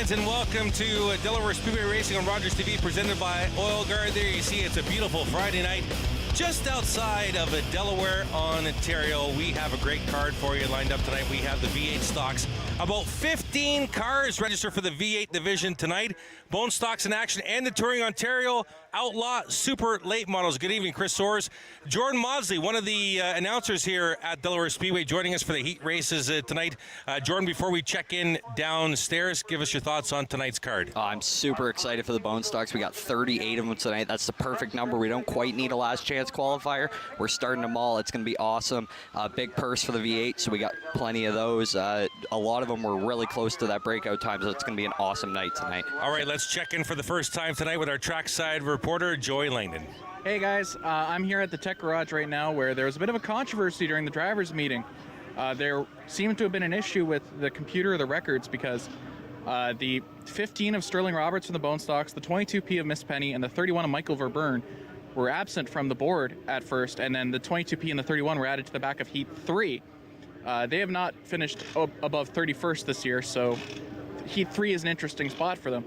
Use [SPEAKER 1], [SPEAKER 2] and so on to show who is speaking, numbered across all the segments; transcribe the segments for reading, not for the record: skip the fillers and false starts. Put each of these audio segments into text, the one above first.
[SPEAKER 1] fans, and welcome to Delaware Speedway Racing on Rogers TV, presented by Oil Guard. There you see it's a beautiful Friday night just outside of Delaware, Ontario. We have a great card for you lined up tonight. We have the V8 stocks. About 15 cars registered for the V8 division tonight. Bone stocks in action, and the Touring Ontario Outlaw Super Late Models. Good evening, Chris Soares. Jordan Maudsley, one of the announcers here at Delaware Speedway, joining us for the heat races tonight. Jordan, before we check in downstairs, give us your thoughts on tonight's card.
[SPEAKER 2] I'm super excited for the bone stocks. We got 38 of them tonight. That's the perfect number. We don't quite need a last chance qualifier. We're starting them all. It's going to be awesome. Big purse for the V8, so we got plenty of those. A lot of them were really close to that breakout time, so it's going to be an awesome night tonight.
[SPEAKER 1] All right, let's check in for the first time tonight with our trackside reporter, Joey Langdon.
[SPEAKER 3] Hey guys, I'm here at the Tech Garage right now, where there was a bit of a controversy during the drivers' meeting. There seemed to have been an issue with the computer of the records, because the 15 of Sterling Roberts from the Bone Stocks, the 22P of Miss Penny, and the 31 of Michael Verburn were absent from the board at first, and then the 22P and the 31 were added to the back of Heat 3. They have not finished above 31st this year, so Heat 3 is an interesting spot for them.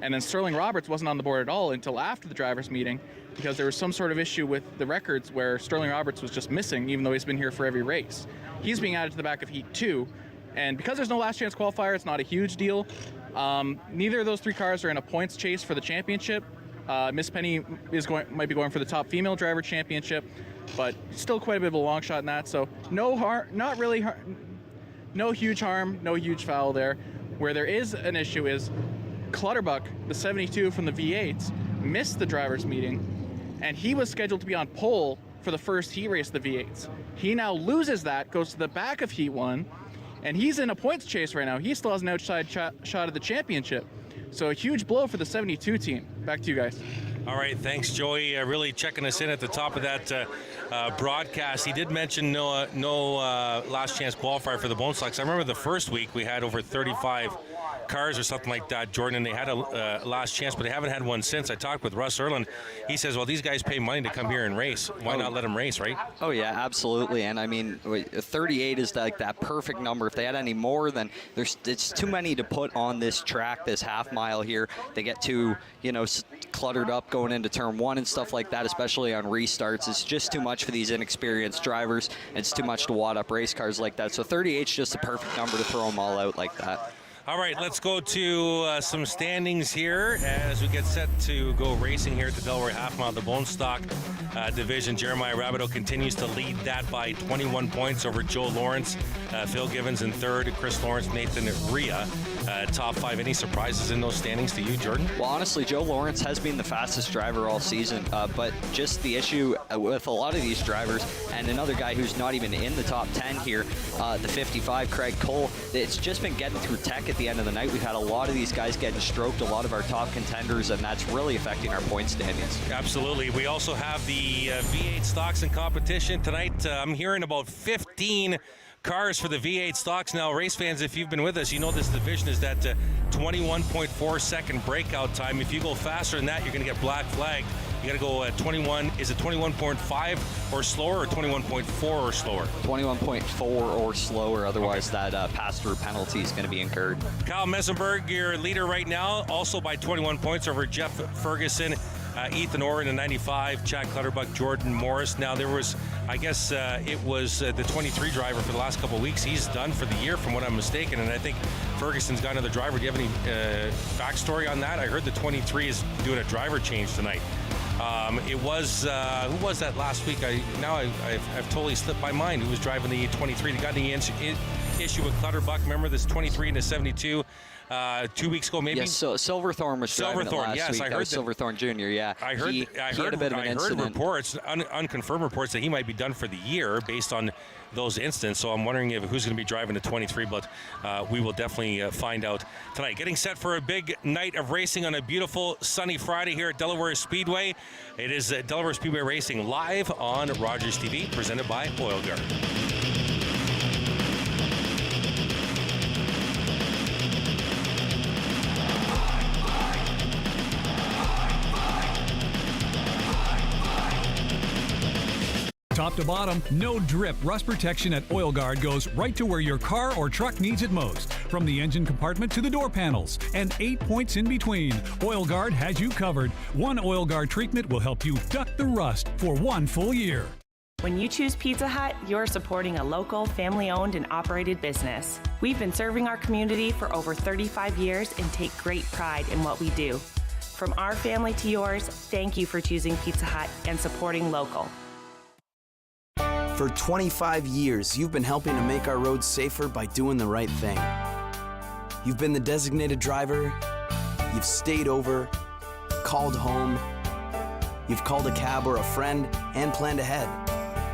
[SPEAKER 3] And then Sterling Roberts wasn't on the board at all until after the drivers' meeting, because there was some sort of issue with the records where Sterling Roberts was just missing, even though he's been here for every race. He's being added to the back of Heat 2, and because there's no last chance qualifier, it's not a huge deal. Neither of those three cars are in a points chase for the championship. Miss Penny might be going for the top female driver championship, but still quite a bit of a long shot in that. So no huge harm, no huge foul there. Where there is an issue is Clutterbuck, the 72 from the V8s, missed the drivers' meeting, and he was scheduled to be on pole for the first heat race of the V8s. He now loses that, goes to the back of Heat 1, and he's in a points chase right now. He still has an outside shot at the championship. So a huge blow for the 72 team. Back to you guys.
[SPEAKER 1] All right, thanks, Joey. Really checking us in at the top of that broadcast. He did mention no last chance qualifier for the Bone Stocks. I remember the first week we had over 35 cars or something like that, Jordan, and they had a last chance, but they haven't had one since. I talked with Russ Erland. He says, well, these guys pay money to come here and race. Why not let them race, right?
[SPEAKER 2] Oh, yeah, absolutely. And, I mean, 38 is like that perfect number. If they had any more, then it's too many to put on this track, this half mile here. They get too, cluttered up going into turn one and stuff like that, especially on restarts. It's just too much for these inexperienced drivers. It's too much to wad up race cars like that. So 38 is just a perfect number to throw them all out like that.
[SPEAKER 1] All right, let's go to some standings here as we get set to go racing here at the Delaware Half Mile, the Bone Stock division. Jeremiah Rabideau continues to lead that by 21 points over Joe Lawrence, Phil Givens in third, Chris Lawrence, Nathan Rhea, top five. Any surprises in those standings to you, Jordan?
[SPEAKER 2] Well, honestly, Joe Lawrence has been the fastest driver all season, but just the issue with a lot of these drivers, and another guy who's not even in the top 10 here, the 55, Craig Cole, it's just been getting through tech at the end of the night. We've had a lot of these guys getting stroked, a lot of our top contenders, and that's really affecting our point standings.
[SPEAKER 1] Absolutely. We also have the V8 stocks in competition tonight. I'm hearing about 15 cars for the V8 stocks. Now, race fans, if you've been with us, you know this division is that 21.4 second breakout time. If you go faster than that, you're going to get black flagged. You got to go at 21. Is it 21.5 or slower, or 21.4 or slower? 21.4 or slower. Otherwise, that pass-through penalty is going to be incurred. Kyle Mesenberg, your leader right now, also by 21 points over Jeff Ferguson, Ethan Orr in the 95, Chad Clutterbuck, Jordan Morris. Now, there was, I guess it was the 23 driver for the last couple of weeks. He's done for the year, from what I'm mistaken, and I think Ferguson's got another driver. Do you have any backstory on that? I heard the 23 is doing a driver change tonight. It was, who was that last week? I've totally slipped my mind. Who was driving the 23? They got any issue with Clutterbuck. Remember this 23 and the 72? 2 weeks ago, maybe.
[SPEAKER 2] Yes, so Silverthorne was driving it last week.
[SPEAKER 1] I heard
[SPEAKER 2] Silverthorne Jr. Yeah,
[SPEAKER 1] I heard
[SPEAKER 2] had a bit of an incident.
[SPEAKER 1] Reports, unconfirmed reports, that he might be done for the year based on those incidents. So I'm wondering who's going to be driving the 23, but we will definitely find out tonight. Getting set for a big night of racing on a beautiful sunny Friday here at Delaware Speedway. It is Delaware Speedway Racing live on Rogers TV, presented by Oil Guard.
[SPEAKER 4] Top to bottom, no drip rust protection at Oil Guard goes right to where your car or truck needs it most. From the engine compartment to the door panels and 8 points in between, Oil Guard has you covered. One Oil Guard treatment will help you duck the rust for 1 full year.
[SPEAKER 5] When you choose Pizza Hut, you're supporting a local, family-owned and operated business. We've been serving our community for over 35 years and take great pride in what we do. From our family to yours, thank you for choosing Pizza Hut and supporting local.
[SPEAKER 6] For 25 years, you've been helping to make our roads safer by doing the right thing. You've been the designated driver, you've stayed over, called home, you've called a cab or a friend, and planned ahead.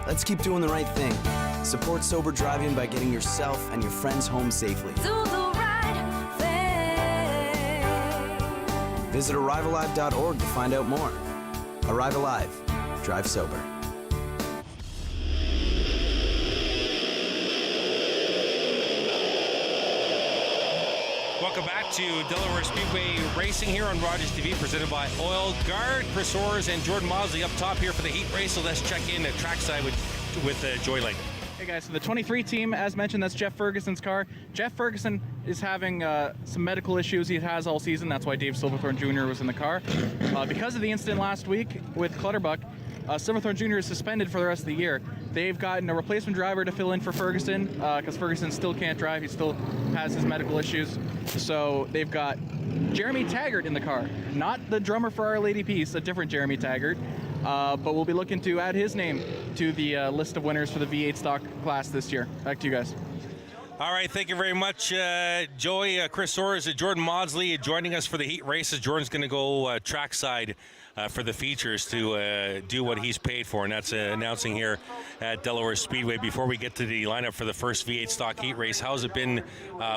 [SPEAKER 6] Let's keep doing the right thing. Support sober driving by getting yourself and your friends home safely.
[SPEAKER 7] Do the right thing.
[SPEAKER 6] Visit ArriveAlive.org to find out more. Arrive Alive. Drive sober.
[SPEAKER 1] Welcome back to Delaware Speedway Racing here on Rogers TV, presented by Oil Guard. Chris Orrs and Jordan Mosley up top here for the heat race. So let's check in at trackside with Joy Lang.
[SPEAKER 3] Hey guys, so the 23 team, as mentioned, that's Jeff Ferguson's car. Jeff Ferguson is having some medical issues he has all season. That's why Dave Silverthorne Jr. was in the car. Because of the incident last week with Clutterbuck, Silverthorne Jr. is suspended for the rest of the year. They've gotten a replacement driver to fill in for Ferguson because Ferguson still can't drive. He still has his medical issues. So they've got Jeremy Taggart in the car. Not the drummer for Our Lady Peace, a different Jeremy Taggart. But we'll be looking to add his name to the list of winners for the V8 stock class this year. Back to you guys.
[SPEAKER 1] All right, thank you very much, Joey. Chris Orrs, Jordan Maudsley joining us for the heat races. Jordan's going to go trackside for the features to do what he's paid for, and that's announcing here at Delaware Speedway. Before we get to the lineup for the first V8 stock heat race, how's it been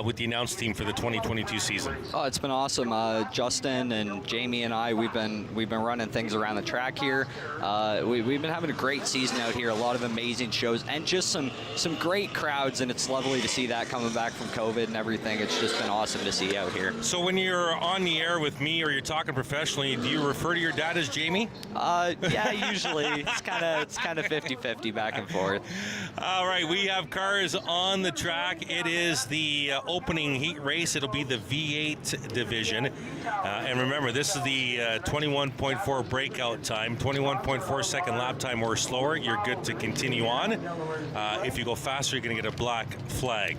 [SPEAKER 1] with the announce team for the 2022 season?
[SPEAKER 2] Oh, it's been awesome. Justin and Jamie and I, we've been running things around the track here. We've been having a great season out here. A lot of amazing shows and just some great crowds, and it's lovely to see that coming back from COVID and everything. It's just been awesome to see out here.
[SPEAKER 1] So when you're on the air with me or you're talking professionally, do you refer to your dad as Jamie?
[SPEAKER 2] Yeah, usually it's kind of 50-50 back and forth.
[SPEAKER 1] All right, we have cars on the track. It is the opening heat race. It'll be the V8 division. And remember, this is the 21.4 breakout time, 21.4 second lap time or slower. You're good to continue on. If you go faster, you're going to get a black flag.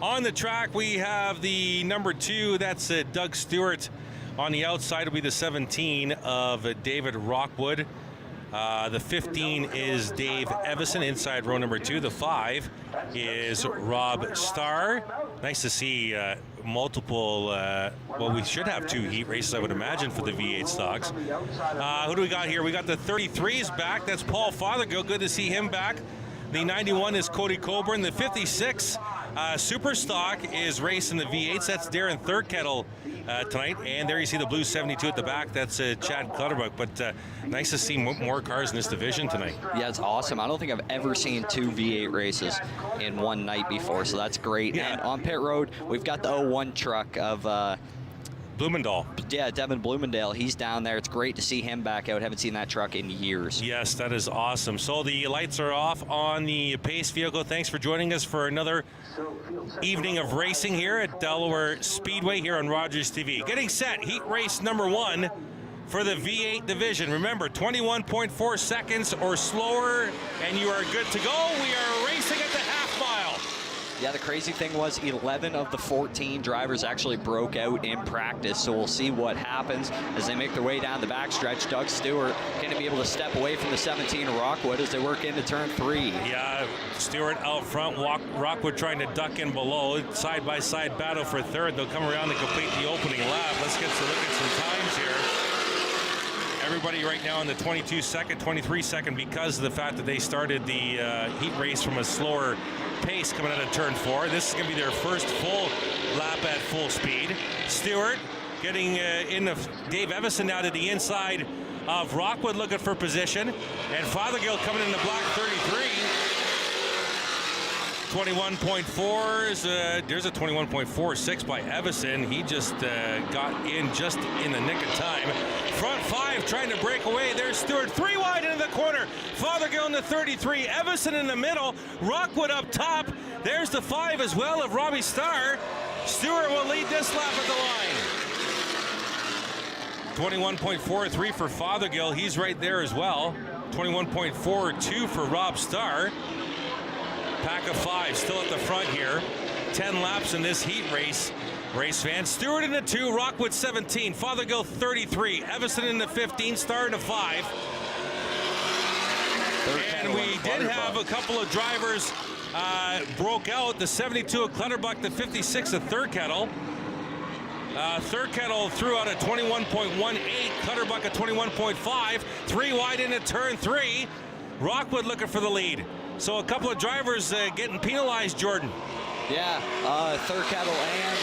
[SPEAKER 1] On the track, we have the number 2. That's Doug Stewart. On the outside will be the 17 of David Rockwood. The 15 is Dave Evison, inside row number 2. The 5 is Rob Starr. Nice to see multiple, well, we should have 2 heat races, I would imagine, for the V8 stocks. Who do we got here? We got the 33s back. That's Paul Fothergill. Good to see him back. The 91 is Cody Coburn. The 56 Super Stock is racing the V8s. That's Darren Thurkettle tonight. And there you see the blue 72 at the back. That's Chad Clutterbuck. But nice to see more cars in this division tonight.
[SPEAKER 2] Yeah, it's awesome. I don't think I've ever seen 2 V8 races in one night before, so that's great.
[SPEAKER 1] Yeah.
[SPEAKER 2] And on pit road, we've got the 01 truck of
[SPEAKER 1] Blumendahl.
[SPEAKER 2] Yeah, Devin Blumendale. He's down there. It's great to see him back out. Haven't seen that truck in years.
[SPEAKER 1] Yes, that is awesome. So the lights are off on the Pace vehicle. Thanks for joining us for another evening of racing here at Delaware Speedway here on Rogers TV. Getting set, heat race number 1 for the V8 division. Remember, 21.4 seconds or slower, and you are good to go. We are racing at the half mile.
[SPEAKER 2] Yeah, the crazy thing was 11 of the 14 drivers actually broke out in practice, so we'll see what happens as they make their way down the backstretch. Doug Stewart going to be able to step away from the 17 Rockwood as they work into turn 3.
[SPEAKER 1] Yeah, Stewart out front, Rockwood trying to duck in below. Side-by-side battle for third. They'll come around and complete the opening lap. Let's get to look at some times here. Everybody right now in the 22-second, 23-second because of the fact that they started the heat race from a slower pace coming out of turn 4. This is going to be their first full lap at full speed. Stewart getting in of Dave Evison now to the inside of Rockwood looking for position. And Fothergill coming in the black 33. 21.4s, there's a 21.46 by Evison. He just got in just in the nick of time. Front 5 trying to break away. There's Stewart 3 wide into the corner. Fothergill in the 33. Evison in the middle. Rockwood up top. There's the 5 as well of Robbie Starr. Stewart will lead this lap at the line. 21.43 for Fothergill. He's right there as well. 21.42 for Rob Starr. Pack of 5 still at the front here. 10 laps in this heat race. Race fans. Stewart in the 2, Rockwood 17, Fothergill 33, Evison in the 15, Starr in the 5. And we did have a couple of drivers broke out. The 72 of Clutterbuck, the 56 of Third Kettle. Third Kettle threw out a 21.18, Clutterbuck a 21.5, 3 wide into turn 3. Rockwood looking for the lead. So a couple of drivers getting penalized, Jordan.
[SPEAKER 2] Yeah, Third Kettle and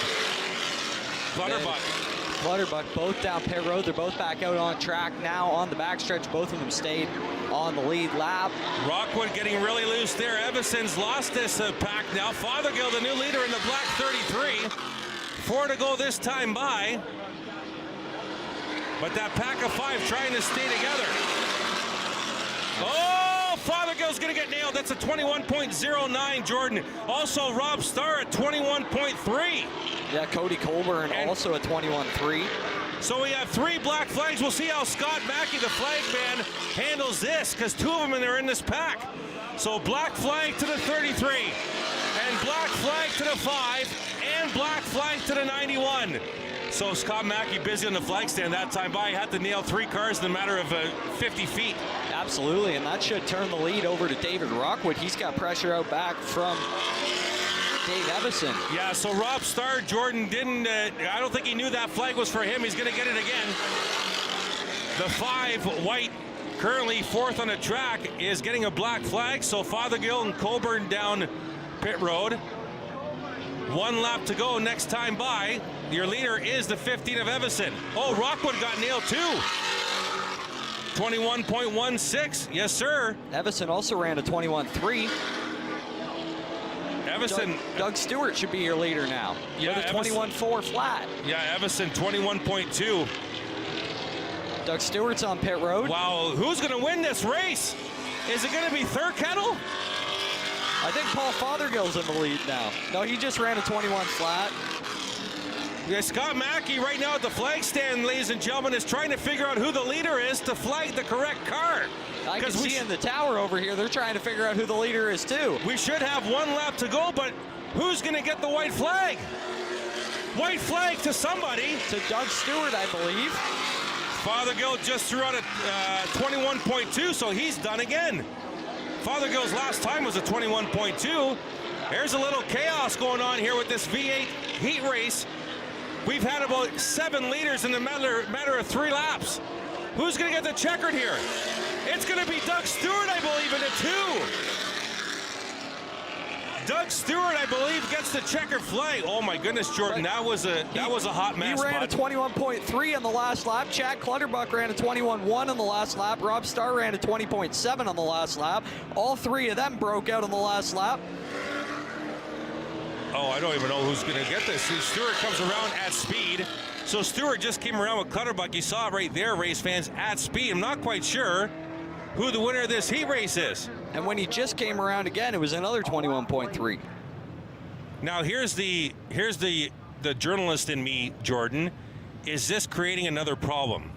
[SPEAKER 2] Clutterbuck both down pit road. They're both back out on track now on the backstretch. Both of them stayed on the lead lap.
[SPEAKER 1] Rockwood getting really loose there. Evison's lost this pack now. Fothergill, the new leader in the black 33. 4 to go this time by. But that pack of 5 trying to stay together. Oh, Fothergill's going to get nailed. That's a 21.09, Jordan. Also, Rob Starr at 21.3.
[SPEAKER 2] Yeah, Cody Colburn also at 21.3.
[SPEAKER 1] So we have 3 black flags. We'll see how Scott Mackey, the flag man, handles this, because 2 of them are in this pack. So black flag to the 33, and black flag to the 5, and black flag to the 91. So Scott Mackey busy on the flag stand that time by. Had to nail 3 cars in a matter of 50 feet.
[SPEAKER 2] Absolutely, and that should turn the lead over to David Rockwood. He's got pressure out back from Dave Evison.
[SPEAKER 1] Yeah, so Rob Starr, Jordan didn't, I don't think he knew that flag was for him. He's going to get it again. The 5 white, currently 4th on the track, is getting a black flag. So Fothergill and Colburn down pit road. 1 lap to go next time by. Your leader is the 15 of Evison. Oh, Rockwood got nailed too. 21.16, yes sir.
[SPEAKER 2] Evison also ran a 21.3.
[SPEAKER 1] Evison.
[SPEAKER 2] Doug Stewart should be your leader now.
[SPEAKER 1] Yeah,
[SPEAKER 2] with a 21.4 flat.
[SPEAKER 1] Yeah, Evison 21.2.
[SPEAKER 2] Doug Stewart's on pit road.
[SPEAKER 1] Wow, who's going to win this race? Is it going to be Third Kettle?
[SPEAKER 2] I think Paul Fothergill's in the lead now. No, he just ran a 21 flat.
[SPEAKER 1] Yeah, Scott Mackey right now at the flag stand, ladies and gentlemen, is trying to figure out who the leader is to flag the correct car.
[SPEAKER 2] I can see in the tower over here, they're trying to figure out who the leader is too.
[SPEAKER 1] We should have 1 lap to go, but who's going to get the white flag? White flag to somebody.
[SPEAKER 2] To Doug Stewart, I believe.
[SPEAKER 1] Fothergill just threw out a 21.2, so he's done again. Fothergill's last time was a 21.2. There's a little chaos going on here with this V8 heat race. We've had about 7 leaders in the matter of 3 laps. Who's going to get the checkered here? It's going to be Doug Stewart, I believe, in the 2. Doug Stewart, I believe, gets the checkered flag. Oh my goodness, Jordan, that was a hot mess.
[SPEAKER 2] He ran a 21.3 on the last lap. Chad Clutterbuck ran a 21.1 on the last lap. Rob Starr ran a 20.7 on the last lap. All 3 of them broke out on the last lap.
[SPEAKER 1] Oh, I don't even know who's going to get this. Stewart comes around at speed. So Stewart just came around with Clutterbuck. You saw it right there, race fans, at speed. I'm not quite sure who the winner of this heat race is.
[SPEAKER 2] And when he just came around again, it was another 21.3.
[SPEAKER 1] Now here's the journalist in me, Jordan. Is this creating another problem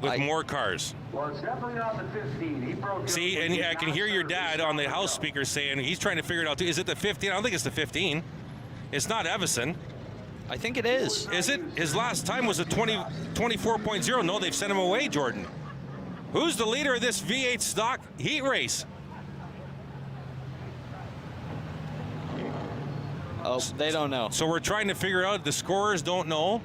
[SPEAKER 1] with more cars?
[SPEAKER 8] Well, it's definitely not the 15. He broke.
[SPEAKER 1] See, and I can hear your dad on the house speaker saying he's trying to figure it out too. Is it the 15? I don't think it's the 15. It's not Evison.
[SPEAKER 2] I think it is.
[SPEAKER 1] Is it? His last time was a 24.0. No, they've sent him away, Jordan. Who's the leader of this V8 stock heat race?
[SPEAKER 2] Oh, they don't know.
[SPEAKER 1] So we're trying to figure out. The scorers don't know.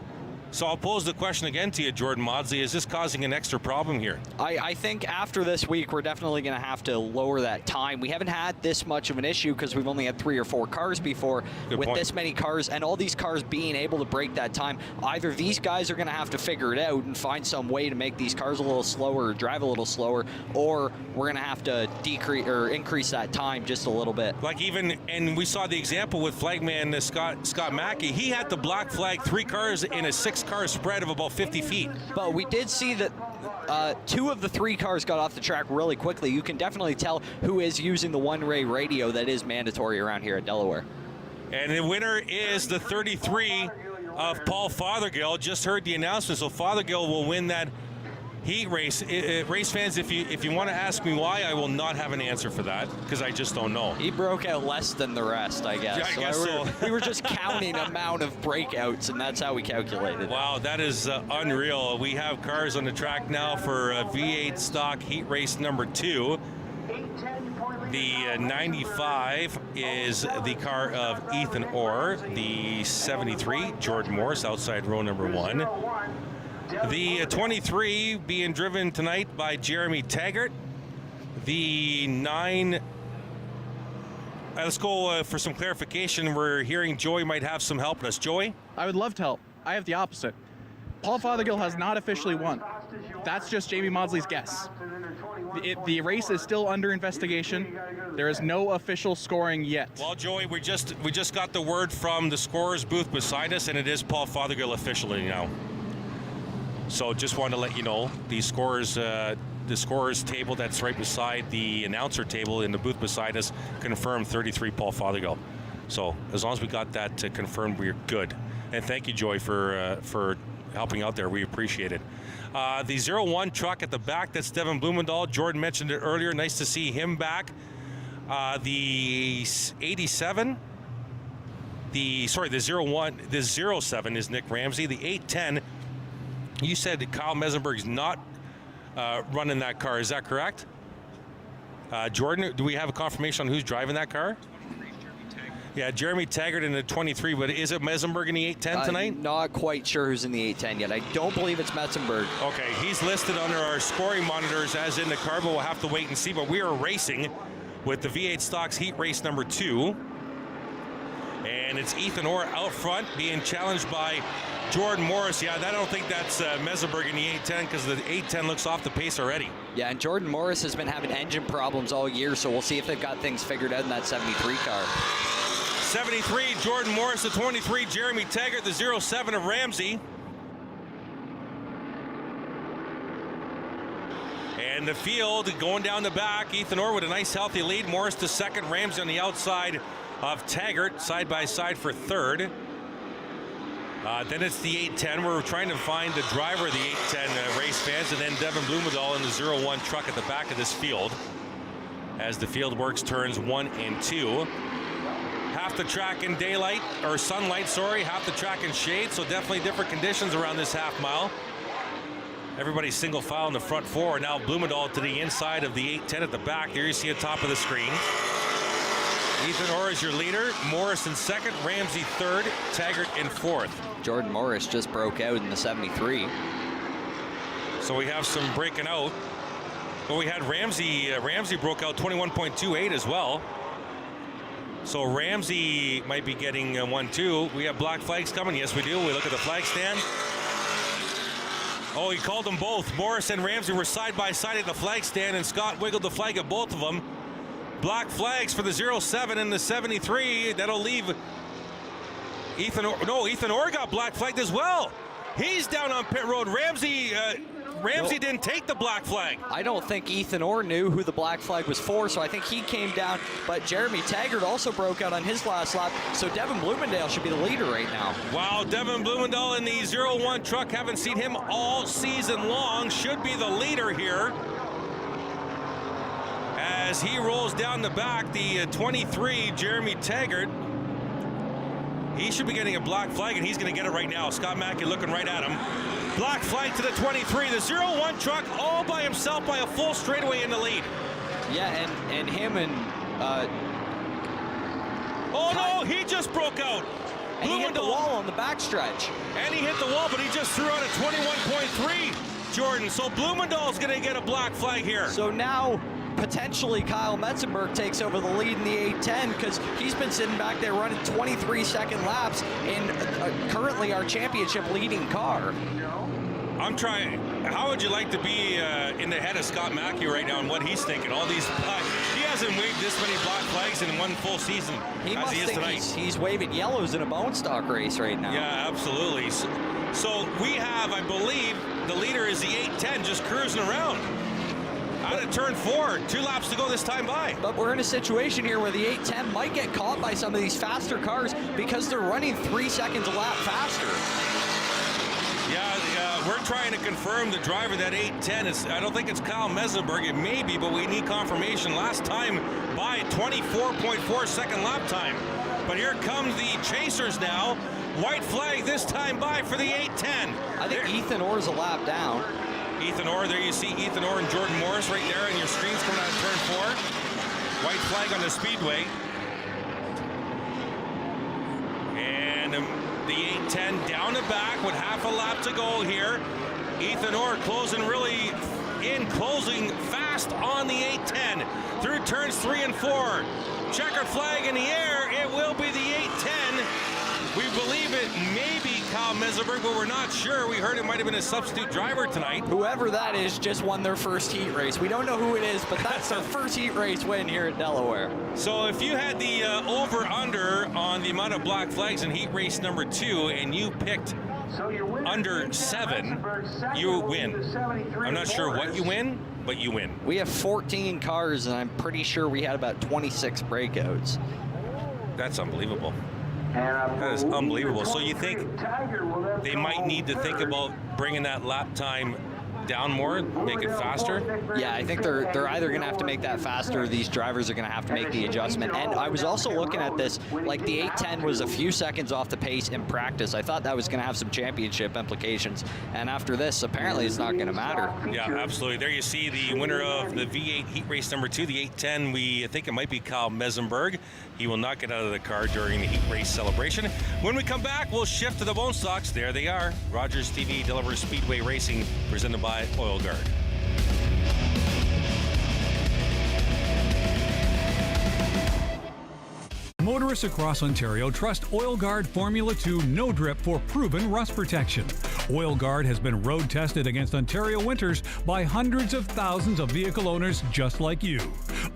[SPEAKER 1] So I'll pose the question again to you, Jordan Maudsley. Is this causing an extra problem here?
[SPEAKER 2] I think after this week, we're definitely going to have to lower that time. We haven't had this much of an issue because we've only had 3 or 4 cars before.
[SPEAKER 1] Good
[SPEAKER 2] with
[SPEAKER 1] point.
[SPEAKER 2] This many cars and all these cars being able to break that time. Either these guys are going to have to figure it out and find some way to make these cars a little slower or drive a little slower, or we're going to have to decrease or increase that time just a little bit.
[SPEAKER 1] Like even, and we saw the example with flagman Scott Mackey. He had the black flag 3 cars in a 6-car spread of about 50 feet.
[SPEAKER 2] But we did see that 2 of the 3 cars got off the track really quickly. You can definitely tell who is using the one-way radio that is mandatory around here at Delaware.
[SPEAKER 1] And the winner is the 33 of Paul Fothergill. Just heard the announcement, so Fothergill will win that heat race. Race fans, if you want to ask me why, I will not have an answer for that because I just don't know.
[SPEAKER 2] He broke out less than the rest, I guess.
[SPEAKER 1] Yeah, I guess so.
[SPEAKER 2] We were just counting amount of breakouts, and that's how we calculated.
[SPEAKER 1] Wow, that is unreal. We have cars on the track now for V8 stock heat race number 2. The 95 is the car of Ethan Orr. The 73, Jordan Morris, outside row number 1. The 23 being driven tonight by Jeremy Taggart. The 9, let's go for some clarification. We're hearing Joey might have some help with us. Joey?
[SPEAKER 3] I would love to help. I have the opposite. Paul Fothergill has not officially won. That's just Jamie Maudsley's guess. The race is still under investigation. There is no official scoring yet.
[SPEAKER 1] Well, Joey, we just got the word from the scorer's booth beside us, and it is Paul Fothergill officially now. So just wanted to let you know the scorer's table that's right beside the announcer table in the booth beside us confirmed 33 Paul Fothergill. So as long as we got that confirmed, we're good. And thank you, Joey, for helping out there. We appreciate it. The 01 truck at the back, that's Devin Blumendahl. Jordan mentioned it earlier. Nice to see him back. The 87, the 07 is Nick Ramsey. The 810. You said that Kyle Mesenberg's not running that car. Is that correct? Jordan, do we have a confirmation on who's driving that car? Yeah, Jeremy Taggart in the 23, but is it Mesenberg in the 810 tonight?
[SPEAKER 2] Not quite sure who's in the 810 yet. I don't believe it's Metzenberg.
[SPEAKER 1] Okay, he's listed under our scoring monitors as in the car, but we'll have to wait and see. But we are racing with the V8 Stocks Heat Race number 2. And it's Ethan Orr out front being challenged by Jordan Morris. Yeah, I don't think that's Mesenberg in the 810 because the 810 looks off the pace already.
[SPEAKER 2] Yeah, and Jordan Morris has been having engine problems all year, so we'll see if they've got things figured out in that 73 car.
[SPEAKER 1] 73, Jordan Morris. The 23, Jeremy Taggart. The 07 of Ramsey. And the field going down the back. Ethan Orr with a nice healthy lead. Morris to second. Ramsey on the outside of Taggart, side by side for third. Then it's the 810. We're trying to find the driver of the 810 race fans, and then Devin Blumendahl in the 01 truck at the back of this field as the field works turns 1 and 2. Half the track in daylight, or sunlight, sorry, half the track in shade, so definitely different conditions around this half mile. Everybody's single file in the front 4. Now Blumendahl to the inside of the 810 at the back. There you see at top of the screen. Ethan Orr is your leader. Morris in second. Ramsey third. Taggart in fourth.
[SPEAKER 2] Jordan Morris just broke out in the 73.
[SPEAKER 1] So we have some breaking out. But we had Ramsey. Ramsey broke out 21.28 as well. So Ramsey might be getting 1-2. We have black flags coming. Yes, we do. We look at the flag stand. Oh, he called them both. Morris and Ramsey were side by side at the flag stand, and Scott wiggled the flag at both of them. Black flags for the 07 and the 73. That'll leave Ethan Orr. No, Ethan Orr got black flagged as well. He's down on pit road. Ramsey didn't take the black flag.
[SPEAKER 2] I don't think Ethan Orr knew who the black flag was for, so I think he came down. But Jeremy Taggart also broke out on his last lap, so Devin Blumendahl should be the leader right now.
[SPEAKER 1] Wow, Devin Blumendahl in the 01 truck. Haven't seen him all season long. Should be the leader here. As he rolls down the back, the 23, Jeremy Taggart. He should be getting a black flag, and he's going to get it right now. Scott Mackey looking right at him. Black flag to the 23. The 01 truck all by himself by a full straightaway in the lead.
[SPEAKER 2] Yeah, and him and...
[SPEAKER 1] oh, no, he just broke out.
[SPEAKER 2] And he hit the wall on the backstretch.
[SPEAKER 1] And he hit the wall, but he just threw out a 21.3, Jordan. So Blumendahl's going to get a black flag here.
[SPEAKER 2] So now... potentially Kyle Metzenberg takes over the lead in the 810 because he's been sitting back there running 23-second laps in currently our championship leading car.
[SPEAKER 1] I'm trying. How would you like to be in the head of Scott Mackey right now and what he's thinking? All these he hasn't waved this many black flags in one full season as he is tonight.
[SPEAKER 2] He's waving yellows in a bone stock race right now.
[SPEAKER 1] Yeah, absolutely. So we have, I believe, the leader is the 810 just cruising around. Out of turn 4, 2 laps to go this time by.
[SPEAKER 2] But we're in a situation here where the 810 might get caught by some of these faster cars because they're running 3 seconds a lap faster.
[SPEAKER 1] Yeah, we're trying to confirm the driver that 810 I don't think it's Kyle Mesenberg. It may be, but we need confirmation. Last time by 24.4 second lap time. But here comes the chasers now. White flag this time by for the 810.
[SPEAKER 2] I think Ethan Orr's a lap down.
[SPEAKER 1] Ethan Orr, there you see Ethan Orr and Jordan Morris right there on your screens coming out of turn 4. White flag on the speedway. And the 810 down the back with half a lap to go here. Ethan Orr closing closing fast on the 810 through turns 3 and 4. Checkered flag in the air. It will be the 810. We believe it may be Kyle Mesenberg, but we're not sure. We heard it might have been a substitute driver tonight.
[SPEAKER 2] Whoever that is just won their first heat race. We don't know who it is, but that's their first heat race win here at Delaware.
[SPEAKER 1] So if you had the over-under on the amount of black flags in heat race number 2 and you picked under 7, you win. I'm not sure what you win, but you win.
[SPEAKER 2] We have 14 cars, and I'm pretty sure we had about 26 breakouts.
[SPEAKER 1] That's unbelievable. That is unbelievable. So you think they might need to think about bringing that lap time down more, make it faster?
[SPEAKER 2] Yeah, I think they're either going to have to make that faster, or these drivers are going to have to make the adjustment. And I was also looking at this, like the 810 was a few seconds off the pace in practice. I thought that was going to have some championship implications. And after this, apparently it's not going to matter.
[SPEAKER 1] Yeah, absolutely. There you see the winner of the V8 heat race number 2, the 810. I think it might be Kyle Mesenberg. He will not get out of the car during the heat race celebration. When we come back, we'll shift to the bone stocks. There they are. Rogers TV, Delaware Speedway Racing, presented by Oil Guard.
[SPEAKER 4] Motorists across Ontario trust Oil Guard Formula 2 No Drip for proven rust protection. Oil Guard has been road tested against Ontario winters by hundreds of thousands of vehicle owners just like you.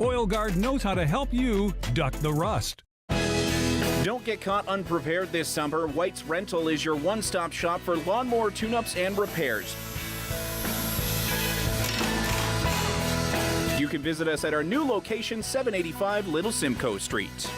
[SPEAKER 4] Oil Guard knows how to help you duck the rust.
[SPEAKER 9] Don't get caught unprepared this summer. White's Rental is your one-stop shop for lawnmower tune-ups and repairs. You can visit us at our new location, 785 Little Simcoe Street.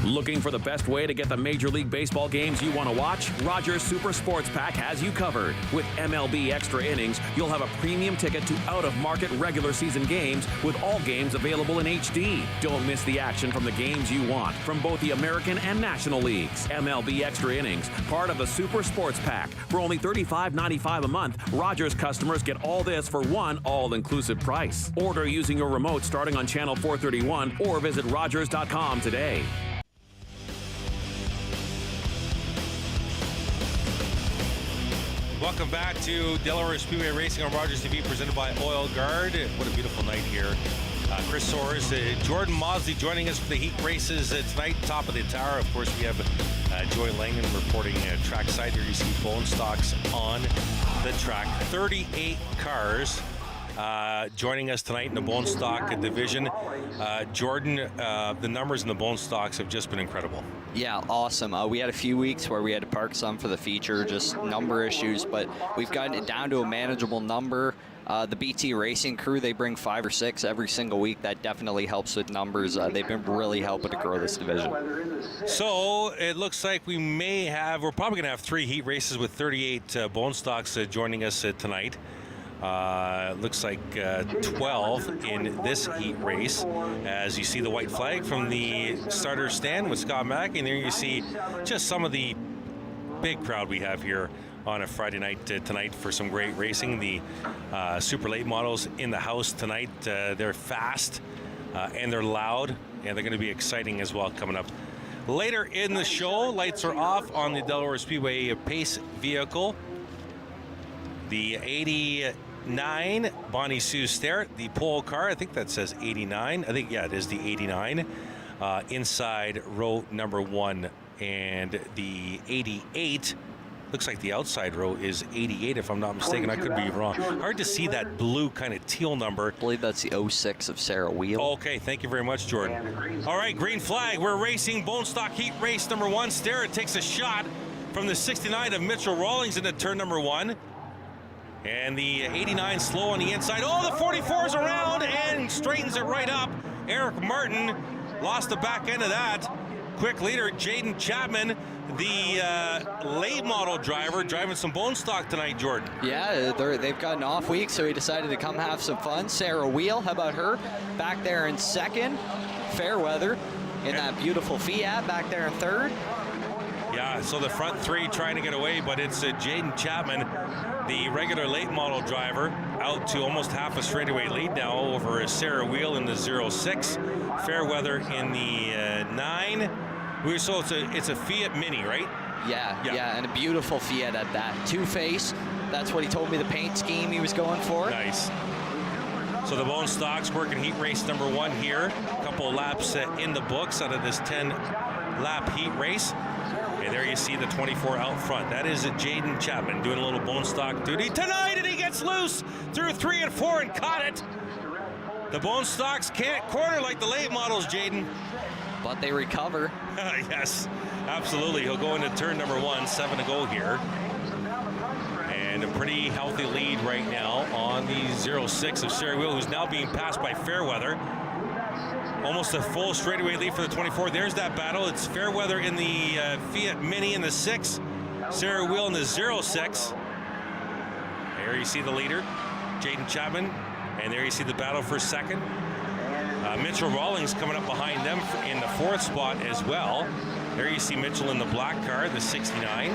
[SPEAKER 10] Looking for the best way to get the Major League Baseball games you want to watch? Rogers Super Sports Pack has you covered. With MLB Extra Innings, you'll have a premium ticket to out-of-market regular season games with all games available in HD. Don't miss the action from the games you want from both the American and National Leagues. MLB Extra Innings, part of the Super Sports Pack. For only $35.95 a month, Rogers customers get all this for one all-inclusive price. Order using your remote starting on channel 431 or visit Rogers.com today.
[SPEAKER 1] Welcome back to Delaware Speedway Racing on Rogers TV, presented by Oil Guard. What a beautiful night here. Chris Soares, Jordan Mosley joining us for the heat races tonight, top of the tower. Of course, we have Joy Langan reporting trackside. Here you see bone stocks on the track. 38 cars joining us tonight in the bone stock division. Jordan, the numbers in the bone stocks have just been incredible.
[SPEAKER 2] Yeah, awesome. We had a few weeks where we had to park some for the feature, just number issues, but we've gotten it down to a manageable number. The BT Racing crew, they bring 5 or 6 every single week. That definitely helps with numbers. They've been really helping to grow this division.
[SPEAKER 1] So it looks like we're probably going to have 3 heat races with 38 bone stocks joining us tonight. Looks like 12 in this heat race, as you see the white flag from the starter stand with Scott Mackey, and there you see just some of the big crowd we have here on a Friday night tonight for some great racing. The super late models in the house tonight. They're fast and they're loud, and they're going to be exciting as well coming up. Later in the show, lights are off on the Delaware Speedway Pace vehicle. The 89 Bonnie Sue Sterrett, the pole car. I think that says 89. I think, yeah, it is the 89. Inside row number 1. And the 88, looks like the outside row is 88, if I'm not mistaken. I could be wrong. Hard to see that blue kind of teal number.
[SPEAKER 2] I believe that's the 06 of Sarah Wheel.
[SPEAKER 1] Okay, thank you very much, Jordan. All right, green flag. We're racing bone stock heat race number 1. Sterrett takes a shot from the 69 of Mitchell Rawlings into turn number 1. And the 89 slow on the inside. Oh, the 44's around and straightens it right up. Eric Martin lost the back end of that. Quick leader, Jaden Chapman, the late model driver, driving some bone stock tonight, Jordan.
[SPEAKER 2] Yeah, they've got an off week, so he decided to come have some fun. Sarah Wheel, how about her? Back there in second. Fairweather in that beautiful Fiat back there in third.
[SPEAKER 1] Yeah, so the front three trying to get away, but it's Jaden Chapman, the regular late model driver, out to almost half a straightaway lead now over Sarah Wheel in the 06. Fairweather in the 9. So it's a Fiat Mini, right?
[SPEAKER 2] Yeah, and a beautiful Fiat at that. Two-face, that's what he told me the paint scheme he was going for.
[SPEAKER 1] Nice. So the bone stocks working heat race number 1 here. A couple of laps in the books out of this 10-lap heat race. And there you see the 24 out front. That is Jaden Chapman doing a little bone stock duty tonight, and he gets loose through 3 and 4 and caught it. The bone stocks can't corner like the late models, Jaden.
[SPEAKER 2] But they recover.
[SPEAKER 1] Yes, absolutely. He'll go into turn number 1, 7 to go here. And a pretty healthy lead right now on the 06 of Sarah Wheel, who's now being passed by Fairweather. Almost a full straightaway lead for the 24. There's that battle. It's Fairweather in the Fiat Mini in the 6. Sarah Wheel in the 06. There you see the leader, Jaden Chapman. And there you see the battle for second. Mitchell Rawlings coming up behind them in the 4th spot as well. There you see Mitchell in the black car, the 69.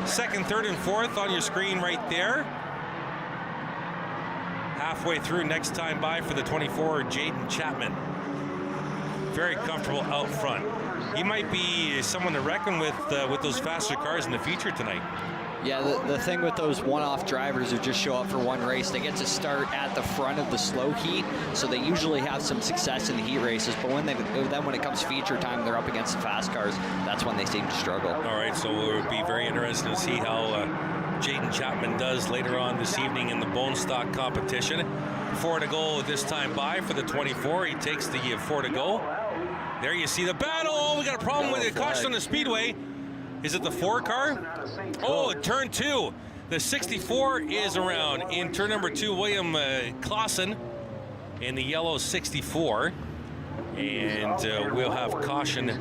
[SPEAKER 1] 2nd, 3rd, and 4th on your screen right there. Halfway through next time by for the 24, Jaden Chapman. Very comfortable out front. He might be someone to reckon with those faster cars in the feature tonight.
[SPEAKER 2] Yeah, the thing with those one-off drivers who just show up for one race, they get to start at the front of the slow heat, so they usually have some success in the heat races, but when it comes feature time, they're up against the fast cars. That's when they seem to struggle.
[SPEAKER 1] All right, so it would be very interesting to see how Jaden Chapman does later on this evening in the bone stock competition. 4 to go this time by for the 24. He takes the 4 to go. There you see the battle. Oh, we got a problem with it. Caution on the speedway. Is it the 4 car? Oh, turn 2. The 64 is around. In turn number 2, William Clausen in the yellow 64. And we'll have caution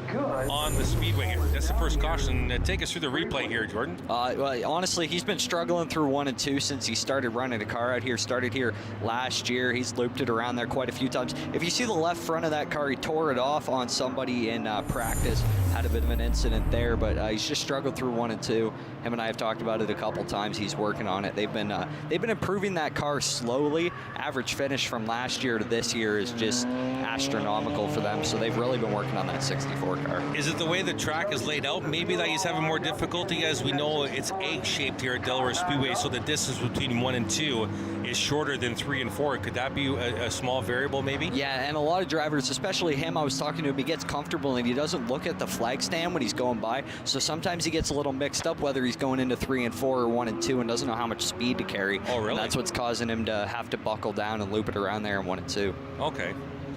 [SPEAKER 1] on the speedway. That's the first caution. Take us through the replay here, Jordan.
[SPEAKER 2] Well, honestly, he's been struggling through 1 and 2 since he started running a car out here. Started here last year. He's looped it around there quite a few times. If you see the left front of that car, he tore it off on somebody in practice. Had a bit of an incident there, but he's just struggled through 1 and 2. Him and I have talked about it a couple times. He's working on it. They've been improving that car slowly. Average finish from last year to this year is just astronomical for them. So they've really been working on that 64 car.
[SPEAKER 1] Is it the way the track is laid out? Maybe that he's having more difficulty. As we know, it's egg-shaped here at Delaware Speedway, so the distance between 1 and 2 is shorter than 3 and 4. Could that be a small variable, maybe?
[SPEAKER 2] Yeah, and a lot of drivers, especially him, I was talking to him, he gets comfortable and he doesn't look at the flag stand when he's going by. So sometimes he gets a little mixed up whether he's going into 3 and 4 or 1 and 2 and doesn't know how much speed to carry.
[SPEAKER 1] Oh, really?
[SPEAKER 2] And that's what's causing him to have to buckle down and loop it around there in 1 and 2.
[SPEAKER 1] Okay.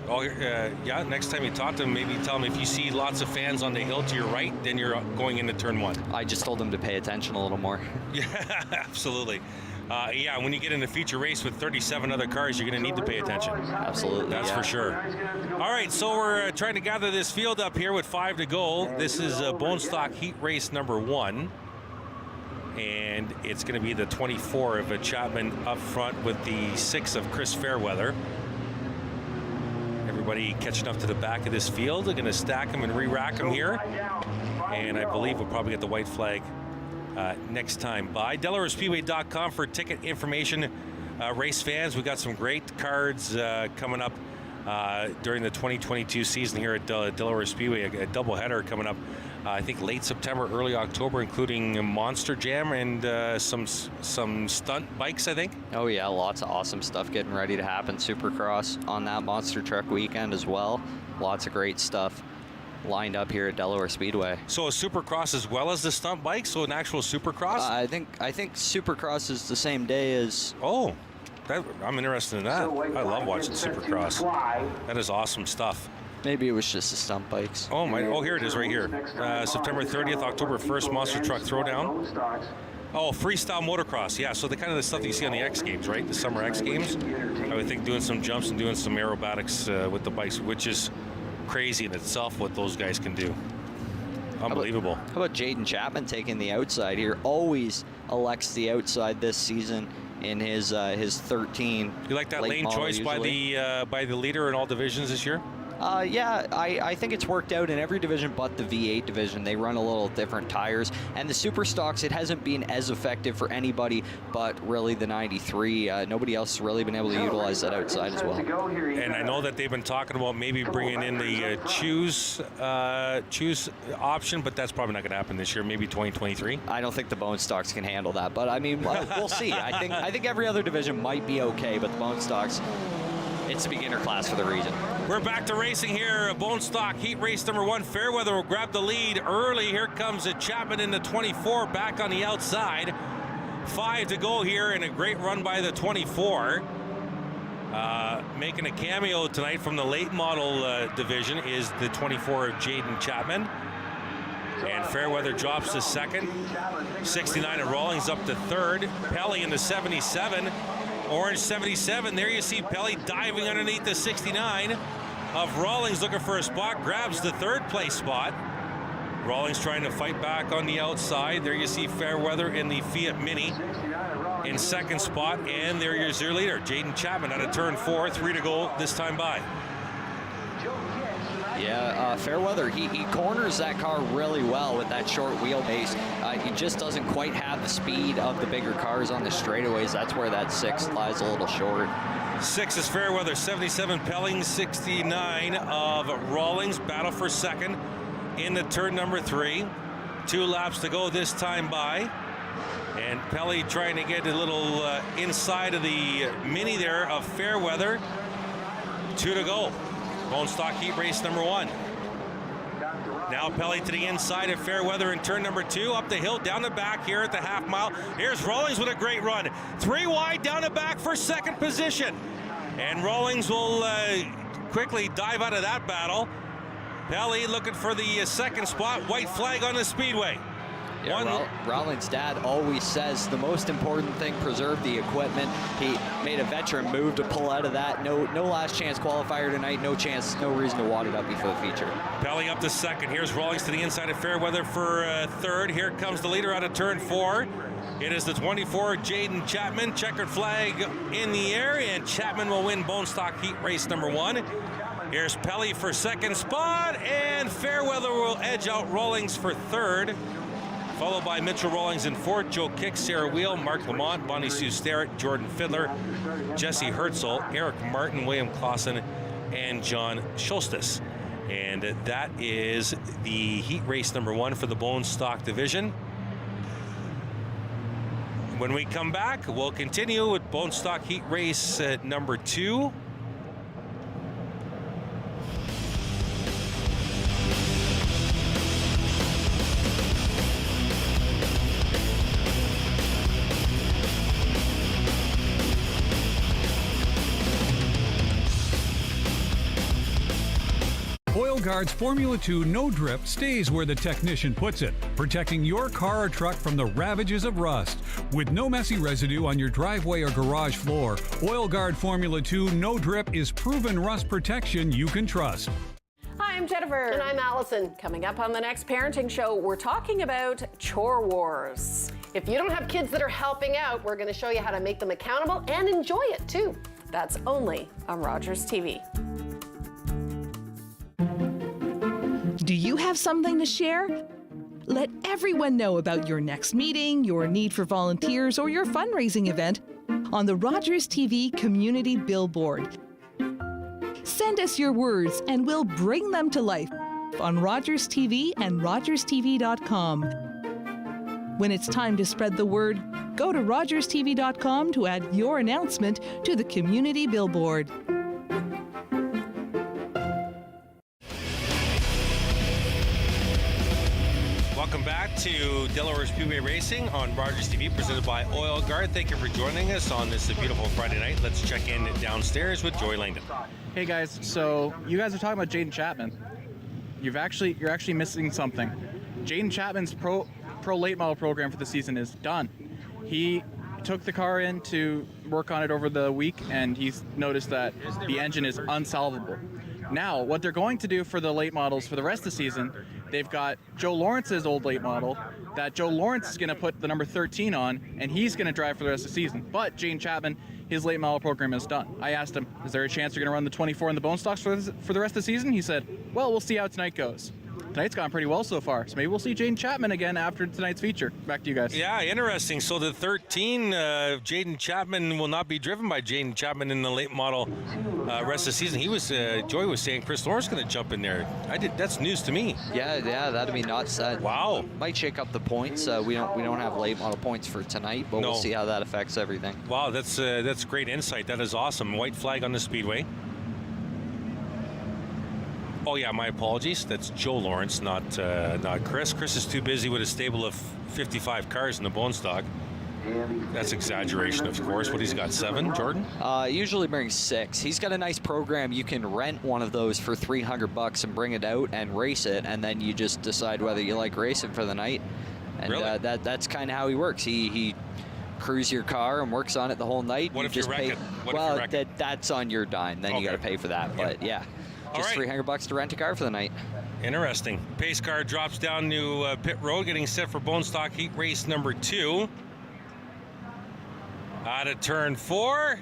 [SPEAKER 1] Oh, yeah, next time you talk to him, maybe tell him if you see lots of fans on the hill to your right, then you're going into turn 1.
[SPEAKER 2] I just told him to pay attention a little more.
[SPEAKER 1] Yeah, absolutely. Yeah, when you get in a feature race with 37 other cars, you're going to need to pay attention.
[SPEAKER 2] Absolutely.
[SPEAKER 1] That's for sure. All right, so we're trying to gather this field up here with 5 to go. This is bone stock heat race number 1. And it's going to be the 24 of Chapman up front with the 6 of Chris Fairweather. Everybody catching up to the back of this field. They're going to stack them and re-rack them here. And I believe we'll probably get the white flag next time by. DelawareSpeedway.com for ticket information. Race fans, we've got some great cards coming up during the 2022 season here at Delaware Speedway. A doubleheader coming up, I think late September, early October, including a Monster Jam and some stunt bikes, I think.
[SPEAKER 2] Oh yeah, lots of awesome stuff getting ready to happen. Supercross on that monster truck weekend as well. Lots of great stuff lined up here at Delaware Speedway.
[SPEAKER 1] So a Supercross as well as the stunt bike, so an actual Supercross?
[SPEAKER 2] I think Supercross is the same day as...
[SPEAKER 1] Oh, I'm interested in that. I love watching Supercross. That is awesome stuff.
[SPEAKER 2] Maybe it was just the stunt bikes.
[SPEAKER 1] Oh, here it is right here. September 30th, October 1st, Monster Truck Throwdown. Oh, freestyle motocross. Yeah, so the kind of the stuff that you see on the X Games, right? The summer X Games. I would think doing some jumps and doing some aerobatics with the bikes, which is crazy in itself what those guys can do. Unbelievable.
[SPEAKER 2] How about Jaden Chapman taking the outside here? Always elects the outside this season in his 13.
[SPEAKER 1] You like that
[SPEAKER 2] late
[SPEAKER 1] lane
[SPEAKER 2] model
[SPEAKER 1] choice by the leader in all divisions this year?
[SPEAKER 2] Yeah, I think it's worked out in every division but the V8 division. They run a little different tires. And the Super Stocks, it hasn't been as effective for anybody but really the 93. Nobody else has really been able to utilize that outside as well.
[SPEAKER 1] And I know that they've been talking about maybe bringing in the choose option, but that's probably not going to happen this year, maybe 2023.
[SPEAKER 2] I don't think the Bone Stocks can handle that, but I mean, we'll see. I think every other division might be okay, but the Bone Stocks, it's a beginner class for the region.
[SPEAKER 1] We're back to racing here. Bone Stock Heat Race number 1. Fairweather will grab the lead early. Here comes a Chapman in the 24 back on the outside. 5 to go here, and a great run by the 24. Making a cameo tonight from the late model division is the 24 of Jaden Chapman. And Fairweather drops to second. 69 of Rawlings up to third. Pelly in the 77. Orange 77, there you see Pelly diving underneath the 69 of Rawlings, looking for a spot, grabs the third place spot. Rawlings trying to fight back on the outside. There you see Fairweather in the Fiat Mini in second spot, and there is your leader, Jaden Chapman, out of turn 4, 3 to go this time by.
[SPEAKER 2] Yeah, Fairweather, he corners that car really well with that short wheelbase. He just doesn't quite have the speed of the bigger cars on the straightaways. That's where that 6 lies a little short.
[SPEAKER 1] 6 is Fairweather, 77 Pelling, 69 of Rawlings. Battle for second into turn number 3. 2 laps to go this time by. And Pelly trying to get a little inside of the Mini there of Fairweather. 2 to go. Bone Stock Heat Race number 1. Now Pelly to the inside of Fairweather in turn number 2. Up the hill, down the back here at the half mile. Here's Rawlings with a great run. 3 wide down the back for second position. And Rawlings will quickly dive out of that battle. looking for the second spot. White flag on the speedway.
[SPEAKER 2] Yeah, Rawlings' dad always says the most important thing, preserve the equipment. He made a veteran move to pull out of that. No last chance qualifier tonight. No chance, no reason to wad it up before the feature.
[SPEAKER 1] Pelly up to second. Here's Rawlings to the inside of Fairweather for third. Here comes the leader out of turn 4. It is the 24, Jaden Chapman. Checkered flag in the air, and Chapman will win Bone Stock Heat Race number 1. Here's Pelly for second spot, and Fairweather will edge out Rawlings for third. Followed by Mitchell Rawlings in fourth, Joe Kick, Sarah Wheel, Mark Lamont, Bonnie Sue Starrett, Jordan Fiddler, Jesse Herzl, Eric Martin, William Clausen, and John Schulstis. And that is the heat race number 1 for the Bone Stock division. When we come back, we'll continue with Bone Stock Heat Race number 2.
[SPEAKER 4] OilGuard's Formula 2 No Drip stays where the technician puts it, protecting your car or truck from the ravages of rust. With no messy residue on your driveway or garage floor, OilGuard Formula 2 No Drip is proven rust protection you can trust.
[SPEAKER 11] Hi, I'm Jennifer.
[SPEAKER 12] And I'm Allison.
[SPEAKER 11] Coming up on the next parenting show, we're talking about chore wars.
[SPEAKER 12] If you don't have kids that are helping out, we're going to show you how to make them accountable and enjoy it too.
[SPEAKER 11] That's only on Rogers TV.
[SPEAKER 13] Do you have something to share? Let everyone know about your next meeting, your need for volunteers, or your fundraising event on the Rogers TV Community Billboard. Send us your words and we'll bring them to life on Rogers TV and rogerstv.com. When it's time to spread the word, go to rogerstv.com to add your announcement to the Community Billboard.
[SPEAKER 1] Welcome back to Delaware Speedway Racing on Rogers TV, presented by OilGuard. Thank you for joining us on this beautiful Friday night. Let's check in downstairs with Joy Langdon.
[SPEAKER 3] Hey guys, so you guys are talking about Jaden Chapman. You're actually missing something. Jaden Chapman's pro late model program for the season is done. He took the car in to work on it over the week, and he's noticed that the engine is unsolvable. Now, what they're going to do for the late models for the rest of the season, they've got Joe Lawrence's old late model that Joe Lawrence is going to put the number 13 on, and he's going to drive for the rest of the season. But Jane Chapman, his late model program is done. I asked him, is there a chance you're going to run the 24 in the bone stocks for the rest of the season? He said, well, we'll see how tonight goes. Tonight's gone pretty well so far, so maybe we'll see Jane Chapman again after tonight's feature. Back to you guys.
[SPEAKER 1] Yeah, interesting. So the 13, Jaden Chapman will not be driven by Jaden Chapman in the late model rest of the season. He was, Joy was saying Chris Lawrence going to jump in there. That's news to me.
[SPEAKER 2] Yeah, that'd be nuts.
[SPEAKER 1] Wow.
[SPEAKER 2] Might shake up the points. We don't have late model points for tonight, but we'll see how that affects everything.
[SPEAKER 1] Wow, that's great insight. That is awesome. White flag on the speedway. Oh yeah, my apologies. That's Joe Lawrence, not Chris. Chris is too busy with a stable of 55 cars in the bone stock. That's exaggeration, of course. What, he's got 7, Jordan?
[SPEAKER 2] Usually brings 6. He's got a nice program. You can rent one of those for $300 and bring it out and race it, and then you just decide whether you like racing for the night. And
[SPEAKER 1] really?
[SPEAKER 2] That's kind of how he works. He crews your car and works on it the whole night.
[SPEAKER 1] What if you wreck it?
[SPEAKER 2] Well, that's on your dime. Then you got to pay for that. But yeah. Just $300 to rent a car for the night.
[SPEAKER 1] Interesting. Pace car drops down to pit road, getting set for bone stock heat race number 2. Out of turn 4.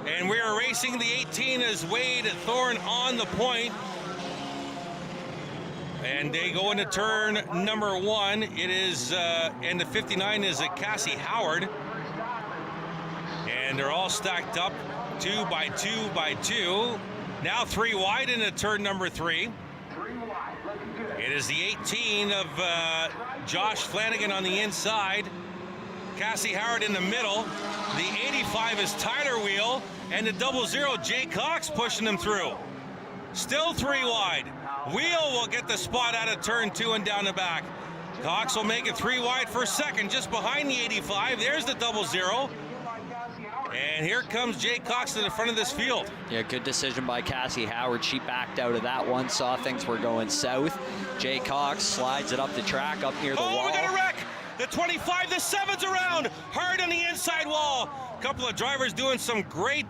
[SPEAKER 1] And we are racing the 18 as Wade Thorne on the point. And they go into turn number 1. It is, and the 59 is a Cassie Howard. And they're all stacked up 2 by 2 by 2. Now 3 wide into turn number 3. It is the 18 of Josh Flanagan on the inside. Cassie Howard in the middle. The 85 is Tyler Wheel. And the 00, Jay Cox pushing them through. Still 3 wide. Wheel will get the spot out of turn 2 and down the back. Cox will make it 3 wide for second, just behind the 85. There's the 00. And here comes Jay Cox to the front of this field.
[SPEAKER 2] Yeah, good decision by Cassie Howard. She backed out of that one, saw things were going south. Jay Cox slides it up the track, up near the wall.
[SPEAKER 1] Oh, we got a wreck! The 25, the 7's around, hard on the inside wall. A couple of drivers doing some great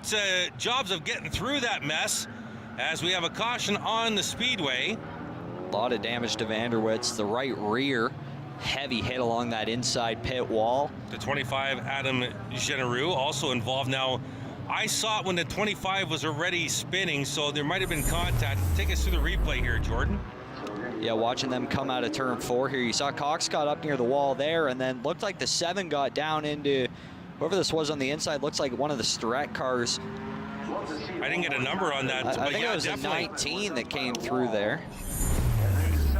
[SPEAKER 1] jobs of getting through that mess as we have a caution on the speedway.
[SPEAKER 2] A lot of damage to Vanderwitz. The right rear, heavy hit along that inside pit wall.
[SPEAKER 1] The 25, Adam Genereux, also involved. Now, I saw it when the 25 was already spinning, so there might have been contact. Take us through the replay here, Jordan.
[SPEAKER 2] Yeah, watching them come out of turn 4 here. You saw Cox got up near the wall there, and then looked like the 7 got down into whoever this was on the inside. Looks like one of the Strat cars.
[SPEAKER 1] I didn't get a number on that.
[SPEAKER 2] I think it was definitely a 19 that came through there.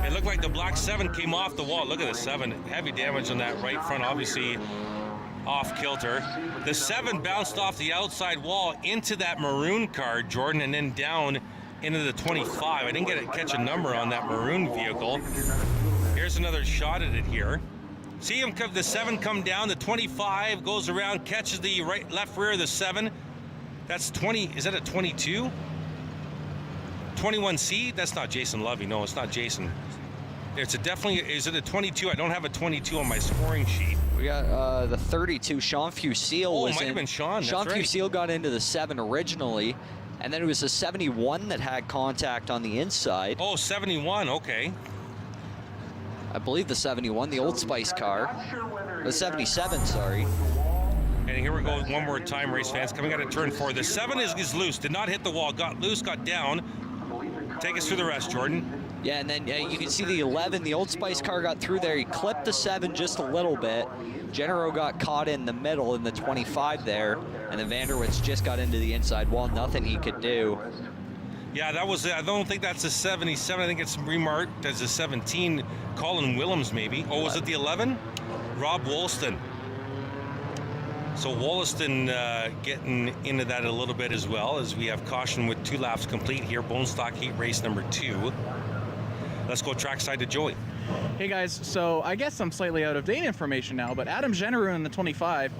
[SPEAKER 1] It looked like the black 7 came off the wall. Look at the 7. Heavy damage on that right front, obviously off kilter. The 7 bounced off the outside wall into that maroon car, Jordan, and then down into the 25. I didn't catch a number on that maroon vehicle. Here's another shot at it here. See him come, the 7 come down, the 25 goes around, catches the left rear of the 7. That's 20, is that a 22? 21C? That's not Jason Lovey. No, it's not Jason. It's a definitely, is it a 22? I don't have a 22 on my scoring sheet.
[SPEAKER 2] We got the 32, Sean Fusil was in.
[SPEAKER 1] Might have been Sean,
[SPEAKER 2] Sean
[SPEAKER 1] that's right.
[SPEAKER 2] Fusil got into the 7 originally, and then it was the 71 that had contact on the inside.
[SPEAKER 1] Oh, 71, okay.
[SPEAKER 2] I believe the 71, the Old Spice car. The 77, sorry.
[SPEAKER 1] And here we go one more time, race fans. Coming out of turn 4. The 7 is loose. Did not hit the wall. Got loose, got down. Take us through the rest, Jordan.
[SPEAKER 2] Yeah, and then you can see the 11. The Old Spice car got through there. He clipped the 7 just a little bit. Genero got caught in the middle in the 25 there. And then Vanderwitz just got into the inside wall. Nothing he could do.
[SPEAKER 1] Yeah, that was, I don't think that's a 77. I think it's remarked as a 17. Colin Willems, maybe. Oh, was it the 11? Rob Wollaston. So Wollaston getting into that a little bit as well, as we have caution with 2 laps complete here. Bone stock heat race number 2. Let's go trackside to Joey.
[SPEAKER 3] Hey guys, so I guess I'm slightly out of date information now, but Adam Genereux in the 25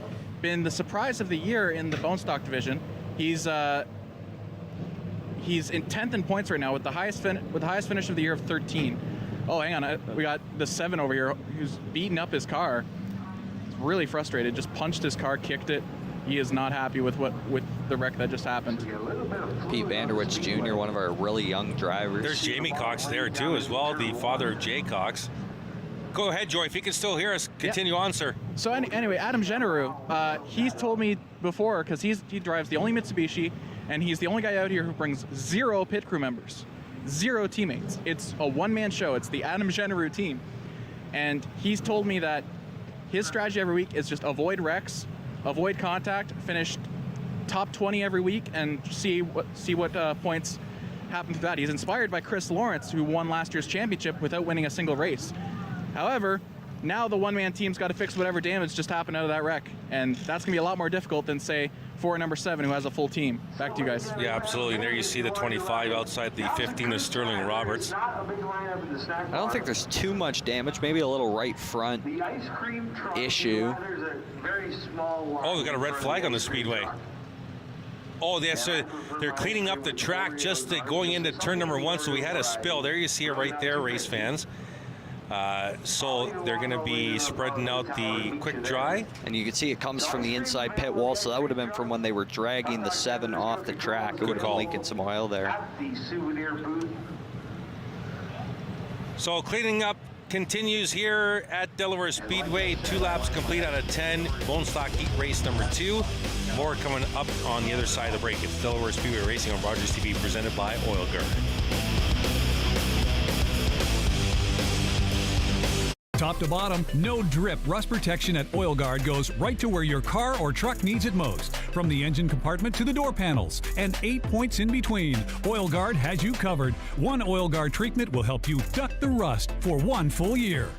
[SPEAKER 3] been the surprise of the year in the bone stock division. He's in 10th in points right now with the highest finish of the year of 13. Oh, hang on, we got the 7 over here who's beating up his car. really frustrated, just punched his car, kicked it. He is not happy with the wreck that just happened.
[SPEAKER 2] Pete Vanderwitz Jr., one of our really young drivers.
[SPEAKER 1] There's Jamie Cox there too as well, the father of Jay Cox. Go ahead, Joy, if you can still hear us, continue on, sir.
[SPEAKER 3] So anyway, Adam Generou, he's told me before, because he drives the only Mitsubishi, and he's the only guy out here who brings 0 pit crew members, 0 teammates. It's a one-man show. It's the Adam Generou team. And he's told me that his strategy every week is just avoid wrecks, avoid contact, finish top 20 every week, and see what points happen through that. He's inspired by Chris Lawrence, who won last year's championship without winning a single race. However, now the one-man team's got to fix whatever damage just happened out of that wreck, and that's going to be a lot more difficult than, say, for number 7, who has a full team. Back to you guys.
[SPEAKER 1] Yeah, absolutely. And there you see the 25 outside the 15 of Sterling Roberts.
[SPEAKER 2] I don't think there's too much damage. Maybe a little right front issue.
[SPEAKER 1] Oh, we got a red flag on the speedway. Oh, they're cleaning up the track just going into turn number 1, so we had a spill. There you see it right there, race fans. So they're going to be spreading out the quick dry.
[SPEAKER 2] And you can see it comes from the inside pit wall, so that would have been from when they were dragging the 7 off the track. It would have been leaking some oil there.
[SPEAKER 1] So cleaning up continues here at Delaware Speedway. 2 laps complete out of 10. Bone Stock Heat Race number 2. More coming up on the other side of the break. It's Delaware Speedway Racing on Rogers TV, presented by Oil Guard.
[SPEAKER 4] Top to bottom, no drip rust protection at Oil Guard goes right to where your car or truck needs it most. From the engine compartment to the door panels and 8 points in between, Oil Guard has you covered. One Oil Guard treatment will help you duck the rust for 1 full year.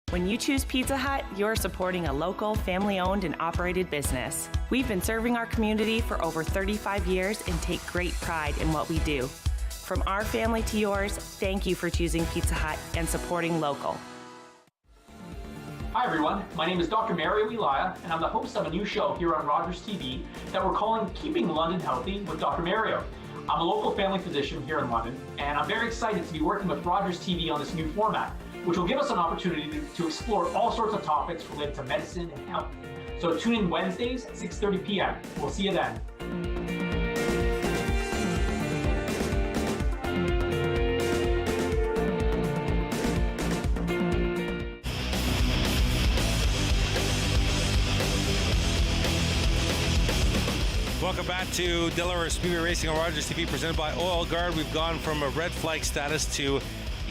[SPEAKER 5] When you choose Pizza Hut, you're supporting a local, family-owned and operated business. We've been serving our community for over 35 years and take great pride in what we do. From our family to yours, thank you for choosing Pizza Hut and supporting local.
[SPEAKER 14] Hi everyone, my name is Dr. Mario Elia, and I'm the host of a new show here on Rogers TV that we're calling Keeping London Healthy with Dr. Mario. I'm a local family physician here in London, and I'm very excited to be working with Rogers TV on this new format, which will give us an opportunity to explore all sorts of topics related to medicine and health. So tune in Wednesdays at 6:30 p.m. We'll see you then.
[SPEAKER 1] Welcome back to Delaware Speedway Racing on Rogers TV, presented by Oil Guard. We've gone from a red flag status to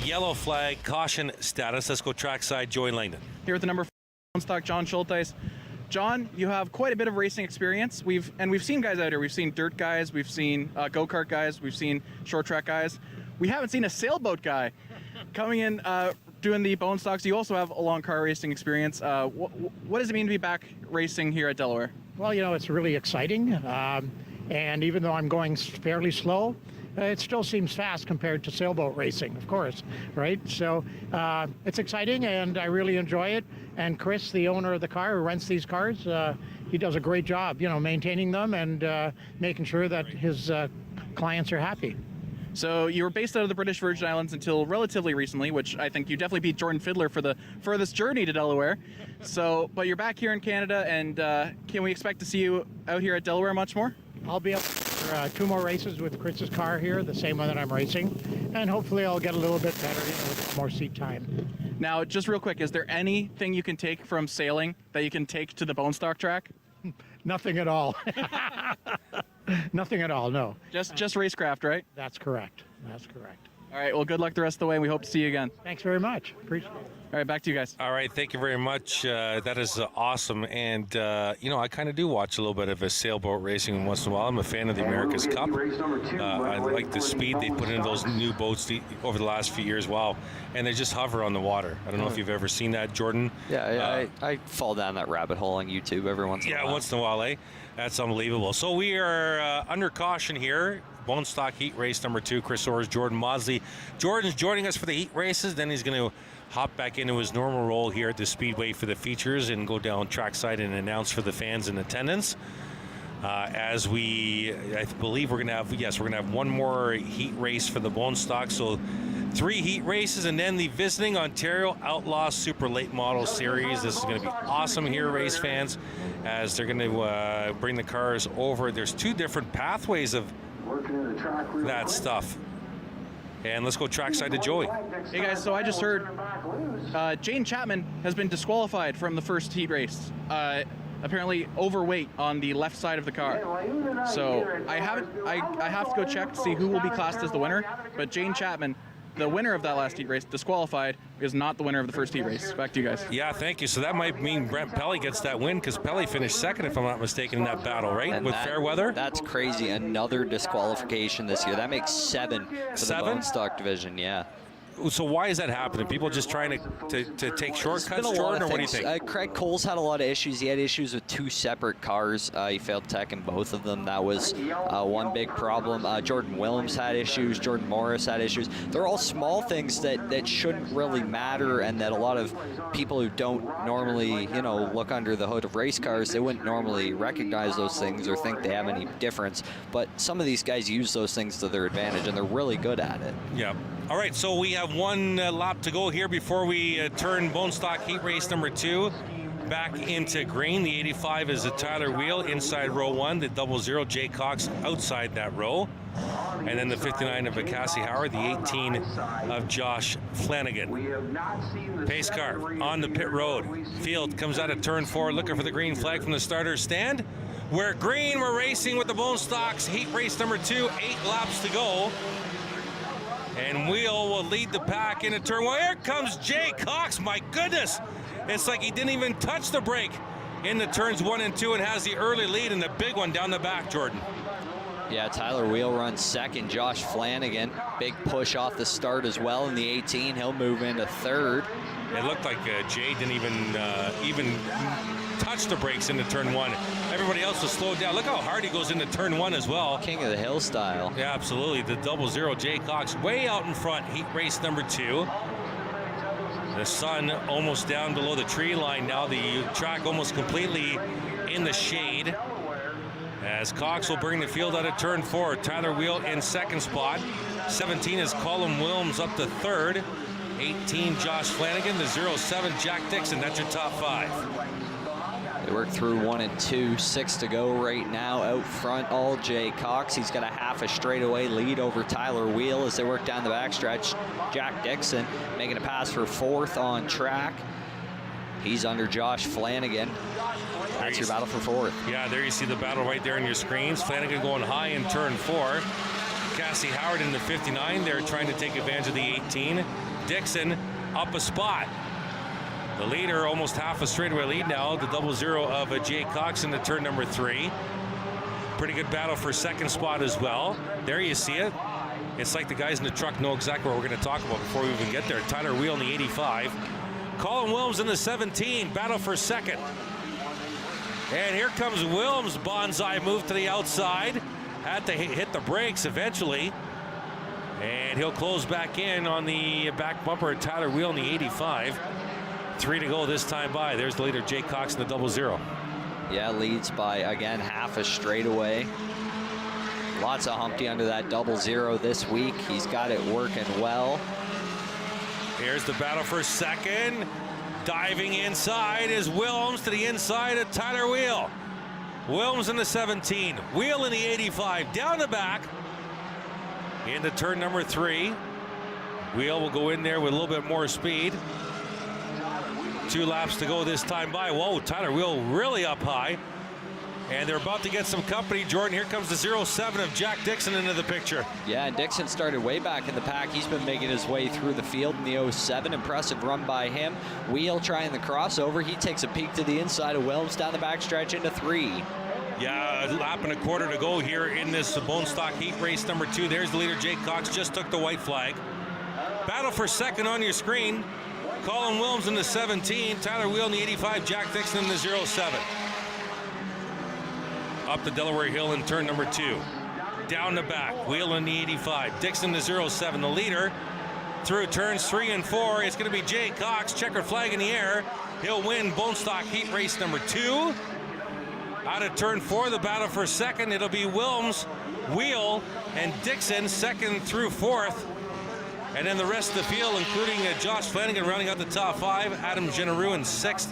[SPEAKER 1] yellow flag caution status. Let's go trackside. Joey Langdon.
[SPEAKER 3] Here with the number 4 stock, John Schulteis. John, you have quite a bit of racing experience. We've seen guys out here. We've seen dirt guys. We've seen go-kart guys. We've seen short track guys. We haven't seen a sailboat guy coming in doing the bone stocks. You also have a long car racing experience. What does it mean to be back racing here at Delaware?
[SPEAKER 15] Well, you know, it's really exciting. And even though I'm going fairly slow, it still seems fast compared to sailboat racing, of course, right? So it's exciting, and I really enjoy it. And Chris, the owner of the car who rents these cars, he does a great job, you know, maintaining them and making sure that his clients are happy.
[SPEAKER 3] So you were based out of the British Virgin Islands until relatively recently, which I think you definitely beat Jordan Fiddler for the furthest journey to Delaware. So, but you're back here in Canada, and can we expect to see you out here at Delaware much more?
[SPEAKER 15] I'll be up for 2 more races with Chris's car here, the same one that I'm racing, and hopefully I'll get a little bit better, you know, with more seat time.
[SPEAKER 3] Now, just real quick, is there anything you can take from sailing that you can take to the bone stock track?
[SPEAKER 15] Nothing at all. Nothing at all, no.
[SPEAKER 3] Just racecraft, right?
[SPEAKER 15] That's correct. That's correct.
[SPEAKER 3] All right, well, good luck the rest of the way, and we hope to see you again.
[SPEAKER 15] Thanks very much. Appreciate it.
[SPEAKER 3] All right, back to you guys.
[SPEAKER 1] All right, thank you very much. That is awesome. And, you know, I kind of do watch a little bit of a sailboat racing once in a while. I'm a fan of the America's Cup. I like the speed they put into those new boats over the last few years. Wow. And they just hover on the water. I don't know if you've ever seen that, Jordan.
[SPEAKER 2] Yeah, I fall down that rabbit hole on YouTube every once in a while.
[SPEAKER 1] Yeah, once in a while, eh? That's unbelievable. So we are under caution here. Bone Stock Heat Race number 2, Chris Orrs, Jordan Maudsley. Jordan's joining us for the heat races. Then he's going to hop back into his normal role here at the Speedway for the features and go down trackside and announce for the fans in attendance. As I believe we're going to have, yes, we're going to have one more heat race for the bone stock. So 3 heat races, and then the visiting Ontario Outlaw Super Late Model Series. This is going to be awesome here, race fans, as they're going to bring the cars over. There's 2 different pathways of that stuff. And let's go trackside to Joey.
[SPEAKER 3] Hey guys, so I just heard Jane Chapman has been disqualified from the first heat race. Apparently overweight on the left side of the car. So I have to go check to see who will be classed as the winner. But Jane Chapman, the winner of that last heat race, disqualified, is not the winner of the first heat race. Back to you guys.
[SPEAKER 1] Yeah, thank you. So that might mean Brent Pelly gets that win, because Pelly finished second, if I'm not mistaken, in that battle, right?
[SPEAKER 2] And
[SPEAKER 1] with fair weather?
[SPEAKER 2] That's crazy. Another disqualification this year. That makes 7 for the bone stock division, yeah.
[SPEAKER 1] So why is that happening? People just trying to take shortcuts, Jordan, or what do you think?
[SPEAKER 2] Craig Cole's had a lot of issues. He had issues with 2 separate cars. He failed tech in both of them. That was one big problem. Jordan Willems had issues. Jordan Morris had issues. They're all small things that shouldn't really matter, and that a lot of people who don't normally, look under the hood of race cars, they wouldn't normally recognize those things or think they have any difference. But some of these guys use those things to their advantage, and they're really good at it.
[SPEAKER 1] Yeah. All right, so we have 1 lap to go here before we turn bone stock heat race number 2 back into green. The 85 is a Tyler Wheel inside row 1, the 00 Jay Cox outside that row, and then the 59 of Cassie Howard, the 18 of Josh Flanagan. Pace car on the pit road. Field comes out of turn 4 looking for the green flag from the starter's stand. We're green, we're racing with the bone stocks heat race number 2, 8 laps to go. And Wheel will lead the pack into turn 1. Here comes Jay Cox. My goodness. It's like he didn't even touch the brake into turns 1 and 2 and has the early lead in the big one down the back, Jordan.
[SPEAKER 2] Yeah, Tyler Wheel runs second. Josh Flanagan, big push off the start as well in the 18. He'll move into third.
[SPEAKER 1] It looked like Jay didn't even touch the brakes into turn 1. Everybody else was slowed down. Look how hard he goes into turn 1 as well.
[SPEAKER 2] King of the hill style.
[SPEAKER 1] Yeah, absolutely. The 00 Jay Cox way out in front. Heat race number 2. The sun almost down below the tree line now. The track almost completely in the shade. As Cox will bring the field out of turn 4. Tyler Wheel in second spot. 17 is Colin Wilms up to third. 18 Josh Flanagan. The 07 Jack Dixon. That's your top 5.
[SPEAKER 2] They work through 1 and 2, 6 to go right now. Out front, all Jay Cox. He's got a half a straightaway lead over Tyler Wheel as they work down the backstretch. Jack Dixon making a pass for 4th on track. He's under Josh Flanagan. That's your battle for 4th.
[SPEAKER 1] Yeah, there you see the battle right there on your screens. Flanagan going high in turn 4. Cassie Howard in the 59. They're trying to take advantage of the 18. Dixon up a spot. The leader, almost half a straightaway lead now, the 00 of Jay Cox into turn number 3. Pretty good battle for second spot as well. There you see it. It's like the guys in the truck know exactly what we're going to talk about before we even get there. Tyler Wheel in the 85. Colin Wilms in the 17, battle for second. And here comes Wilms, bonsai move to the outside. Had to hit the brakes eventually. And he'll close back in on the back bumper. Tyler Wheel in the 85. 3 to go this time by. There's the leader, Jay Cox in the 00.
[SPEAKER 2] Yeah, leads by, again, half a straightaway. Lots of Humpty under that 00 this week. He's got it working well.
[SPEAKER 1] Here's the battle for second. Diving inside is Wilms to the inside of Tyler Wheel. Wilms in the 17. Wheel in the 85. Down the back. Into turn number 3. Wheel will go in there with a little bit more speed. 2 laps to go this time by. Whoa, Tyler Wheel really up high. And they're about to get some company. Jordan, here comes the 07 of Jack Dixon into the picture.
[SPEAKER 2] Yeah, and Dixon started way back in the pack. He's been making his way through the field in the 07. Impressive run by him. Wheel trying the crossover. He takes a peek to the inside of Wilms down the backstretch into 3.
[SPEAKER 1] Yeah, a lap and a quarter to go here in this bone stock heat race number 2. There's the leader, Jay Cox, just took the white flag. Battle for second on your screen. Colin Wilms in the 17, Tyler Wheel in the 85, Jack Dixon in the 07. Up the Delaware Hill in turn number 2. Down the back, Wheel in the 85, Dixon the 07. The leader through turns 3 and 4. It's going to be Jay Cox, checkered flag in the air. He'll win bone stock heat race number 2. Out of turn 4, the battle for second. It'll be Wilms, Wheel, and Dixon, second through 4th. And then the rest of the field, including Josh Flanagan rounding out the top 5, Adam Genereux in 6th,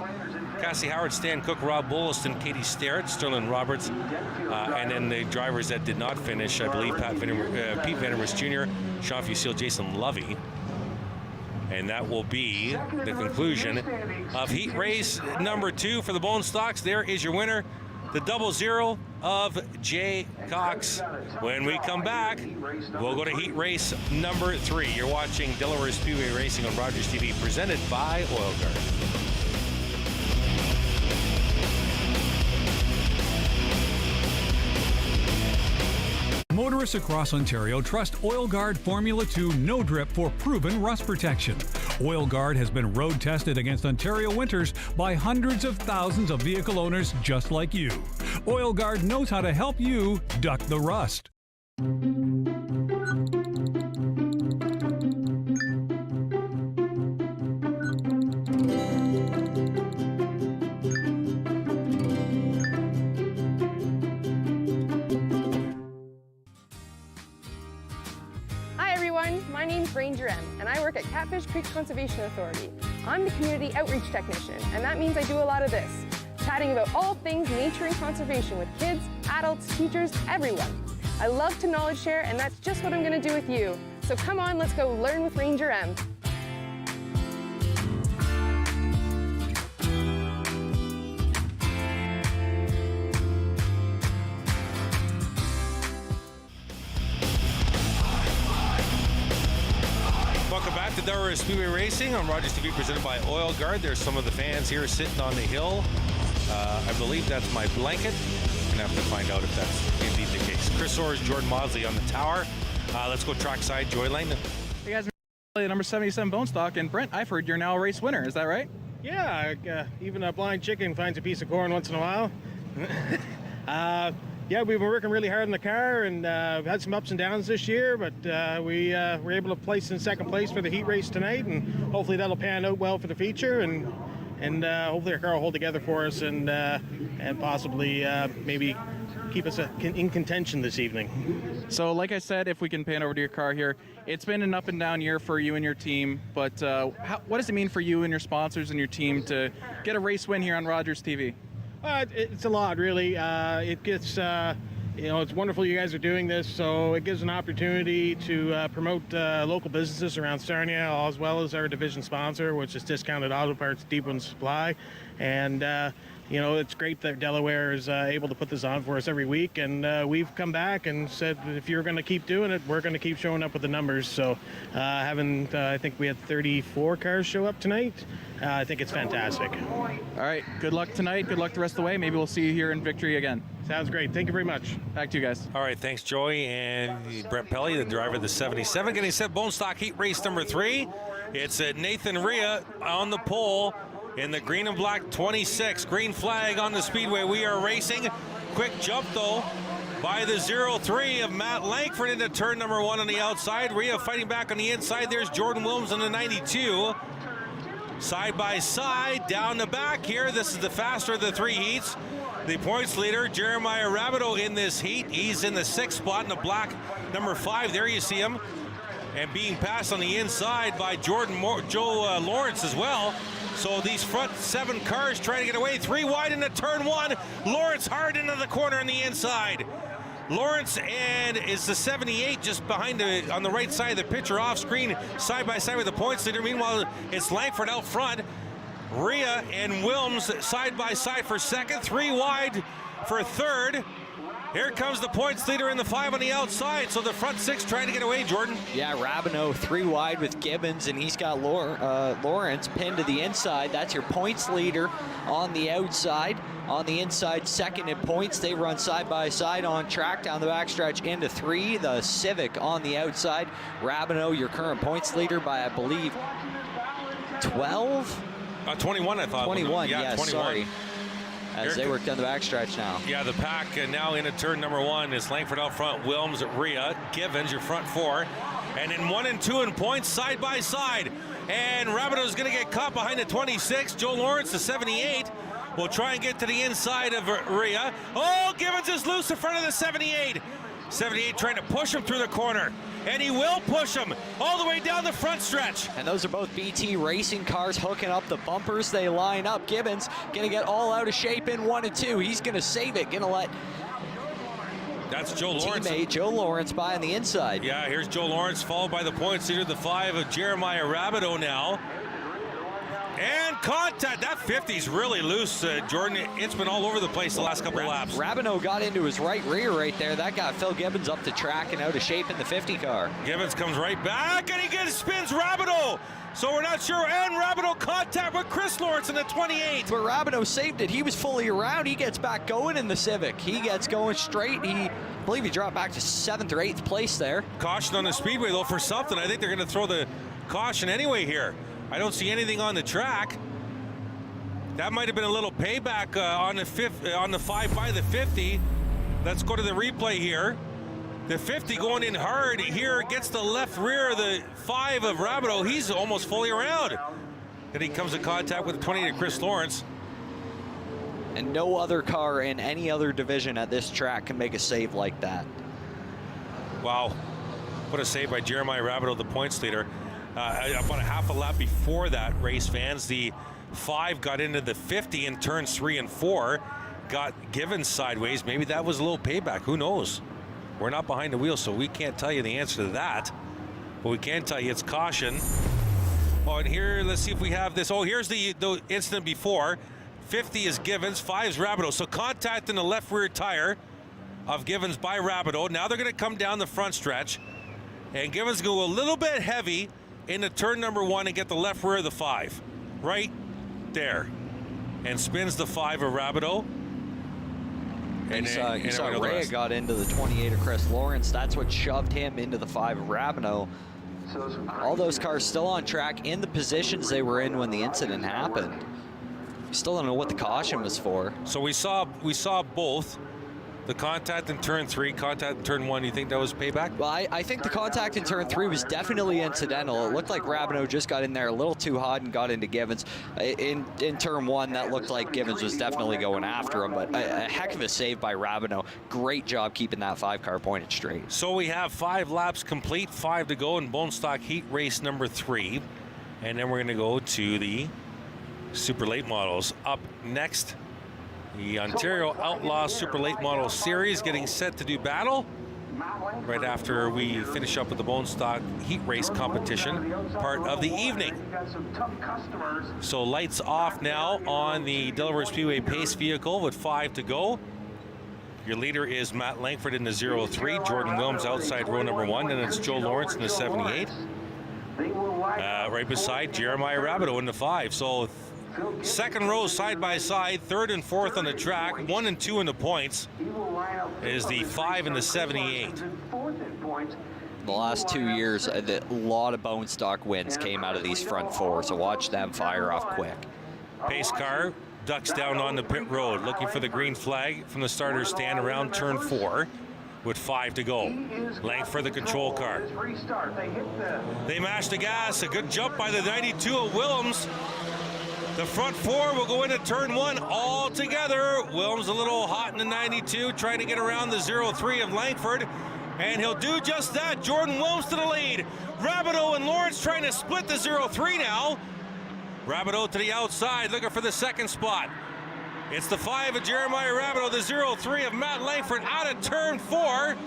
[SPEAKER 1] Cassie Howard, Stan Cook, Rob Bolliston, Katie Starrett, Sterling Roberts, and then the drivers that did not finish, I believe Pete Vandermeers Jr., Sean Fusil, Jason Lovey. And that will be the conclusion of heat race number 2 for the Bone Stocks. There is your winner, the 00 of Jay Cox. When we come back, we'll go to heat race number 3. You're watching Delaware Speedway Racing on Rogers TV, presented by Oil Guard.
[SPEAKER 4] Motorists across Ontario trust Oil Guard Formula 2 No Drip for proven rust protection. Oil Guard has been road tested against Ontario winters by hundreds of thousands of vehicle owners just like you. Oil Guard knows how to help you duck the rust.
[SPEAKER 16] My name's Ranger M, and I work at Catfish Creek Conservation Authority. I'm the community outreach technician, and that means I do a lot of this, chatting about all things nature and conservation with kids, adults, teachers, everyone. I love to knowledge share, and that's just what I'm going to do with you. So come on, let's go learn with Ranger M.
[SPEAKER 1] Welcome back to Delaware Speedway Racing on Rogers TV, presented by Oil Guard. There's some of the fans here sitting on the hill. I believe that's my blanket. I'm gonna have to find out if that's indeed the case. Chris Orr's, Jordan Maudsley on the tower. Let's go trackside, Joy Lane.
[SPEAKER 3] Hey guys, the number 77 Bone Stock, and Brent, I've heard you're now a race winner. Is that right?
[SPEAKER 17] Yeah, even a blind chicken finds a piece of corn once in a while. Yeah, we've been working really hard on the car, and we've had some ups and downs this year, but we were able to place in second place for the heat race tonight, and hopefully that'll pan out well for the feature, and hopefully our car will hold together for us, and possibly maybe keep us in contention this evening.
[SPEAKER 3] So like I said, if we can pan over to your car here, it's been an up and down year for you and your team, but what does it mean for you and your sponsors and your team to get a race win here on Rogers TV?
[SPEAKER 17] It's a lot, really. It gets, it's wonderful you guys are doing this, so it gives an opportunity to promote local businesses around Sarnia, as well as our division sponsor, which is Discounted Auto Parts Deep One Supply. And, it's great that Delaware is able to put this on for us every week, and we've come back and said, if you're going to keep doing it, we're going to keep showing up with the numbers. So I think we had 34 cars show up tonight. I think it's fantastic.
[SPEAKER 3] All right, good luck tonight. Good luck the rest of the way. Maybe we'll see you here in victory again.
[SPEAKER 17] Sounds great. Thank you very much.
[SPEAKER 3] Back to you guys.
[SPEAKER 1] All right, thanks, Joey. And Brent Pelly, the driver of the 77, getting set Bone Stock heat race number 3. It's Nathan Rhea on the pole in the green and black 26. Green flag on the speedway. We are racing. Quick jump, though, by the 03 of Matt Langford into turn number 1 on the outside. Rhea fighting back on the inside. There's Jordan Williams on the 92. Side by side, down the back here. This is the faster of the 3 heats. The points leader, Jeremiah Rabideau, in this heat. He's in the 6th spot in the black number 5. There you see him. And being passed on the inside by Joe Lawrence as well. So these front 7 cars trying to get away. 3 wide into turn 1. Lawrence hard into the corner on the inside. Lawrence and is the 78 just behind on the right side of the picture, off screen, side by side with the points leader. Meanwhile, it's Langford out front. Rhea and Wilms side by side for second. 3 wide for third. Here comes the points leader in the 5 on the outside. So the front 6 trying to get away, Jordan.
[SPEAKER 2] Yeah, Rabideau 3 wide with Gibbons, and he's got Lawrence pinned to the inside. That's your points leader on the outside. On the inside, second in points. They run side by side on track down the backstretch into 3. The Civic on the outside. Rabideau, your current points leader by, I believe, 12?
[SPEAKER 1] 21, I thought.
[SPEAKER 2] 21,
[SPEAKER 1] yeah,
[SPEAKER 2] yes,
[SPEAKER 1] 21.
[SPEAKER 2] sorry. As they work down the backstretch now.
[SPEAKER 1] Yeah, the pack now into turn number 1 is Langford out front, Wilms, Rhea, Givens, your front 4. And then 1 and 2 in points side by side. And Rabideau's going to get caught behind the 26. Joe Lawrence, the 78, will try and get to the inside of Rhea. Oh, Givens is loose in front of the 78. 78 trying to push him through the corner. And he will push him all the way down the front stretch.
[SPEAKER 2] And those are both BT racing cars hooking up the bumpers. They line up. Gibbons going to get all out of shape in 1 and 2. He's going to save it. Going to let
[SPEAKER 1] that's Joe Lawrence.
[SPEAKER 2] Teammate Joe Lawrence by on the inside.
[SPEAKER 1] Yeah, here's Joe Lawrence, followed by the points leader, the 5 of Jeremiah Rabideau now. And contact. That 50's really loose, Jordan. It's been all over the place the last couple of laps.
[SPEAKER 2] Rabideau got into his right rear right there. That got Phil Gibbons up the track and out of shape in the 50 car.
[SPEAKER 1] Gibbons comes right back, and he spins Rabideau. So we're not sure. And Rabideau contact with Chris Lawrence in the 28.
[SPEAKER 2] But Rabideau saved it. He was fully around. He gets back going in the Civic. He gets going straight. I believe he dropped back to 7th or 8th place there.
[SPEAKER 1] Caution on the Speedway, though, for something. I think they're going to throw the caution anyway here. I don't see anything on the track. That might have been a little payback on the 5 by the 50. Let's go to the replay here. The 50 going in hard here, gets the left rear of the 5 of Rabideau. He's almost fully around. Then he comes in contact with the 28 of Chris Lawrence.
[SPEAKER 2] And no other car in any other division at this track can make a save like that.
[SPEAKER 1] Wow. What a save by Jeremiah Rabideau, the points leader. About a half a lap before that, race fans, the 5 got into the 50 in turns 3 and 4, got Gibbons sideways. Maybe that was a little payback. Who knows? We're not behind the wheel, so we can't tell you the answer to that. But we can tell you it's caution. Oh, and here, let's see if we have this. Oh, here's the incident before. 50 is Gibbons, 5 is Rabideau. So contact in the left rear tire of Gibbons by Rabideau. Now they're going to come down the front stretch. And Gibbons go a little bit heavy into turn number 1 and get the left rear of the 5. Right there. And spins the 5 of Rabideau.
[SPEAKER 2] And you saw Rea got into the 28 of Chris Lawrence. That's what shoved him into the 5 of Rabideau. All those cars still on track in the positions they were in when the incident happened. We still don't know what the caution was for.
[SPEAKER 1] So we saw both. The contact in turn 3, contact in turn 1, you think that was payback?
[SPEAKER 2] Well, I think the contact in turn 3 was definitely incidental. It looked like Rabideau just got in there a little too hot and got into Gibbons. In turn 1, that looked like Gibbons was definitely going after him, but a heck of a save by Rabideau. Great job keeping that 5 car pointed straight.
[SPEAKER 1] So we have 5 laps complete, 5 to go in Bone Stock Heat Race number 3. And then we're going to go to the Super Late Models. Up next, the Ontario Outlaw Super Late Model Series getting set to do battle right after we finish up with the Bone Stock Heat Race competition, part of the evening. So lights off now on the Delaware Speedway Pace vehicle with 5 to go. Your leader is Matt Langford in the 03, Jordan Williams outside row number 1, and it's Joe Lawrence in the 78. Right beside Jeremiah Rabideau in the 5. So second row side by side, 3rd and 4th on the track, 1 and 2 in the points is the 5 and the 78.
[SPEAKER 2] The last 2 years, a lot of bone stock wins came out of these front 4, so watch them fire off quick.
[SPEAKER 1] Pace car ducks down on the pit road, looking for the green flag from the starter stand around turn 4. With 5 to go. Langford, the control car. They mash the gas. A good jump by the 92 of Willems. The front 4 will go into turn 1 all together. Willems a little hot in the 92, trying to get around the 03 of Langford. And he'll do just that. Jordan Willems to the lead. Rabideau and Lawrence trying to split the 03 now. Rabideau to the outside, looking for the second spot. It's the 5 of Jeremiah Rabideau, the 03 of Matt Langford out of turn 4.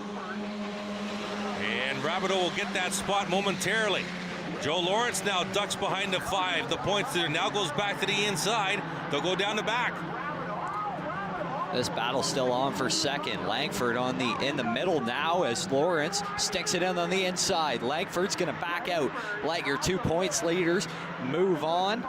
[SPEAKER 1] And Rabideau will get that spot momentarily. Joe Lawrence now ducks behind the 5. The points leader now goes back to the inside. They'll go down the back.
[SPEAKER 2] This battle's still on for second. Langford in the middle now as Lawrence sticks it in on the inside. Langford's gonna back out. Like your 2 points leaders move on.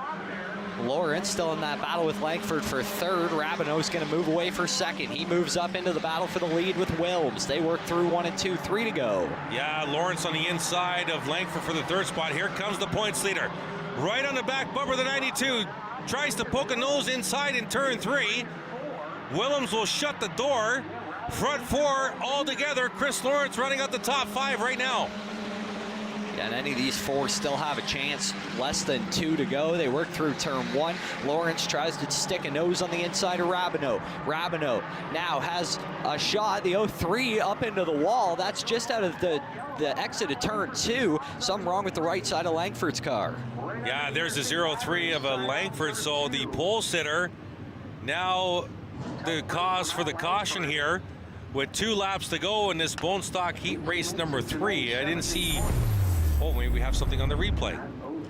[SPEAKER 2] Lawrence still in that battle with Langford for 3rd. Rabideau's going to move away for 2nd. He moves up into the battle for the lead with Wilms. They work through 1 and 2, 3 to go.
[SPEAKER 1] Yeah, Lawrence on the inside of Langford for the 3rd spot. Here comes the points leader. Right on the back bumper, the 92. Tries to poke a nose inside in turn 3. Willems will shut the door. Front 4 all together. Chris Lawrence running out the top 5 right now.
[SPEAKER 2] And any of these four still have a chance. Less than 2 to go. They work through turn 1. Lawrence tries to stick a nose on the inside of Rabineau. Rabineau now has a shot. The 03 up into the wall. That's just out of the exit of turn 2. Something wrong with the right side of Langford's car.
[SPEAKER 1] Yeah, there's the 03 of a Langford. So the pole sitter now the cause for the caution here with 2 laps to go in this bone stock heat race number 3. I didn't see. Oh, maybe we have something on the replay.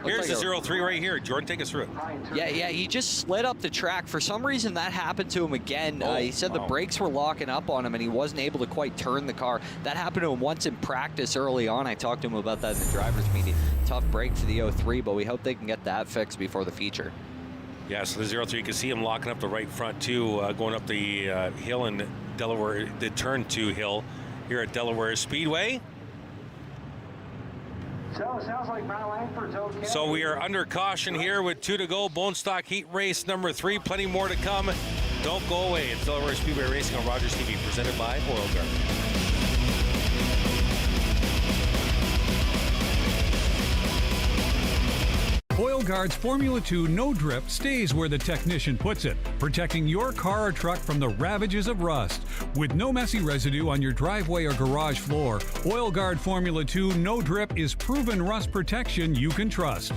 [SPEAKER 1] Here's the 03 right here. Jordan, take us through it.
[SPEAKER 2] Yeah, he just slid up the track. For some reason, that happened to him again. He said the brakes were locking up on him, and he wasn't able to quite turn the car. That happened to him once in practice early on. I talked to him about that in the driver's meeting. Tough break for the 03, but we hope they can get that fixed before the feature.
[SPEAKER 1] Yeah, so the 03, you can see him locking up the right front, too, going up the hill in Delaware, the turn 2 hill here at Delaware Speedway.
[SPEAKER 8] So, sounds like Matt Langford's okay.
[SPEAKER 1] So we are under caution here with 2 to go. Bone stock heat race number 3. Plenty more to come. Don't go away. It's Delaware Speedway Racing on Rogers TV, presented by Oil Guard.
[SPEAKER 4] Oil Guard's Formula 2 No Drip stays where the technician puts it, protecting your car or truck from the ravages of rust. With no messy residue on your driveway or garage floor, Oil Guard Formula 2 No Drip is proven rust protection you can trust.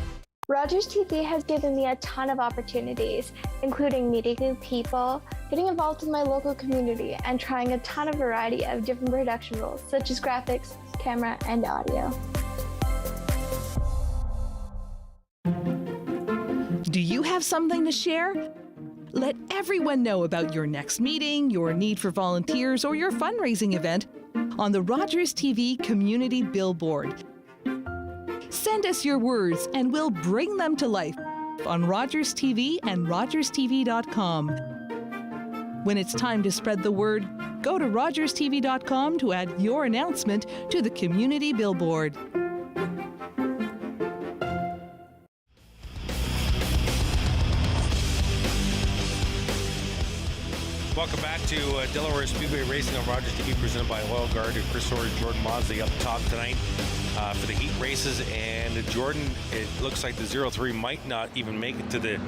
[SPEAKER 18] Rogers TV has given me a ton of opportunities, including meeting new people, getting involved with my local community, and trying a ton of variety of different production roles, such as graphics, camera, and audio.
[SPEAKER 13] Do you have something to share? Let everyone know about your next meeting, your need for volunteers, or your fundraising event on the Rogers TV Community Billboard. Send us your words and we'll bring them to life on Rogers TV and rogerstv.com. When it's time to spread the word, go to rogerstv.com to add your announcement to the Community Billboard.
[SPEAKER 1] Welcome back to Delaware Speedway Racing on Rogers TV, presented by Oil Guard. Chris Orr, Jordan Mosley up top tonight for the heat races. And Jordan, it looks like the 03 might not even make it to the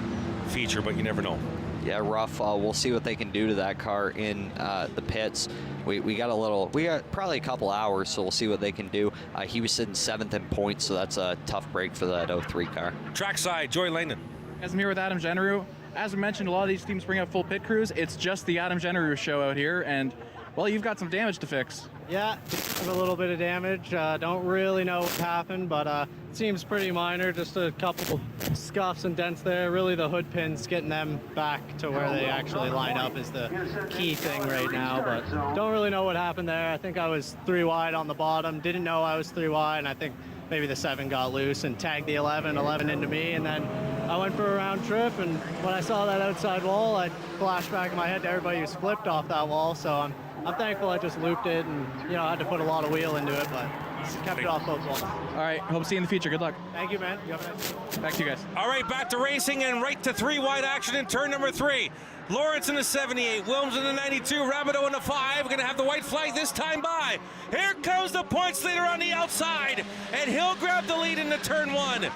[SPEAKER 1] feature, but you never know.
[SPEAKER 2] Yeah, rough. We'll see what they can do to that car in the pits. We got probably a couple hours, so we'll see what they can do. He was sitting 7th in points, so that's a tough break for that 03 car.
[SPEAKER 1] Trackside, Joey Langdon.
[SPEAKER 3] As I'm here with Adam Generou. As we mentioned, a lot of these teams bring up full pit crews. It's just the Adam Generou show out here, and, well, you've got some damage to fix.
[SPEAKER 19] Yeah, have a little bit of damage. Don't really know what happened, but it seems pretty minor. Just a couple scuffs and dents there. Really, the hood pins, getting them back to where they actually line up is the key thing right now, but don't really know what happened there. I think I was 3 wide on the bottom. Didn't know I was 3 wide, and I think maybe the 7 got loose and tagged the 11 into me, and then I went for a round trip, and when I saw that outside wall, I flashed back in my head to everybody who's flipped off that wall, so I'm thankful I just looped it, and I had to put a lot of wheel into it, but kept it off both walls.
[SPEAKER 3] All right, hope to see you in the future. Good luck.
[SPEAKER 19] Thank you, man. You have a nice day.
[SPEAKER 3] Back to you guys.
[SPEAKER 1] All right, back to racing and right to 3 wide action in turn number 3. Lawrence in the 78, Wilms in the 92, Rabineau in the 5. Going to have the white flag this time by. Here comes the points leader on the outside, and he'll grab the lead into turn 1.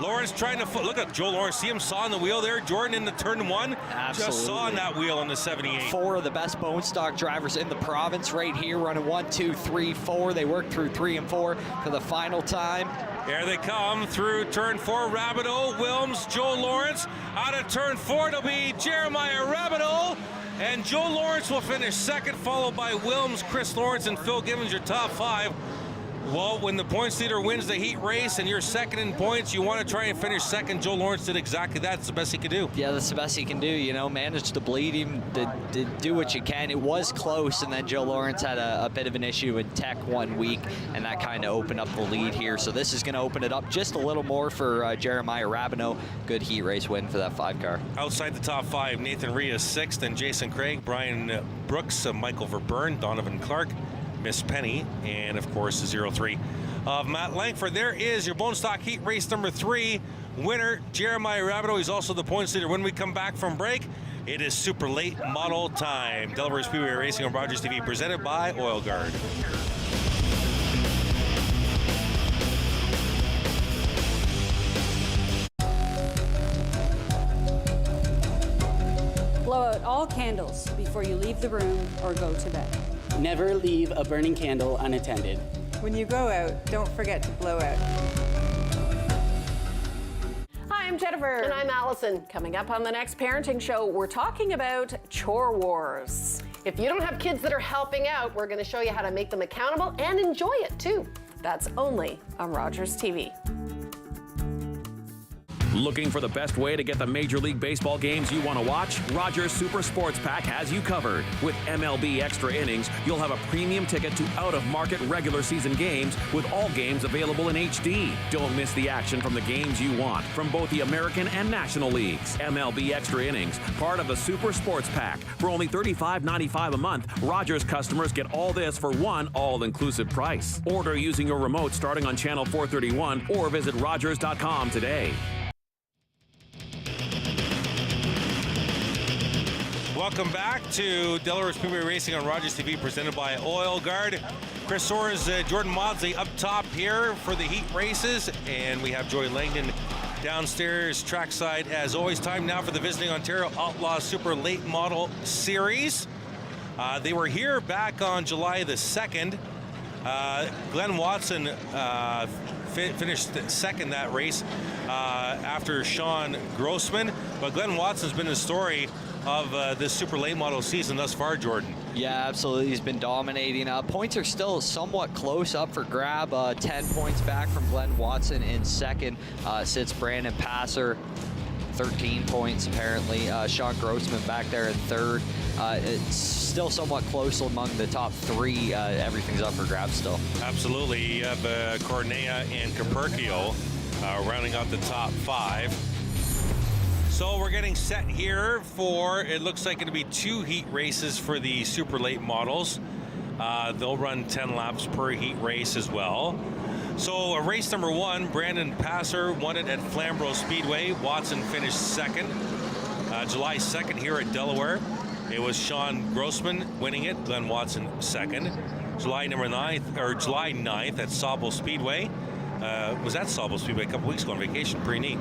[SPEAKER 1] Lawrence trying to look at Joe Lawrence. See him sawing the wheel there. Jordan in the turn 1.
[SPEAKER 2] Absolutely.
[SPEAKER 1] Just sawing that wheel on the 78.
[SPEAKER 2] 4 of the best bone stock drivers in the province right here, running 1, 2, 3, 4. They work through 3 and 4 for the final time.
[SPEAKER 1] Here they come through turn 4. Rabineau, Wilms, Joe Lawrence. Out of turn 4, it'll be Jeremiah Rabineau. And Joe Lawrence will finish second, followed by Wilms, Chris Lawrence, and Phil Gibbons, your top 5. Well, when the points leader wins the heat race and you're second in points, you want to try and finish second. Joe Lawrence did exactly that. It's the best he could do.
[SPEAKER 2] Yeah, that's the best he can do. Manage to bleed him, to do what you can. It was close, and then Joe Lawrence had a bit of an issue in tech 1 week, and that kind of opened up the lead here. So this is going to open it up just a little more for Jeremiah Rabineau. Good heat race win for that 5 car. Outside
[SPEAKER 1] the top 5, Nathan Rhea 6th, and Jason Craig, Brian Brooks, Michael Verburn, Donovan Clark, Miss Penny, and of course the 03 of Matt Langford. There is your bone stock heat race number 3 winner, Jeremiah Rabineau. He's also the points leader. When we come back from break, it is super late model time. Delaware Speedway Racing on Rogers TV, presented by Oil Guard.
[SPEAKER 20] all candles before you leave the room or go to bed.
[SPEAKER 21] Never leave a burning candle unattended.
[SPEAKER 22] When you go out, don't forget to blow out.
[SPEAKER 11] Hi, I'm Jennifer.
[SPEAKER 12] And I'm Allison.
[SPEAKER 11] Coming up on the next parenting show, we're talking about chore wars.
[SPEAKER 12] If you don't have kids that are helping out, we're going to show you how to make them accountable and enjoy it too.
[SPEAKER 11] That's only on Rogers TV.
[SPEAKER 10] Looking for the best way to get the Major League Baseball games you want to watch? Rogers Super Sports Pack has you covered. With MLB Extra Innings, you'll have a premium ticket to out-of-market regular season games with all games available in HD. Don't miss the action from the games you want from both the American and National Leagues. MLB Extra Innings, part of the Super Sports Pack. For only $35.95 a month, Rogers customers get all this for one all-inclusive price. Order using your remote starting on channel 431 or visit Rogers.com today.
[SPEAKER 1] Welcome back to Delaware Speedway Racing on Rogers TV, presented by Oil Guard. Chris Soares, Jordan Maudsley up top here for the heat races, and we have Joy Langdon downstairs trackside. As always, time now for the Visiting Ontario Outlaw Super Late Model Series. They were here back on July the 2nd. Glenn Watson finished second that race after Sean Grossman, but Glenn Watson's been the story of this super late model season thus far, Jordan.
[SPEAKER 2] Yeah, absolutely. He's been dominating. Points are still somewhat close up for grab. 10 points back from Glenn Watson in second. Sits Brandon Passer, 13 points apparently. Sean Grossman back there in third. It's still somewhat close among the top three. Everything's up for grabs still.
[SPEAKER 1] Absolutely. You have Cornea and Capercio rounding out the top five. So we're getting set here for, it looks like it'll be 2 heat races for the super late models. They'll run 10 laps per heat race as well. So race number 1, Brandon Passer won it at Flamborough Speedway. Watson finished second. July 2nd here at Delaware, it was Sean Grossman winning it, Glenn Watson second. July 9th at Sauble Speedway. Was at Sauble Speedway a couple weeks ago on vacation, pretty neat.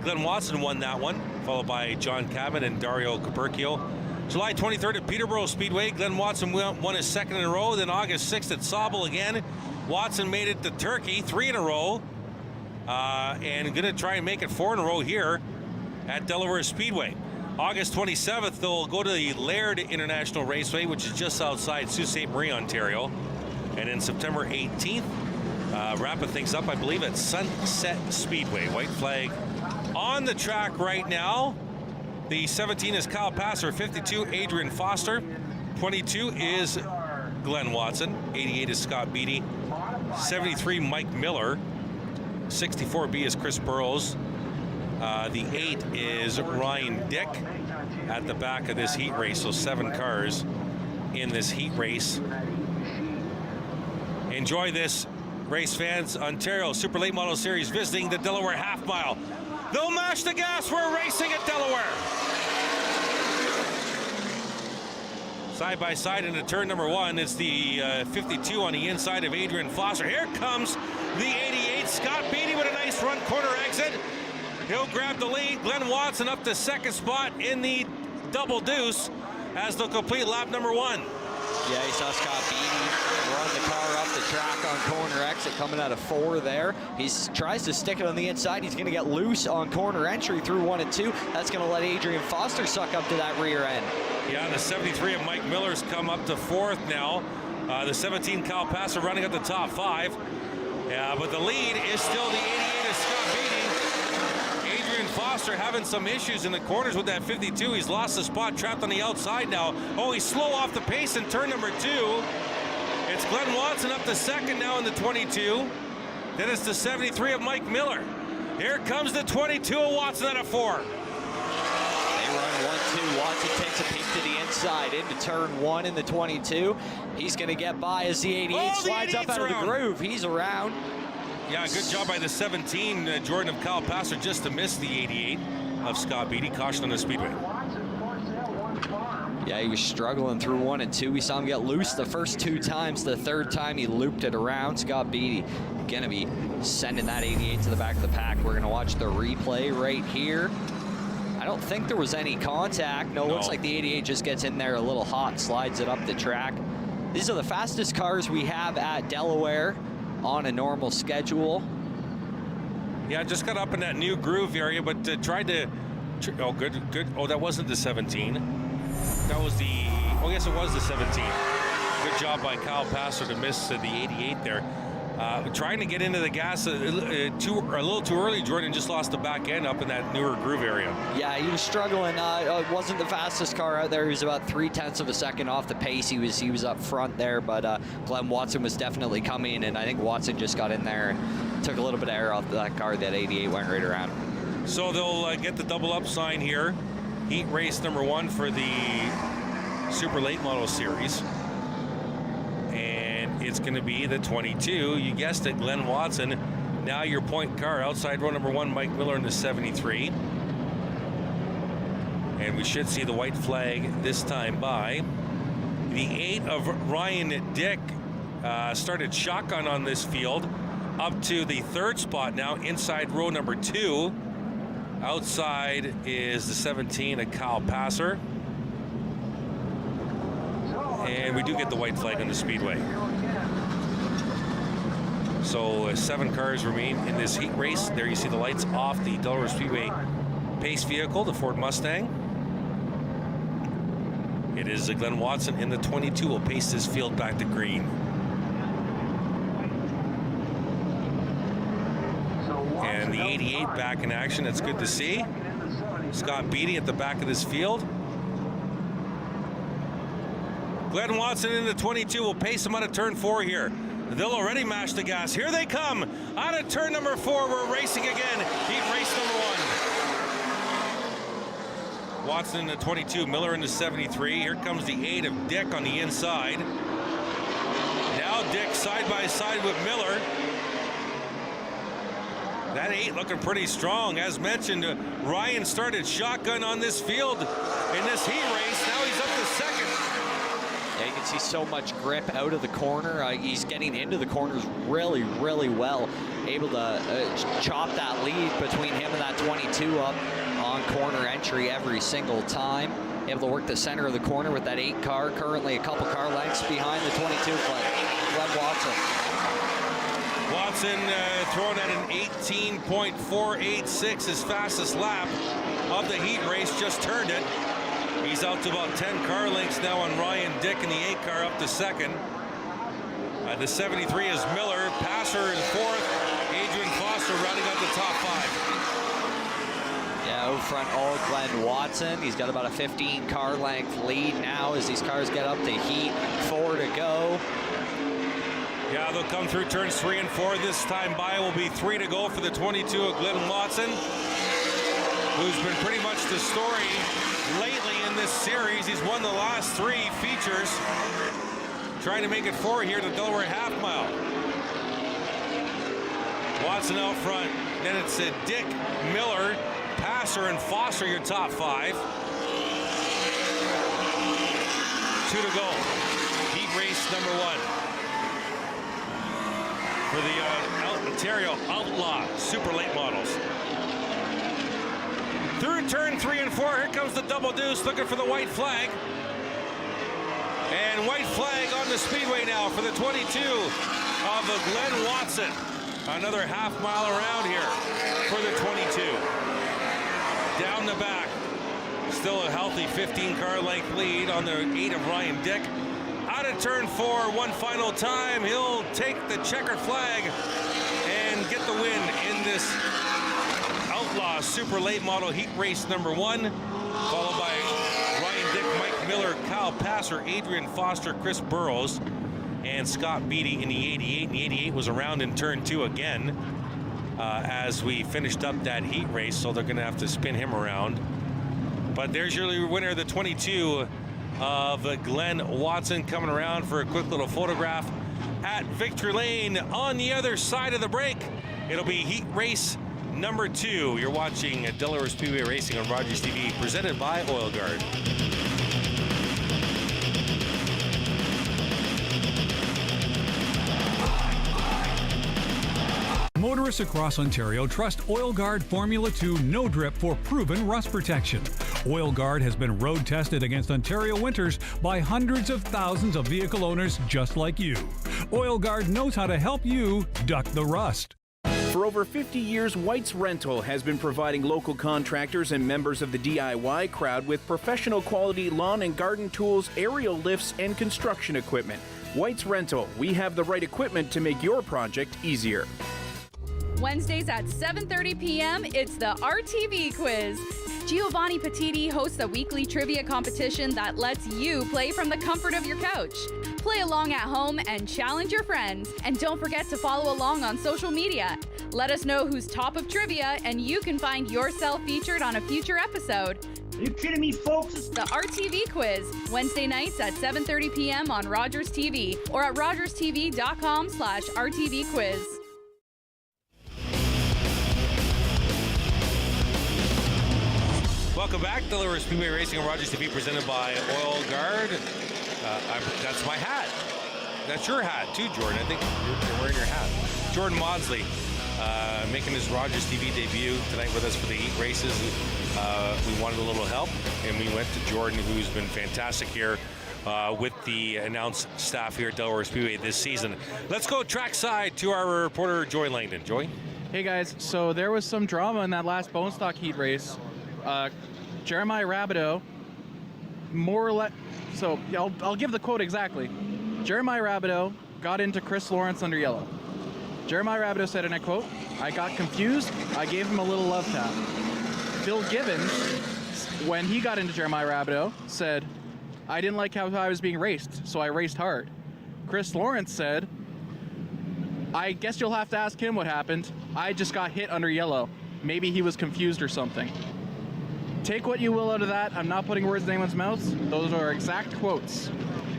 [SPEAKER 1] Glenn Watson won that one, followed by John Cabot and Dario Capercio. July 23rd at Peterborough Speedway, Glenn Watson won his second in a row. Then August 6th at Sauble again, Watson made it to Turkey, 3 in a row, and going to try and make it 4 in a row here at Delaware Speedway. August 27th, they'll go to the Laird International Raceway, which is just outside Sault Ste. Marie, Ontario. And then September 18th, wrapping things up, I believe, at Sunset Speedway. White flag on the track right now. The 17 is Kyle Passer, 52 Adrian Foster, 22 is Glenn Watson, 88 is Scott Beattie, 73 Mike Miller, 64B is Chris Burrows. The 8 is Ryan Dick at the back of this heat race. So 7 cars in this heat race. Enjoy this, race fans. Ontario Super Late Model Series visiting the Delaware Half Mile. They'll mash the gas. We're racing at Delaware. Side by side into turn number 1. It's the 52 on the inside of Adrian Foster. Here comes the 88. Scott Beattie with a nice run corner exit. He'll grab the lead. Glenn Watson up to second spot in the double deuce as they'll complete lap number 1.
[SPEAKER 2] Yeah, you saw Scott Beattie run the car up the track on corner exit, coming out of 4 there. He tries to stick it on the inside. He's going to get loose on corner entry through 1 and 2. That's going to let Adrian Foster suck up to that rear end.
[SPEAKER 1] Yeah, the 73 of Mike Miller's come up to 4th now. The 17 Kyle Passer running up the top 5. Yeah, but the lead is still the 88 of Scott Beattie. Adrian Foster having some issues in the corners with that 52. He's lost the spot, trapped on the outside now. Oh, he's slow off the pace in turn number 2. It's Glenn Watson up to second now in the 22. Then it's the 73 of Mike Miller. Here comes the 22 of Watson at a 4.
[SPEAKER 2] They run 1-2. Watson takes a peek to the inside into turn 1 in the 22. He's going to get by as the 88 slides up out of the groove. He's around.
[SPEAKER 1] Yeah, good job by the 17, Jordan of Kyle Passer, just to miss the 88 of Scott Beattie. Caution on the speedway.
[SPEAKER 2] Yeah, he was struggling through 1 and 2. We saw him get loose the first 2 times. The third time he looped it around. Scott Beattie going to be sending that 88 to the back of the pack. We're going to watch the replay right here. I don't think there was any contact. No, looks like the 88 just gets in there a little hot, slides it up the track. These are the fastest cars we have at Delaware on a normal schedule.
[SPEAKER 1] Yeah, just got up in that new groove area, but tried to... Oh, good. Oh, that wasn't the 17. That was the... Oh, yes, it was the 17. Good job by Kyle Passer to miss the 88 there. Trying to get into the gas a little too early. Jordan just lost the back end up in that newer groove area.
[SPEAKER 2] Yeah, he was struggling. It wasn't the fastest car out there. He was about 0.3 of a second off the pace. He was up front there, but Glenn Watson was definitely coming, and I think Watson just got in there and took a little bit of air off that car. That 88 went right around him.
[SPEAKER 1] So they'll get the double up sign here. Heat race number 1 for the Super Late Model Series. It's going to be the 22. You guessed it, Glenn Watson. Now your point car outside row number 1, Mike Miller in the 73. And we should see the white flag this time by. The 8 of Ryan Dick started shotgun on this field up to the 3rd spot now inside row number 2. Outside is the 17 of Kyle Passer. And we do get the white flag on the speedway. So 7 cars remain in this heat race. There you see the lights off the Delaware Speedway pace vehicle, the Ford Mustang. It is Glenn Watson in the 22 will pace this field back to green. And the 88 back in action. That's good to see. Scott Beatty at the back of this field. Glenn Watson in the 22 will pace him out of turn 4 here. They'll already mash the gas. Here they come. Out of turn number 4, we're racing again. Heat race number 1. Watson in the 22, Miller in the 73. Here comes the 8 of Dick on the inside. Now Dick side by side with Miller. That 8 looking pretty strong. As mentioned, Ryan started shotgun on this field in this heat race. Now he's up to 2nd.
[SPEAKER 2] Yeah, you can see so much grip out of the corner. He's getting into the corners really, really well. Able to chop that lead between him and that 22 up on corner entry every single time. Able to work the center of the corner with that 8 car. Currently a couple car lengths behind the 22. Glenn Watson.
[SPEAKER 1] Watson throwing at an 18.486, his fastest lap of the heat race. Just turned it. He's out to about 10 car lengths now on Ryan Dick in the 8 car up to 2nd. The 73 is Miller. Passer in 4th. Adrian Foster rounding out the top 5.
[SPEAKER 2] Yeah, out front all Glenn Watson. He's got about a 15 car length lead now as these cars get up to heat. 4 to go.
[SPEAKER 1] Yeah, they'll come through turns 3 and 4. This time by will be 3 to go for the 22 of Glenn Watson, who's been pretty much the story lately in this series. He's won the last 3 features, trying to make it 4 here to Delaware half mile. Watson out front. Then it's Dick, Miller, Passer, and Foster, your top 5. 2 to go. Heat race number 1 for the Ontario Outlaw Super Late Models. Through turn 3 and 4, here comes the double deuce, looking for the white flag. And white flag on the speedway now for the 22 of Glenn Watson. Another half mile around here for the 22. Down the back, still a healthy 15 car length lead on the 8 of Ryan Dick. Out of turn 4, one final time. He'll take the checkered flag and get the win in this Outlaw Super Late Model Heat Race number 1, followed by Ryan Dick, Mike Miller, Kyle Passer, Adrian Foster, Chris Burrows, and Scott Beatty in the 88. And the 88 was around in turn 2 again as we finished up that heat race, so they're going to have to spin him around. But there's your winner, the 22 of Glenn Watson, coming around for a quick little photograph at Victory Lane. On the other side of the break, it'll be heat race number 2. You're watching Delaware Speedway Racing on Rogers TV, presented by Oil Guard.
[SPEAKER 4] Motorists Motorists across Ontario trust Oil Guard Formula 2 No Drip for proven rust protection. Oil Guard has been road tested against Ontario winters by hundreds of thousands of vehicle owners just like you. Oil Guard knows how to help you duck the rust.
[SPEAKER 9] For over 50 years, White's Rental has been providing local contractors and members of the DIY crowd with professional quality lawn and garden tools, aerial lifts, and construction equipment. White's Rental, we have the right equipment to make your project easier.
[SPEAKER 6] Wednesdays at 7:30 p.m., it's the RTV quiz. Giovanni Petiti hosts a weekly trivia competition that lets you play from the comfort of your couch. Play along at home and challenge your friends. And don't forget to follow along on social media. Let us know who's top of trivia, and you can find yourself featured on a future episode.
[SPEAKER 7] Are you kidding me, folks?
[SPEAKER 6] The RTV quiz, Wednesday nights at 7:30 p.m. on Rogers TV or at rogerstv.com/RTV quiz.
[SPEAKER 1] Welcome back. Delaware Speedway Racing on Rogers TV, presented by Oil Guard. That's my hat. That's your hat too, Jordan. I think you're wearing your hat. Jordan Maudsley making his Rogers TV debut tonight with us for the heat races. We wanted a little help, and we went to Jordan, who's been fantastic here with the announced staff here at Delaware Speedway this season. Let's go trackside to our reporter, Joy Langdon. Joy?
[SPEAKER 3] Hey guys, so there was some drama in that last bone stock heat race. Jeremiah Rabideau, more or less, so I'll give the quote exactly. Jeremiah Rabideau got into Chris Lawrence under yellow. Jeremiah Rabideau said, and I quote, "I got confused, I gave him a little love tap." Phil Gibbons, when he got into Jeremiah Rabideau, said, "I didn't like how I was being raced, so I raced hard." Chris Lawrence said, "I guess you'll have to ask him what happened. I just got hit under yellow. Maybe he was confused or something." Take what you will out of that. I'm not putting words in anyone's mouths. Those are exact quotes.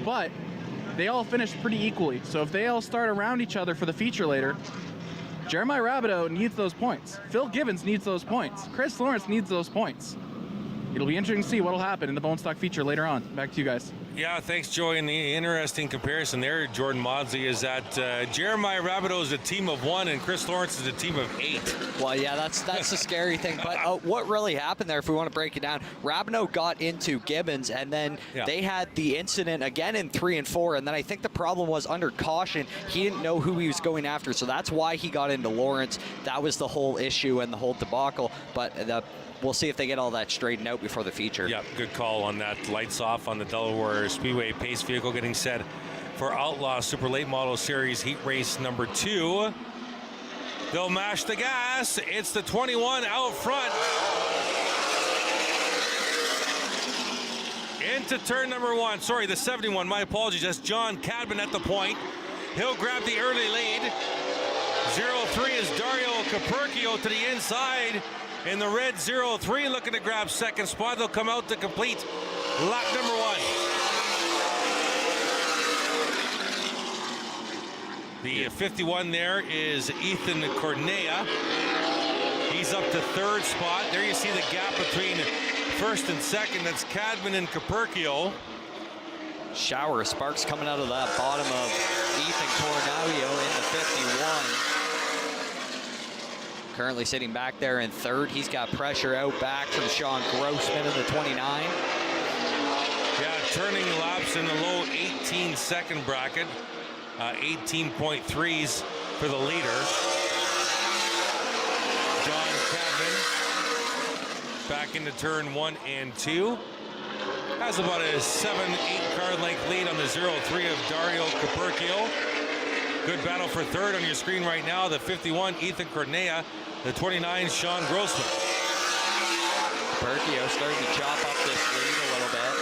[SPEAKER 3] But they all finished pretty equally. So if they all start around each other for the feature later, Jeremiah Rabideau needs those points. Phil Gibbons needs those points. Chris Lawrence needs those points. It'll be interesting to see what will happen in the bone stock feature later on. Back to you guys.
[SPEAKER 1] Yeah, thanks, Joey. And the interesting comparison there, Jordan Maudsley, is that Jeremiah Rabideau is a team of 1 and Chris Lawrence is a team of 8.
[SPEAKER 2] Well, yeah, that's the scary thing. But what really happened there, if we want to break it down, Rabideau got into Gibbons, and then they had the incident again in 3 and 4. And then I think the problem was under caution, he didn't know who he was going after. So that's why he got into Lawrence. That was the whole issue and the whole debacle. But we'll see if they get all that straightened out before the feature.
[SPEAKER 1] Yeah, good call on that. Lights off on the Delaware Speedway pace vehicle getting set for Outlaw Super Late Model Series Heat Race number 2. They'll mash the gas. It's the 21 out front. Into turn number 1. Sorry, the 71. My apologies. That's John Cadman at the point. He'll grab the early lead. 0-3 is Dario Capurchio to the inside. In the red 0-3, looking to grab second spot. They'll come out to complete lap number 1. The 51 there is Ethan Cornea. He's up to third spot. There you see the gap between first and second. That's Cadman and Capurchio.
[SPEAKER 2] Shower of sparks coming out of that bottom of Ethan Cornelio in the 51. Currently sitting back there in third. He's got pressure out back from Sean Grossman in the 29.
[SPEAKER 1] Yeah, turning laps in the low 18-second bracket. 18.3s for the leader. John Cadman back into turn 1 and 2. Has about a 7-8 car length lead on the 0-3 of Dario Capurchio. Good battle for third on your screen right now. The 51, Ethan Cornea. The 29, Sean Grossman.
[SPEAKER 2] Capurchio starting to chop up this lead a little bit.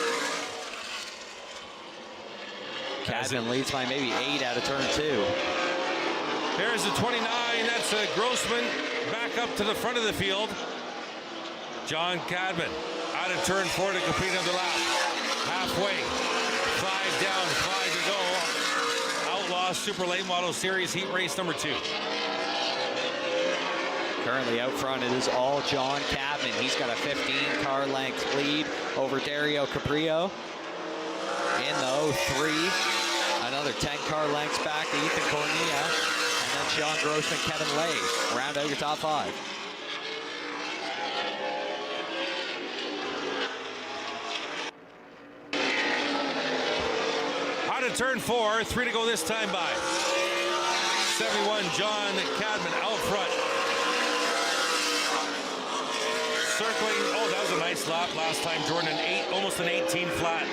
[SPEAKER 2] Cadman leads by maybe 8 out of turn 2.
[SPEAKER 1] There's the 29. That's Grossman back up to the front of the field. John Cadman out of turn 4 to complete another lap. Halfway. 5 down, 5 to go. Outlaw Super Late Model Series Heat Race number 2.
[SPEAKER 2] Currently out front, it is all John Cadman. He's got a 15 car length lead over Dario Capurchio. In the 03, another 10 car lengths back to Ethan Cornea. And then Sean Grossman, Kevin Lay round out your top 5.
[SPEAKER 1] Out of turn 4, 3 to go this time by. 71, John Cadman out front. Circling, oh, that was a nice lap last time, Jordan, almost an 18 flat.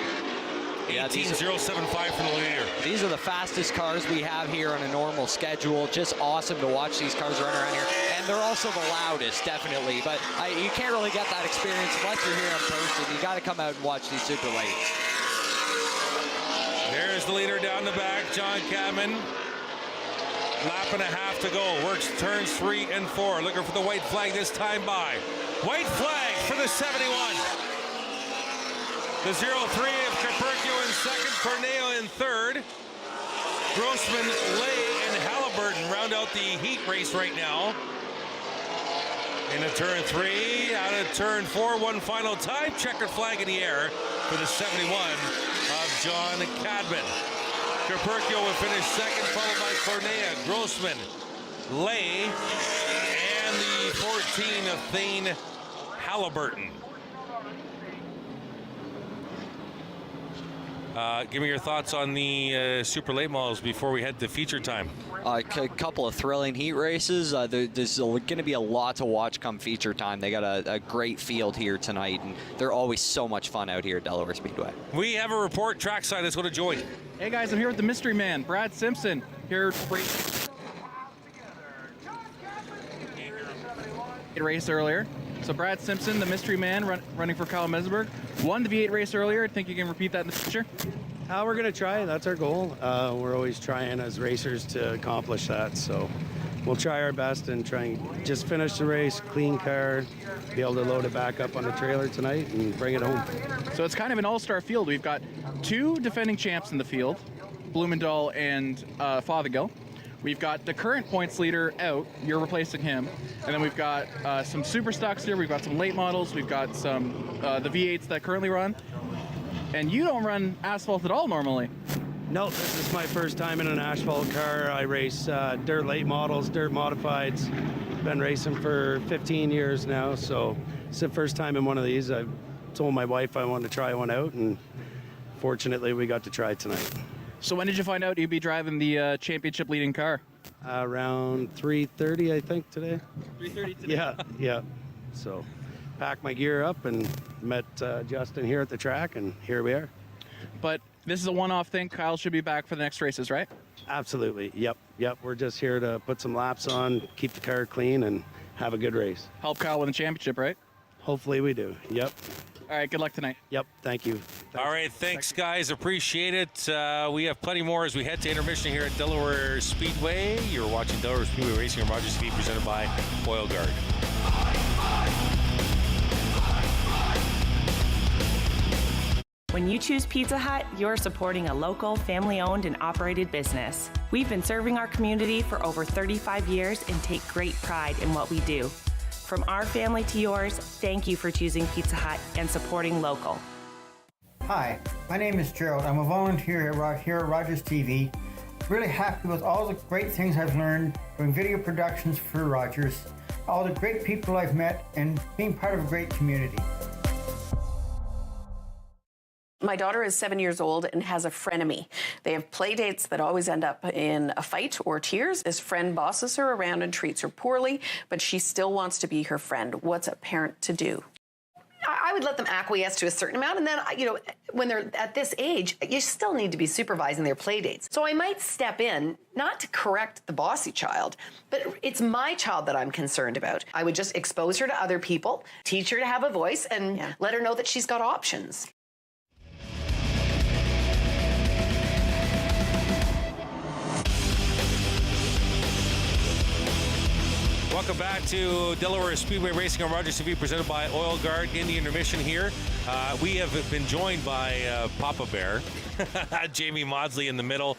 [SPEAKER 1] 18.075 from the leader.
[SPEAKER 2] These are the fastest cars we have here on a normal schedule. Just awesome to watch these cars run around here. And they're also the loudest, definitely. But you can't really get that experience unless you're here in person. You got to come out and watch these super late.
[SPEAKER 1] There's the leader down the back, John Cadman. Lap and a half to go. Works turns 3 and 4. Looking for the white flag this time by. White flag for the 71. The 0-3 of Capercio in second, Corneo in third. Grossman, Lay, and Halliburton round out the heat race right now. Into turn 3, out of turn 4, one final time. Checkered flag in the air for the 71 of John Cadman. Capercio will finish second, followed by Cornea, Grossman, Lay, and the 14 of Thane Halliburton. Give me your thoughts on the super late models before we head to feature time.
[SPEAKER 2] A couple of thrilling heat races. There's going to be a lot to watch come feature time. They got a great field here tonight, and they're always so much fun out here at Delaware Speedway.
[SPEAKER 1] We have a report trackside. Let's go to Joey.
[SPEAKER 3] Hey guys, I'm here with the mystery man, Brad Simpson. Here race earlier. So Brad Simpson, the mystery man, running for Kyle Mesenberg, won the V8 race earlier. Think you can repeat that in the future?
[SPEAKER 5] We're going to try. That's our goal. We're always trying as racers to accomplish that. So we'll try our best and try and just finish the race, clean car, be able to load it back up on the trailer tonight and bring it home.
[SPEAKER 3] So it's kind of an all-star field. We've got 2 defending champs in the field, Blumendahl and Fothergill. We've got the current points leader out. You're replacing him. And then we've got some super stocks here. We've got some late models. We've got some the V8s that currently run. And you don't run asphalt at all normally.
[SPEAKER 5] No, this is my first time in an asphalt car. I race dirt late models, dirt modifieds. Been racing for 15 years now, so it's the first time in one of these. I told my wife I wanted to try one out, and fortunately we got to try it tonight.
[SPEAKER 3] So when did you find out you'd be driving the championship leading car?
[SPEAKER 5] Around 3:30, I think, today.
[SPEAKER 3] 3:30 today?
[SPEAKER 5] Yeah. So packed my gear up and met Justin here at the track, and here we are.
[SPEAKER 3] But this is a one-off thing. Kyle should be back for the next races, right?
[SPEAKER 5] Absolutely. Yep. We're just here to put some laps on, keep the car clean, and have a good race.
[SPEAKER 3] Help Kyle win the championship, right?
[SPEAKER 5] Hopefully we do. Yep.
[SPEAKER 3] All right, good luck tonight.
[SPEAKER 5] Yep, thank you.
[SPEAKER 1] All right, thanks, guys. Appreciate it. We have plenty more as we head to intermission here at Delaware Speedway. You're watching Delaware Speedway Racing on Rogers TV, presented by Oil Guard.
[SPEAKER 7] When you choose Pizza Hut, you're supporting a local, family-owned and operated business. We've been serving our community for over 35 years and take great pride in what we do. From our family to yours, thank you for choosing Pizza Hut and supporting local.
[SPEAKER 23] Hi, my name is Gerald. I'm a volunteer here at Rogers TV. Really happy with all the great things I've learned doing video productions for Rogers, all the great people I've met, and being part of a great community.
[SPEAKER 11] My daughter is 7 years old and has a frenemy. They have play dates that always end up in a fight or tears. This friend bosses her around and treats her poorly, but she still wants to be her friend. What's a parent to do?
[SPEAKER 12] I would let them acquiesce to a certain amount, and then, when they're at this age, you still need to be supervising their play dates. So I might step in, not to correct the bossy child, but it's my child that I'm concerned about. I would just expose her to other people, teach her to have a voice, and let her know that she's got options.
[SPEAKER 1] Welcome back to Delaware Speedway Racing on Rogers TV, presented by Oil Guard in the intermission here. We have been joined by Papa Bear, Jamie Maudsley in the middle,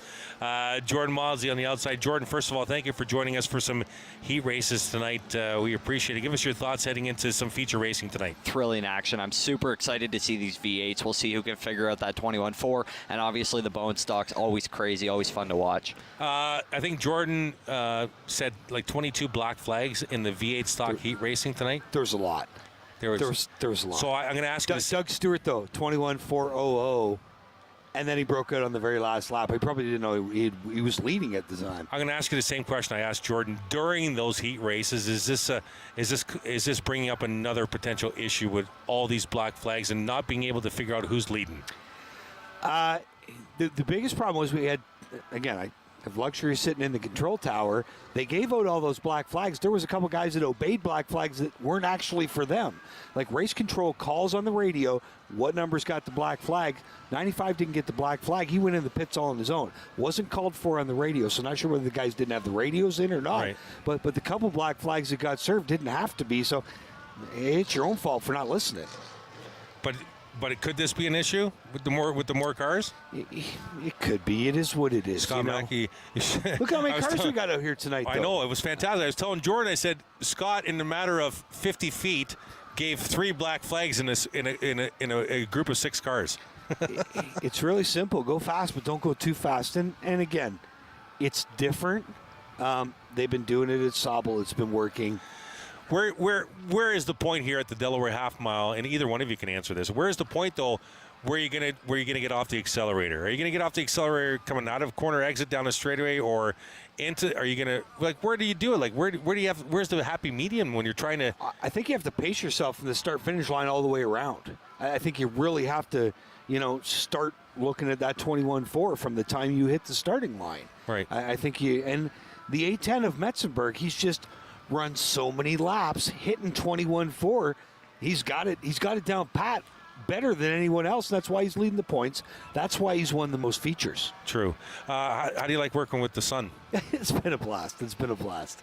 [SPEAKER 1] Jordan Maudsley on the outside. Jordan, first of all, thank you for joining us for some heat races tonight. We appreciate it. Give us your thoughts heading into some feature racing tonight.
[SPEAKER 2] Thrilling action. I'm super excited to see these V8s. We'll see who can figure out that 21.4, and obviously the bone stock's always crazy, always fun to watch.
[SPEAKER 1] I think Jordan said like 22 black flags in the V8 stock heat racing tonight.
[SPEAKER 14] There was a lot. There was a lot.
[SPEAKER 1] So I'm going to ask
[SPEAKER 14] Doug Stewart, though, 21.400, and then he broke out on the very last lap. He probably didn't know he was leading at the time.
[SPEAKER 1] I'm going to ask you the same question I asked Jordan during those heat races. Is this bringing up another potential issue with all these black flags and not being able to figure out who's leading?
[SPEAKER 14] The biggest problem was we had, again, I have luxury sitting in the control tower. They gave out all those black flags. There was a couple guys that obeyed black flags that weren't actually for them. Like race control calls on the radio, what numbers got the black flag. 95 didn't get the black flag. He went in the pits all on his own. Wasn't called for on the radio, so not sure whether the guys didn't have the radios in or not.
[SPEAKER 1] Right.
[SPEAKER 14] But the couple black flags that got served didn't have to be, so it's your own fault for not listening.
[SPEAKER 1] But could this be an issue with the more cars?
[SPEAKER 14] It could be. It is what it is.
[SPEAKER 1] Scott Mackey.
[SPEAKER 14] Look how many cars we got out here tonight, though.
[SPEAKER 1] I know. It was fantastic. I was telling Jordan, I said, Scott, in a matter of 50 feet, gave 3 black flags in a group of 6 cars.
[SPEAKER 14] It's really simple. Go fast, but don't go too fast. And again, it's different. They've been doing it at Sauble. It's been working.
[SPEAKER 1] Where is the point here at the Delaware half mile? And either one of you can answer this. Where is the point though? Where are you gonna get off the accelerator? Are you gonna get off the accelerator coming out of corner exit down the straightaway, or into? Are you gonna where do you do it? Like where do you have? Where's the happy medium when you're trying to?
[SPEAKER 14] I think you have to pace yourself from the start finish line all the way around. I think you really have to, start looking at that 21.4 from the time you hit the starting line.
[SPEAKER 1] Right.
[SPEAKER 14] I think and the A10 of Metzenberg, he's just run so many laps, hitting 21.4. He's got it down pat better than anyone else. That's why he's leading the points. That's why he's won the most features.
[SPEAKER 1] True. How do you like working with the son?
[SPEAKER 14] It's been a blast.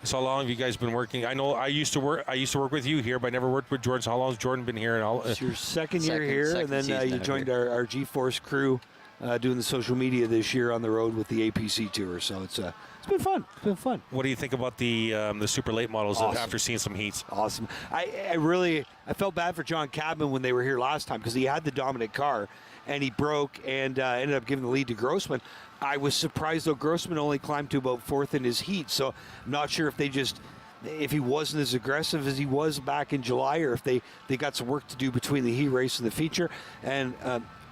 [SPEAKER 1] So how long have you guys been working? I know I used to work with you here, but I never worked with Jordan. So how long has Jordan been here?
[SPEAKER 14] It's your second year here, and then you joined our G-Force crew doing the social media this year on the road with the APC tour. So it's been fun.
[SPEAKER 1] What do you think about the super late models
[SPEAKER 14] Awesome.
[SPEAKER 1] after seeing some heats?
[SPEAKER 14] Awesome. I felt bad for John Cadman when they were here last time because he had the dominant car and he broke and ended up giving the lead to Grossman. I was surprised though Grossman only climbed to about 4th in his heat, so I'm not sure if he wasn't as aggressive as he was back in July, or if they got some work to do between the heat race and the feature. And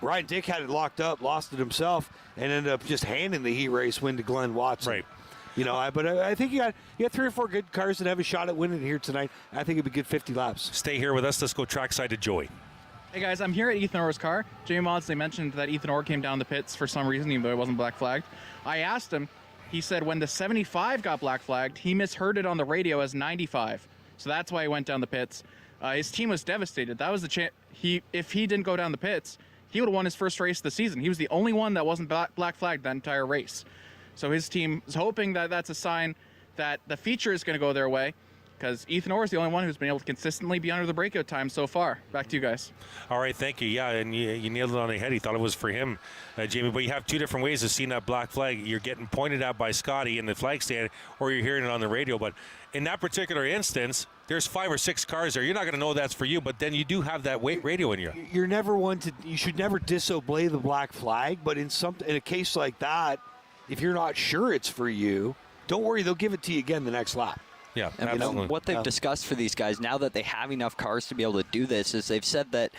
[SPEAKER 14] Ryan Dick had it locked up, lost it himself, and ended up just handing the heat race win to Glenn Watson.
[SPEAKER 1] Right.
[SPEAKER 14] But I think you got 3 or 4 good cars that have a shot at winning here tonight. I think it'd be good 50 laps.
[SPEAKER 1] Stay here with us. Let's go trackside to Joey.
[SPEAKER 3] Hey guys, I'm here at Ethan Orr's car. Jamie Maudsley mentioned that Ethan Orr came down the pits for some reason, even though it wasn't black flagged. I asked him, he said when the 75 got black flagged, he misheard it on the radio as 95. So that's why he went down the pits. His team was devastated. That was the chance. If he didn't go down the pits, he would have won his first race of the season. He was the only one that wasn't black flagged that entire race. So his team is hoping that that's a sign that the feature is going to go their way, because Ethan Orr is the only one who's been able to consistently be under the breakout time so far. Back to you guys.
[SPEAKER 1] All right, thank you. Yeah, and you nailed it on the head. He thought it was for him, Jamie. But you have 2 different ways of seeing that black flag. You're getting pointed at by Scotty in the flag stand, or you're hearing it on the radio. But in that particular instance, there's 5 or 6 cars there. You're not going to know that's for you, but then you do have that radio in you.
[SPEAKER 14] You're never one to. You should never disobey the black flag. But in a case like that, if you're not sure it's for you, don't worry. They'll give it to you again the next lap.
[SPEAKER 1] Yeah,
[SPEAKER 2] and
[SPEAKER 1] absolutely.
[SPEAKER 2] What they've discussed for these guys, now that they have enough cars to be able to do this, is they've said that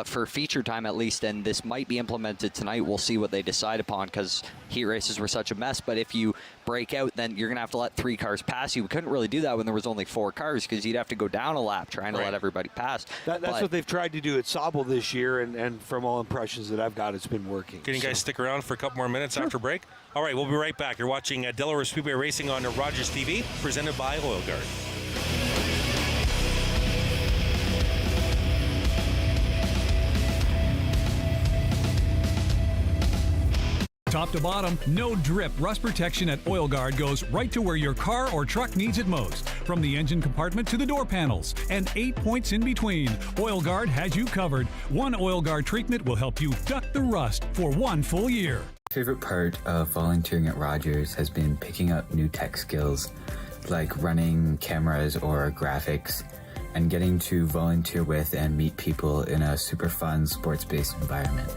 [SPEAKER 2] for feature time at least, and this might be implemented tonight, we'll see what they decide upon, because heat races were such a mess. But if you break out, then you're going to have to let 3 cars pass you. We couldn't really do that when there was only 4 cars, because you'd have to go down a lap trying to let everybody pass.
[SPEAKER 14] That's what they've tried to do at Sauble this year, and from all impressions that I've got, it's been working.
[SPEAKER 1] Can you guys stick around for a couple more minutes after break? All right, we'll be right back. You're watching Delaware Speedway Racing on Rogers TV, presented by Oil Guard.
[SPEAKER 4] Top to bottom, no drip rust protection at Oil Guard goes right to where your car or truck needs it most. From the engine compartment to the door panels, and 8 points in between, Oil Guard has you covered. One Oil Guard treatment will help you duck the rust for 1 full year.
[SPEAKER 15] Favorite part of volunteering at Rogers has been picking up new tech skills like running cameras or graphics, and getting to volunteer with and meet people in a super fun sports-based environment.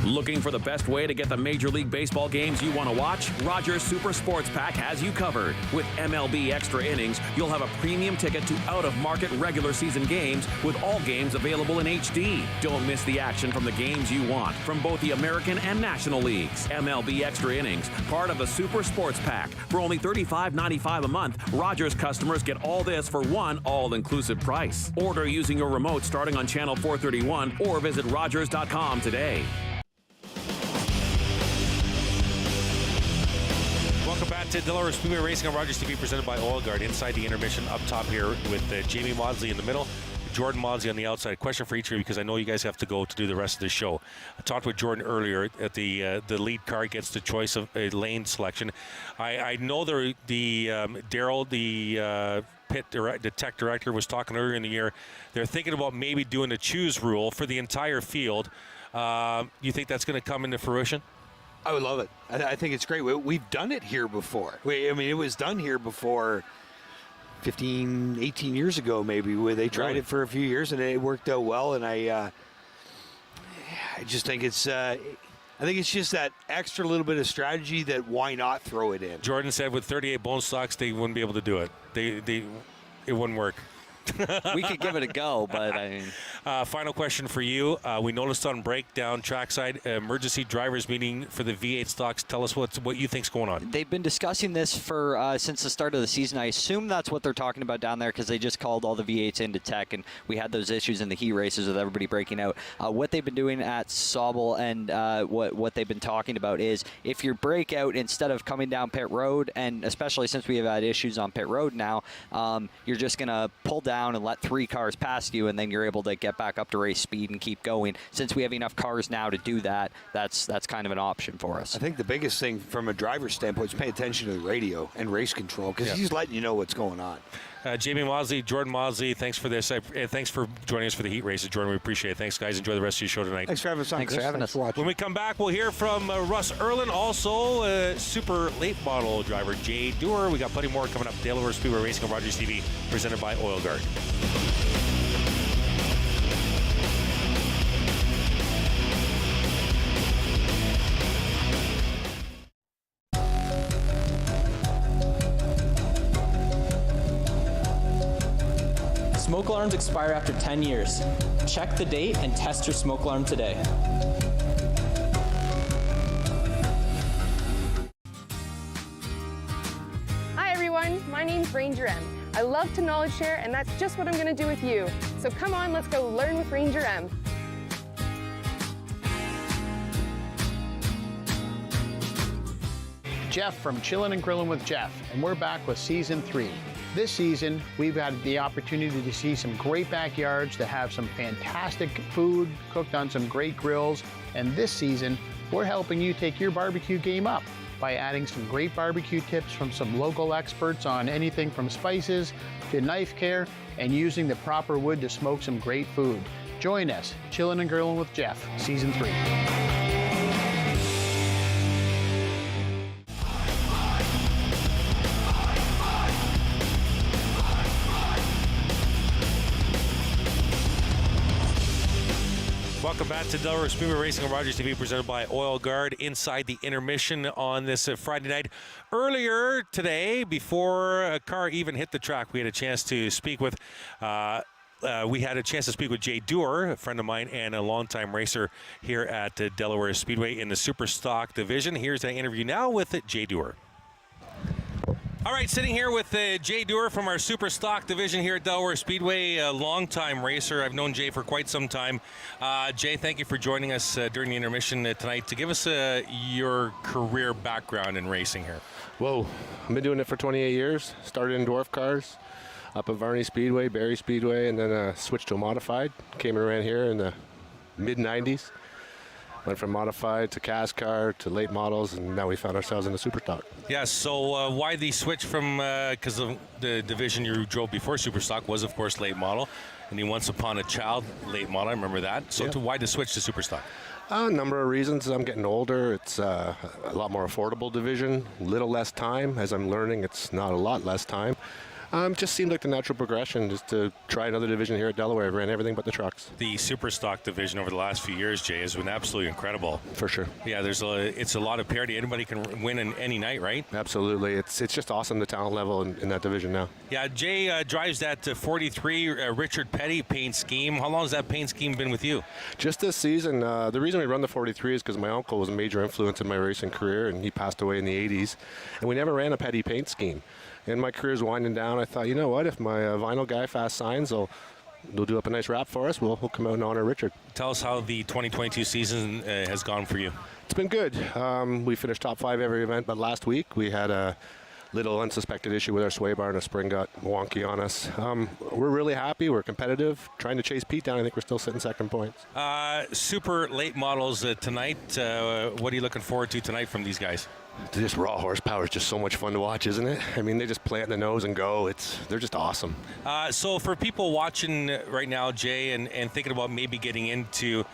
[SPEAKER 10] Looking for the best way to get the Major League Baseball games you want to watch? Rogers Super Sports Pack has you covered. With MLB Extra Innings, you'll have a premium ticket to out-of-market regular season games with all games available in HD. Don't miss the action from the games you want from both the American and National Leagues. MLB Extra Innings, part of the Super Sports Pack. For only $35.95 a month, Rogers customers get all this for one all-inclusive price. Order using your remote starting on channel 431 or visit Rogers.com today.
[SPEAKER 1] Welcome back to Delaware Speedway Racing on Rogers TV, presented by Oil Guard. Inside the intermission, up top here with Jamie Maudsley in the middle, Jordan Maudsley on the outside. Question for each of you, because I know you guys have to go to do the rest of the show. I talked with Jordan earlier at the lead car gets the choice of a lane selection. I know the Daryl, the tech director, was talking earlier in the year. They're thinking about maybe doing a choose rule for the entire field. You think that's going to come into fruition?
[SPEAKER 14] I would love it. I think it's great. We've done it here before. It was done here before 15, 18 years ago maybe, where they tried it for a few years and it worked out well. And I just think it's just that extra little bit of strategy that why not throw it in.
[SPEAKER 1] Jordan said with 38 bone stocks, they wouldn't be able to do it. It wouldn't work.
[SPEAKER 2] We could give it a go, but I mean.
[SPEAKER 1] Final question for you. We noticed on breakdown trackside emergency drivers meeting for the V8 stocks. Tell us what you think's going on.
[SPEAKER 2] They've been discussing this for since the start of the season. I assume that's what they're talking about down there, because they just called all the V8s into tech, and we had those issues in the heat races with everybody breaking out. What they've been doing at Sauble and what they've been talking about is if you break out, instead of coming down pit road, and especially since we have had issues on pit road now, you're just going to pull down and let 3 cars past you, and then you're able to get back up to race speed and keep going. Since we have enough cars now to do that, that's kind of an option for us.
[SPEAKER 14] I think the biggest thing from a driver's standpoint is pay attention to the radio and race control, because he's letting you know what's going on.
[SPEAKER 1] Jamie Maudsley, Jordan Maudsley, thanks for this. Thanks for joining us for the heat races, Jordan. We appreciate it. Thanks, guys. Enjoy the rest of your show tonight.
[SPEAKER 14] Thanks for having us on.
[SPEAKER 2] Thanks for having us.
[SPEAKER 1] When we come back, we'll hear from Russ Erlin, also super late model driver Jay Dewar. We got plenty more coming up. Delaware Speedway Racing on Rogers TV, presented by Oil Guard.
[SPEAKER 16] Smoke alarms expire after 10 years. Check the date and test your smoke alarm today.
[SPEAKER 17] Hi everyone, my name's Ranger M. I love to knowledge share, and that's just what I'm going to do with you. So come on, let's go learn with Ranger M.
[SPEAKER 24] Jeff from Chillin' and Grillin' with Jeff, and we're back with Season 3. This season, we've had the opportunity to see some great backyards, to have some fantastic food cooked on some great grills, and this season, we're helping you take your barbecue game up by adding some great barbecue tips from some local experts on anything from spices to knife care, and using the proper wood to smoke some great food. Join us, Chillin' and Grillin' with Jeff, Season 3.
[SPEAKER 1] Welcome back to Delaware Speedway Racing on Rogers TV, presented by Oil Guard. Inside the intermission on this Friday night. Earlier today, before a car even hit the track, we had a chance to speak with Jay Dewar, a friend of mine and a longtime racer here at Delaware Speedway in the Super Stock division. Here's an interview now with Jay Dewar. All right, sitting here with Jay Dewar from our Super Stock division here at Delaware Speedway, a longtime racer. I've known Jay for quite some time. Jay, thank you for joining us during the intermission tonight to give us your career background in racing here.
[SPEAKER 25] Whoa, I've been doing it for 28 years. Started in dwarf cars, up at Varney Speedway, Barrie Speedway, and then switched to a modified. Came and ran here in the mid-90s. Went from modified to cast car to late models, and now we found ourselves in the super stock.
[SPEAKER 1] Yeah, so why the switch from, because the division you drove before Superstock was, of course, late model, and you Once Upon a Child late model, I remember that. So why the switch to Superstock?
[SPEAKER 25] A number of reasons. I'm getting older. It's a lot more affordable division, little less time. As I'm learning, it's not a lot less time. Just seemed like the natural progression just to try another division here at Delaware. I've ran everything but the trucks.
[SPEAKER 1] The Superstock division over the last few years, Jay, has been absolutely incredible.
[SPEAKER 25] For sure.
[SPEAKER 1] Yeah, it's a lot of parity. Anybody can win in any night, right?
[SPEAKER 25] Absolutely. It's just awesome, the talent level in that division now.
[SPEAKER 1] Yeah, Jay drives that 43 Richard Petty paint scheme. How long has that paint scheme been with you?
[SPEAKER 25] Just this season. The reason we run the 43 is because my uncle was a major influence in my racing career, and he passed away in the 80s. And we never ran a Petty paint scheme. And my career's winding down. I thought, you know what, if my vinyl guy Fast signs, they'll do up a nice wrap for us. We'll come out and honor Richard.
[SPEAKER 1] Tell us how the 2022 season has gone for you.
[SPEAKER 25] It's been good. We finished top 5 every event, but last week we had a little unsuspected issue with our sway bar, and a spring got wonky on us. We're really happy. We're competitive. Trying to chase Pete down. I think we're still sitting second points.
[SPEAKER 1] Super late models tonight. What are you looking forward to tonight from these guys?
[SPEAKER 25] This raw horsepower is just so much fun to watch, isn't it? I mean, they just plant the nose and go. They're just awesome.
[SPEAKER 1] So for people watching right now, Jay, and thinking about maybe getting into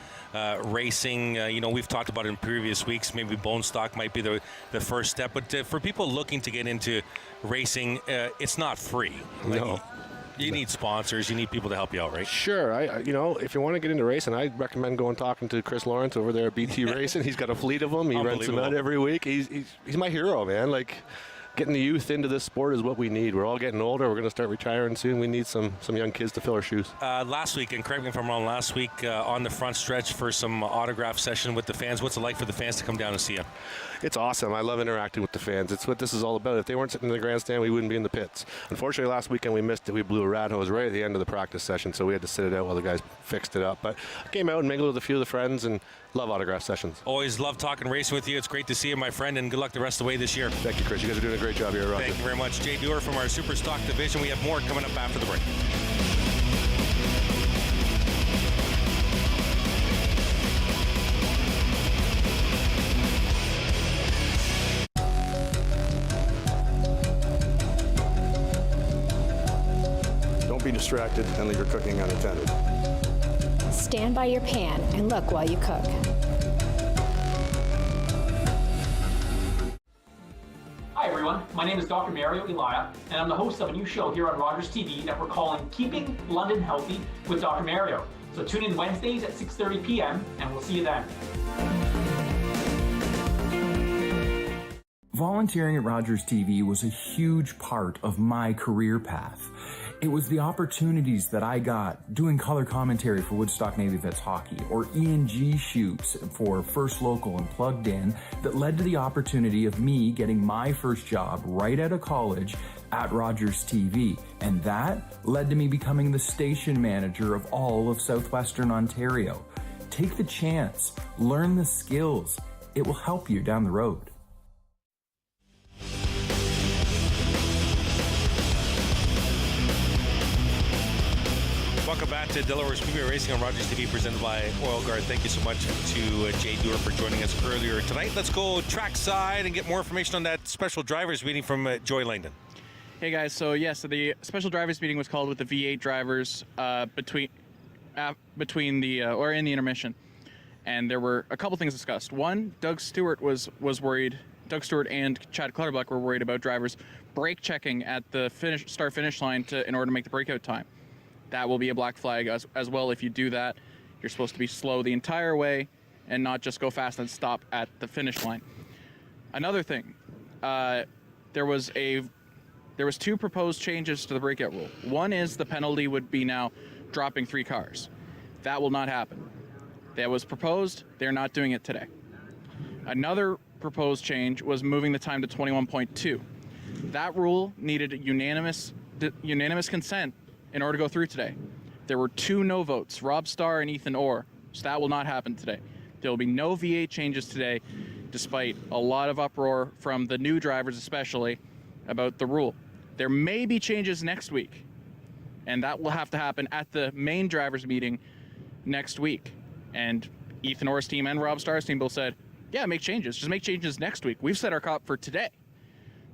[SPEAKER 1] racing, we've talked about it in previous weeks. Maybe bone stock might be the first step. But for people looking to get into racing, it's not free.
[SPEAKER 25] No.
[SPEAKER 1] You need sponsors. You need people to help you out, right?
[SPEAKER 25] Sure. If you want to get into racing, I recommend going talking to Chris Lawrence over there at BT Racing. He's got a fleet of them. He rents them out every week. He's my hero, man. Like, getting the youth into this sport is what we need. We're all getting older. We're going to start retiring soon. We need some young kids to fill our shoes.
[SPEAKER 1] Last week, and correct me if I'm wrong, last week on the front stretch for some autograph session with the fans. What's it like for the fans to come down and see you?
[SPEAKER 25] It's awesome. I love interacting with the fans. It's what this is all about. If they weren't sitting in the grandstand, we wouldn't be in the pits. Unfortunately, last weekend we missed it. We blew a rat hose right at the end of the practice session, so we had to sit it out while the guys fixed it up. But I came out and mingled with a few of the friends, and love autograph sessions.
[SPEAKER 1] Always love talking racing with you. It's great to see you, my friend, and good luck the rest of the way this year.
[SPEAKER 25] Thank you, Chris. You guys are doing a great job here, Roger.
[SPEAKER 1] Thank you very much. Jay Dewar from our Super Stock division. We have more coming up after the break.
[SPEAKER 8] Don't be distracted and leave your cooking unattended.
[SPEAKER 13] Stand by your pan and look while you cook.
[SPEAKER 18] Hi everyone, my name is Dr. Mario Elia, and I'm the host of a new show here on Rogers TV that we're calling Keeping London Healthy with Dr. Mario. So tune in Wednesdays at 6:30 p.m. and we'll see you then.
[SPEAKER 19] Volunteering at Rogers TV was a huge part of my career path. It was the opportunities that I got doing color commentary for Woodstock Navy Vets Hockey or E&G shoots for First Local and Plugged In that led to the opportunity of me getting my first job right out of college at Rogers TV. And that led to me becoming the station manager of all of Southwestern Ontario. Take the chance, learn the skills. It will help you down the road.
[SPEAKER 1] Welcome back to Delaware Speedway Racing on Rogers TV, presented by Oil Guard. Thank you so much to Jay Dewar for joining us earlier tonight. Let's go trackside and get more information on that special drivers meeting from Joy Langdon.
[SPEAKER 3] Hey guys, so the special drivers meeting was called with the V8 drivers between the intermission, and there were a couple things discussed. One, Doug Stewart was worried. Doug Stewart and Chad Clutterbuck were worried about drivers brake checking at the start-finish line in order to make the breakout time. That will be a black flag as well. If you do that, you're supposed to be slow the entire way and not just go fast and stop at the finish line. Another thing, there was two proposed changes to the breakout rule. One is the penalty would be now dropping 3 cars. That will not happen. That was proposed. They're not doing it today. Another proposed change was moving the time to 21.2. That rule needed unanimous consent in order to go through today. There were 2 no votes, Rob Starr and Ethan Orr, so that will not happen today. There will be no V8 changes today, despite a lot of uproar from the new drivers especially about the rule. There may be changes next week, and that will have to happen at the main drivers meeting next week. And Ethan Orr's team and Rob Starr's team both said, yeah, make changes. Just make changes next week. We've set our cop for today.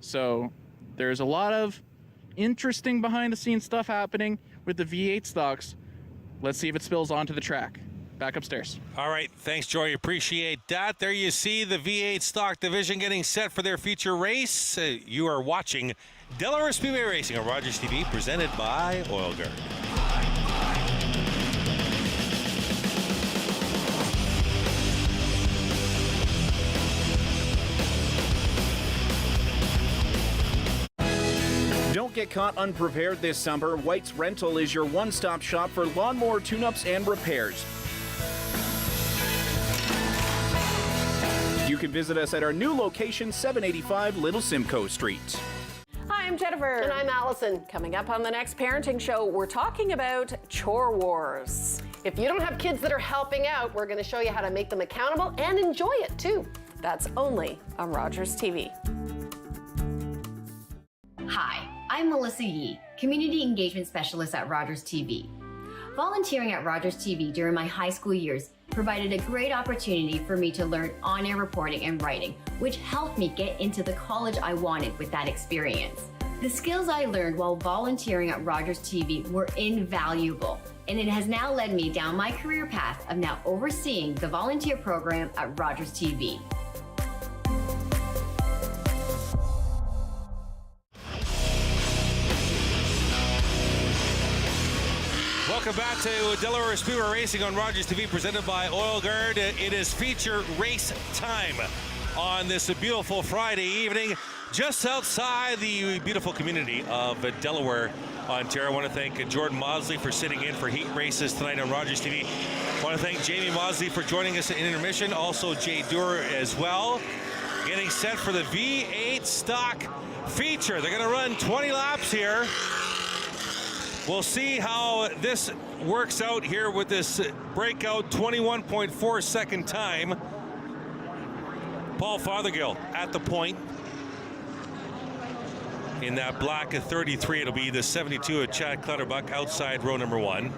[SPEAKER 3] So there's a lot of interesting behind-the-scenes stuff happening with the V8 stocks. Let's see if it spills onto the track. Back upstairs.
[SPEAKER 1] All right, thanks, Joy. Appreciate that. There you see the V8 stock division getting set for their feature race. You are watching Delaware Speedway Racing on Rogers TV, presented by Oil Guard.
[SPEAKER 6] Don't get caught unprepared this summer. White's Rental is your one-stop shop for lawnmower tune-ups and repairs. You can visit us at our new location, 785 Little Simcoe Street.
[SPEAKER 11] Hi, I'm Jennifer.
[SPEAKER 12] And I'm Allison.
[SPEAKER 11] Coming up on the next parenting show, we're talking about chore wars.
[SPEAKER 12] If you don't have kids that are helping out, we're going to show you how to make them accountable and enjoy it too.
[SPEAKER 11] That's only on Rogers TV.
[SPEAKER 9] Hi, I'm Melissa Yee, Community Engagement Specialist at Rogers TV. Volunteering at Rogers TV during my high school years provided a great opportunity for me to learn on-air reporting and writing, which helped me get into the college I wanted with that experience. The skills I learned while volunteering at Rogers TV were invaluable, and it has now led me down my career path of now overseeing the volunteer program at Rogers TV.
[SPEAKER 1] Welcome back to Delaware Speedway Racing on Rogers TV, presented by Oil Guard. It is feature race time on this beautiful Friday evening, just outside the beautiful community of Delaware, Ontario. I want to thank Jordan Mosley for sitting in for heat races tonight on Rogers TV. I want to thank Jamie Mosley for joining us in intermission, also Jay Doer as well. Getting set for the V8 stock feature. They're going to run 20 laps here. We'll see how this works out here with this breakout 21.4 second time. Paul Fothergill at the point in that black 33. It'll be the 72 of Chad Clutterbuck outside row number 1.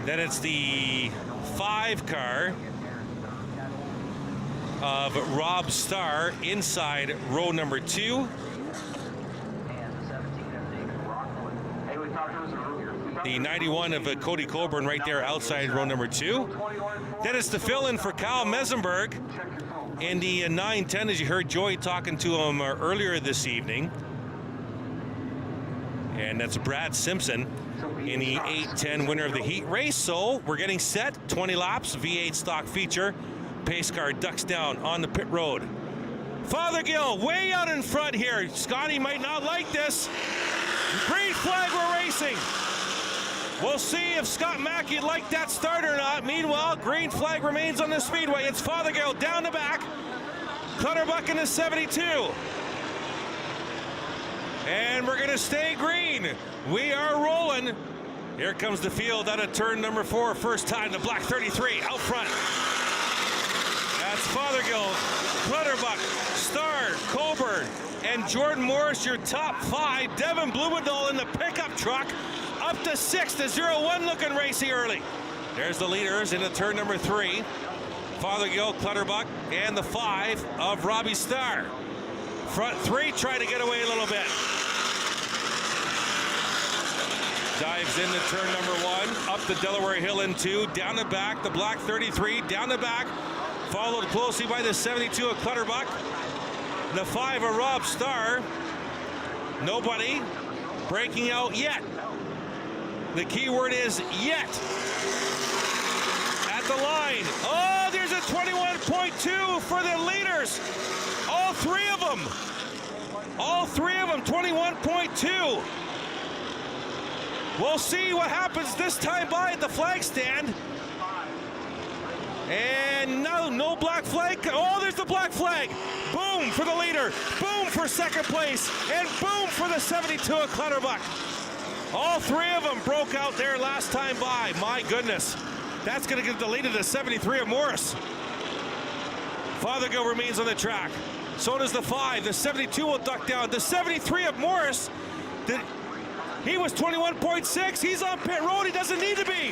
[SPEAKER 1] Then it's the 5 car of Rob Starr inside row number 2. The 91 of Cody Coburn right there outside row number 2. Then it's the fill-in for Kyle Mesenberg in the 910, as you heard Joey talking to him earlier this evening. And that's Brad Simpson in the 810 winner of the heat race. So we're getting set, 20 laps, V8 stock feature. Pace car ducks down on the pit road. Fothergill way out in front here. Scotty might not like this. Green flag, we're racing. We'll see if Scott Mackey liked that start or not. Meanwhile, green flag remains on the speedway. It's Fothergill down the back. Clutterbuck in the 72. And we're going to stay green. We are rolling. Here comes the field out of turn number 4. First time, the black 33 out front. That's Fothergill, Clutterbuck, Starr, Coburn, and Jordan Morris, your top 5. Devin Blumendahl in the pickup truck. Up to 6 to 0-1, looking racy early. There's the leaders into turn number 3. Fothergill, Clutterbuck, and the 5 of Robbie Starr. Front 3 trying to get away a little bit. Dives into turn number 1, up the Delaware Hill in 2, down the back, the black 33, down the back, followed closely by the 72 of Clutterbuck. The 5 of Rob Starr. Nobody breaking out yet. The key word is yet. At the line. Oh, there's a 21.2 for the leaders. All 3 of them. All 3 of them, 21.2. We'll see what happens this time by at the flag stand. And no black flag. Oh, there's the black flag. Boom for the leader. Boom for second place. And boom for the 72 of Clutterbuck. All 3 of them broke out there last time by. My goodness. That's going to give the lead to the 73 of Morris. Fothergill remains on the track. So does the 5. The 72 will duck down. The 73 of Morris, he was 21.6. He's on pit road. He doesn't need to be.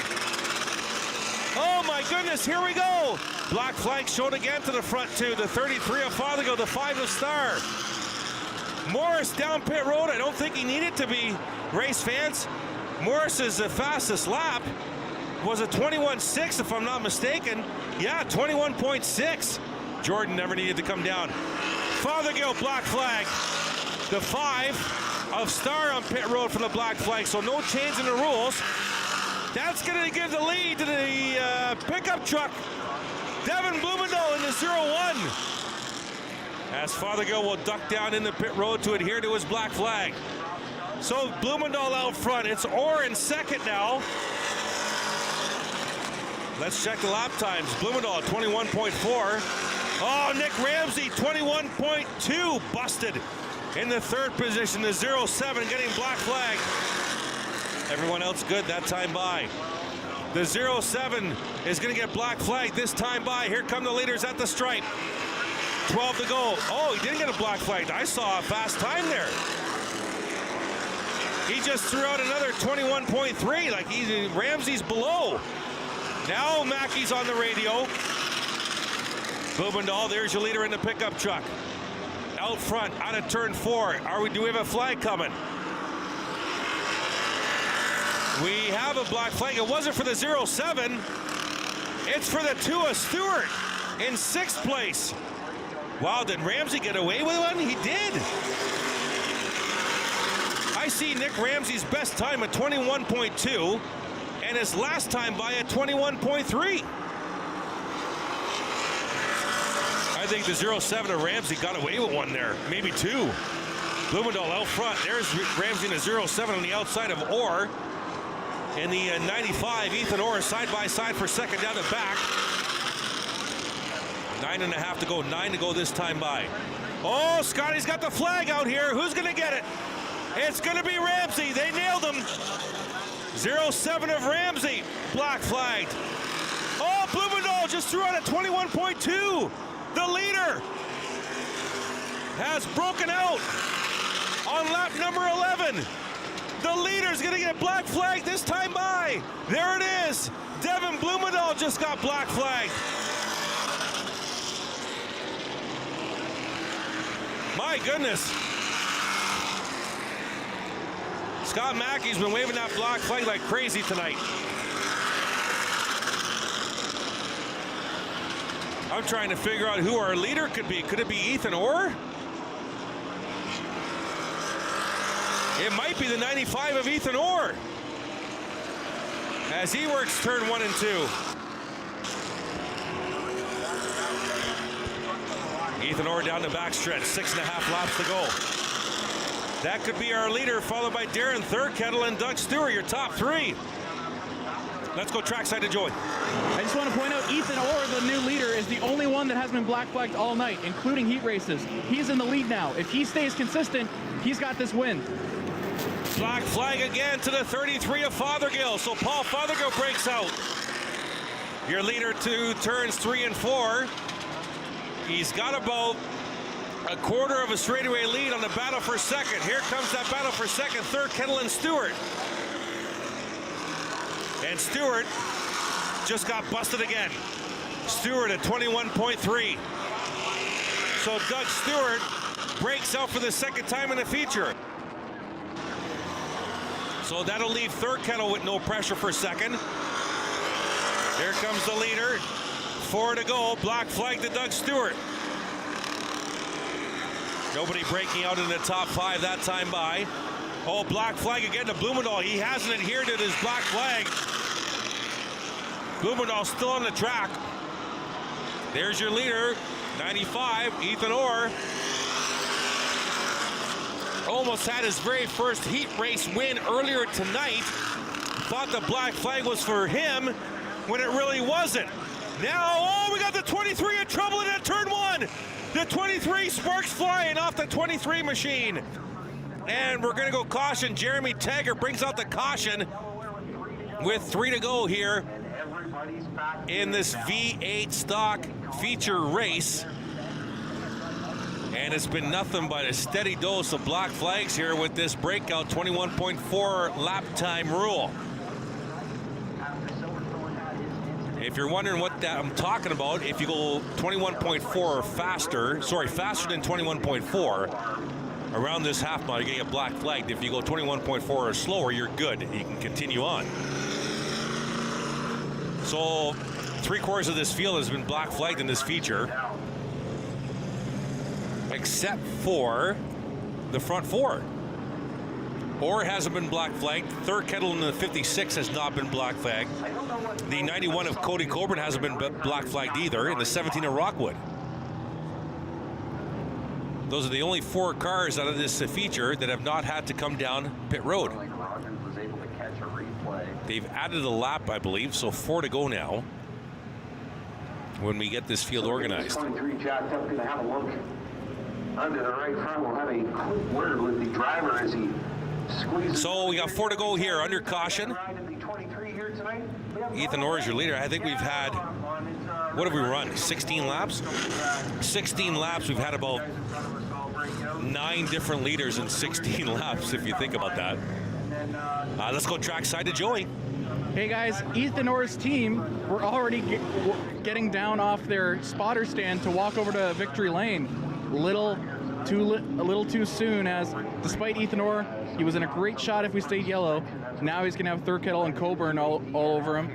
[SPEAKER 1] Oh my goodness, here we go. Black flag shown again to the front two. The 33 of Fothergill, the 5 of Star. Morris down pit road. I don't think he needed to be, race fans. Morris's fastest lap was a 21.6 if I'm not mistaken. Yeah, 21.6. Jordan never needed to come down. Fothergill, black flag. The 5 of Star on pit road for the black flag, so no change in the rules. That's going to give the lead to the pickup truck. Devin Blumendahl in the 0-1. As Fothergill will duck down in the pit road to adhere to his black flag. So Blumendahl out front. It's Orr in second now. Let's check the lap times. Blumendahl 21.4. Oh, Nick Ramsey 21.2. Busted in the third position. The 0-7 getting black flag. Everyone else good that time by. The 0-7 is going to get black flag this time by. Here come the leaders at the stripe. 12 to go. Oh, he didn't get a black flag. I saw a fast time there. He just threw out another 21.3, like Ramsey's below. Now Mackey's on the radio. Blumendahl, there's your leader in the pickup truck. Out front, out of turn 4. Do we have a flag coming? We have a black flag. It wasn't for the 0-7. It's for the 2 of Stewart in 6th place. Wow, did Ramsey get away with one? He did. I see Nick Ramsey's best time at 21.2 and his last time by at 21.3. I think the 0-7 of Ramsey got away with one there, maybe 2. Blumendahl out front. There's Ramsey in a 0-7 on the outside of Orr. In the 95, Ethan Orr side by side for second down the back. 9.5 to go, 9 to go this time by. Oh, Scotty's got the flag out here. Who's going to get it? It's going to be Ramsey. They nailed him. 0-7 of Ramsey, black flagged. Oh, Blumendahl just threw out a 21.2. The leader has broken out on lap number 11. The leader's going to get black flagged this time by. There it is. Devin Blumendahl just got black flagged. My goodness. Scott Mackey's been waving that black flag like crazy tonight. I'm trying to figure out who our leader could be. Could it be Ethan Orr? It might be the 95 of Ethan Orr as he works turn 1 and 2. Ethan Orr down the backstretch, 6.5 laps to go. That could be our leader, followed by Darren Thurkettle and Doug Stewart, your top 3. Let's go trackside to Joey.
[SPEAKER 3] I just want to point out Ethan Orr, the new leader, is the only one that has been black flagged all night, including heat races. He's in the lead now. If he stays consistent, he's got this win.
[SPEAKER 1] Black flag again to the 33 of Fothergill. So Paul Fothergill breaks out. Your leader to turns 3 and 4. He's got about a quarter of a straightaway lead on the battle for second. Here comes that battle for second. Thurkettle and Stewart. And Stewart just got busted again. Stewart at 21.3. So Doug Stewart breaks out for the second time in the feature. So that'll leave Thurkettle with no pressure for second. Here comes the leader. 4 to go. Black flag to Doug Stewart. Nobody breaking out in the top 5 that time by. Oh, black flag again to Blumendahl. He hasn't adhered to his black flag. Blumendahl still on the track. There's your leader, 95, Ethan Orr. Almost had his very first heat race win earlier tonight. Thought the black flag was for him when it really wasn't. Now, oh, we got the 23 in trouble in that turn 1. The 23 sparks flying off the 23 machine. And we're going to go caution. Jeremy Taggart brings out the caution with 3 to go here in this V8 stock feature race. And it's been nothing but a steady dose of black flags here with this breakout 21.4 lap time rule. If you're wondering what that I'm talking about, if you go 21.4 or faster, faster than 21.4, around this half mile, you're going to get black flagged. If you go 21.4 or slower, you're good. You can continue on. So 3/4 of this field has been black flagged in this feature, except for the front 4. Or hasn't been black flagged. Third Kettle in the 56 has not been black flagged. The 91 of Cody Coburn hasn't been black flagged either, and the 17 of Rockwood. Those are the only 4 cars out of this feature that have not had to come down pit road. They've added a lap, I believe, so 4 to go now when we get this field organized.
[SPEAKER 5] 23 jacked up, going to have a look under the right front. We'll have a quick word with the driver as he squeezes.
[SPEAKER 1] So we got 4 to go here under caution. Ethan Orr is your leader. I think we've had, what have we run, 16 laps? 16 laps. We've had about 9 different leaders in 16 laps, if you think about that. Let's go trackside to Joey.
[SPEAKER 3] Hey guys, Ethan Orr's team were already getting down off their spotter stand to walk over to Victory Lane. A little too soon, as despite Ethan Orr, he was in a great shot if we stayed yellow. Now he's gonna have Third Kettle and Coburn all over him.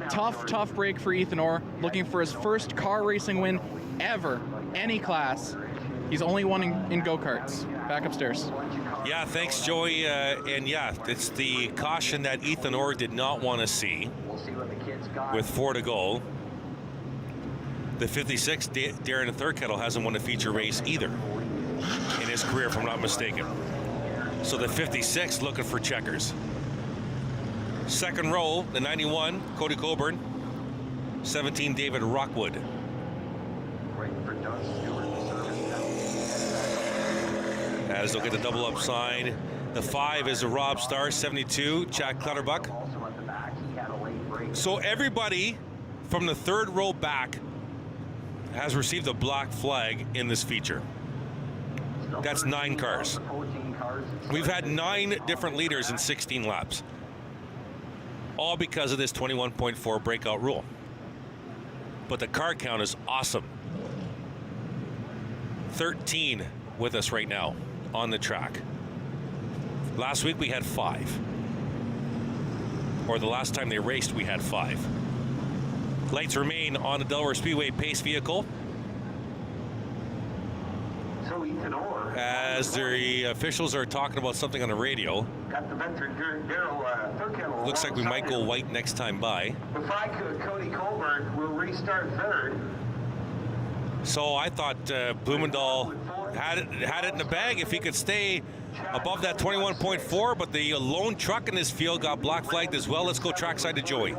[SPEAKER 3] Tough break for Ethan Orr, looking for his first car racing win ever, any class. He's only won in go-karts. Back upstairs.
[SPEAKER 1] Yeah, thanks, Joey. And yeah, it's the caution that Ethan Orr did not want to see with 4 to go. The 56, Darren Third Kettle, hasn't won a feature race either in his career, if I'm not mistaken. So the 56 looking for checkers. Second row, the 91, Cody Coburn. 17, David Rockwood. As they'll get the double up sign. The 5 is a Rob Starr, 72, Chad Clutterbuck. So everybody from the third row back has received a black flag in this feature. That's 9 cars. We've had 9 different leaders in 16 laps. All because of this 21.4 breakout rule. But the car count is awesome. 13 with us right now on the track. Last week we had 5. Or the last time they raced we had 5. Lights remain on the Delaware Speedway pace vehicle. As the officials are talking about something on the radio. Looks like we might go white next time by.
[SPEAKER 5] Cody Coburn will restart third.
[SPEAKER 1] So I thought Blumendahl had it in the bag if he could stay above that 21.4, but the lone truck in this field got black flagged as well. Let's go trackside to Joey.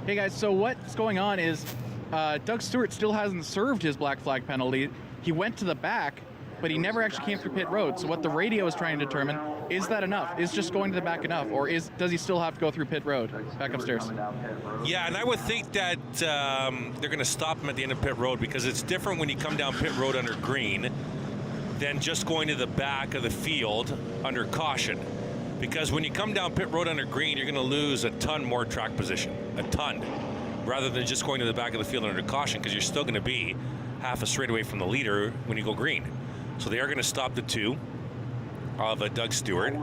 [SPEAKER 3] Hey guys, so what's going on is Doug Stewart still hasn't served his black flag penalty. He went to the back, but he never actually came through pit road. So what the radio is trying to determine, is that enough? Is just going to the back enough? Or does he still have to go through pit road, back upstairs?
[SPEAKER 1] Yeah, and I would think that they're going to stop him at the end of pit road, because it's different when you come down pit road under green than just going to the back of the field under caution. Because when you come down pit road under green, you're going to lose a ton more track position, a ton, rather than just going to the back of the field under caution, because you're still going to be half a straightaway from the leader when you go green. So they are going to stop the 2 of Doug Stewart.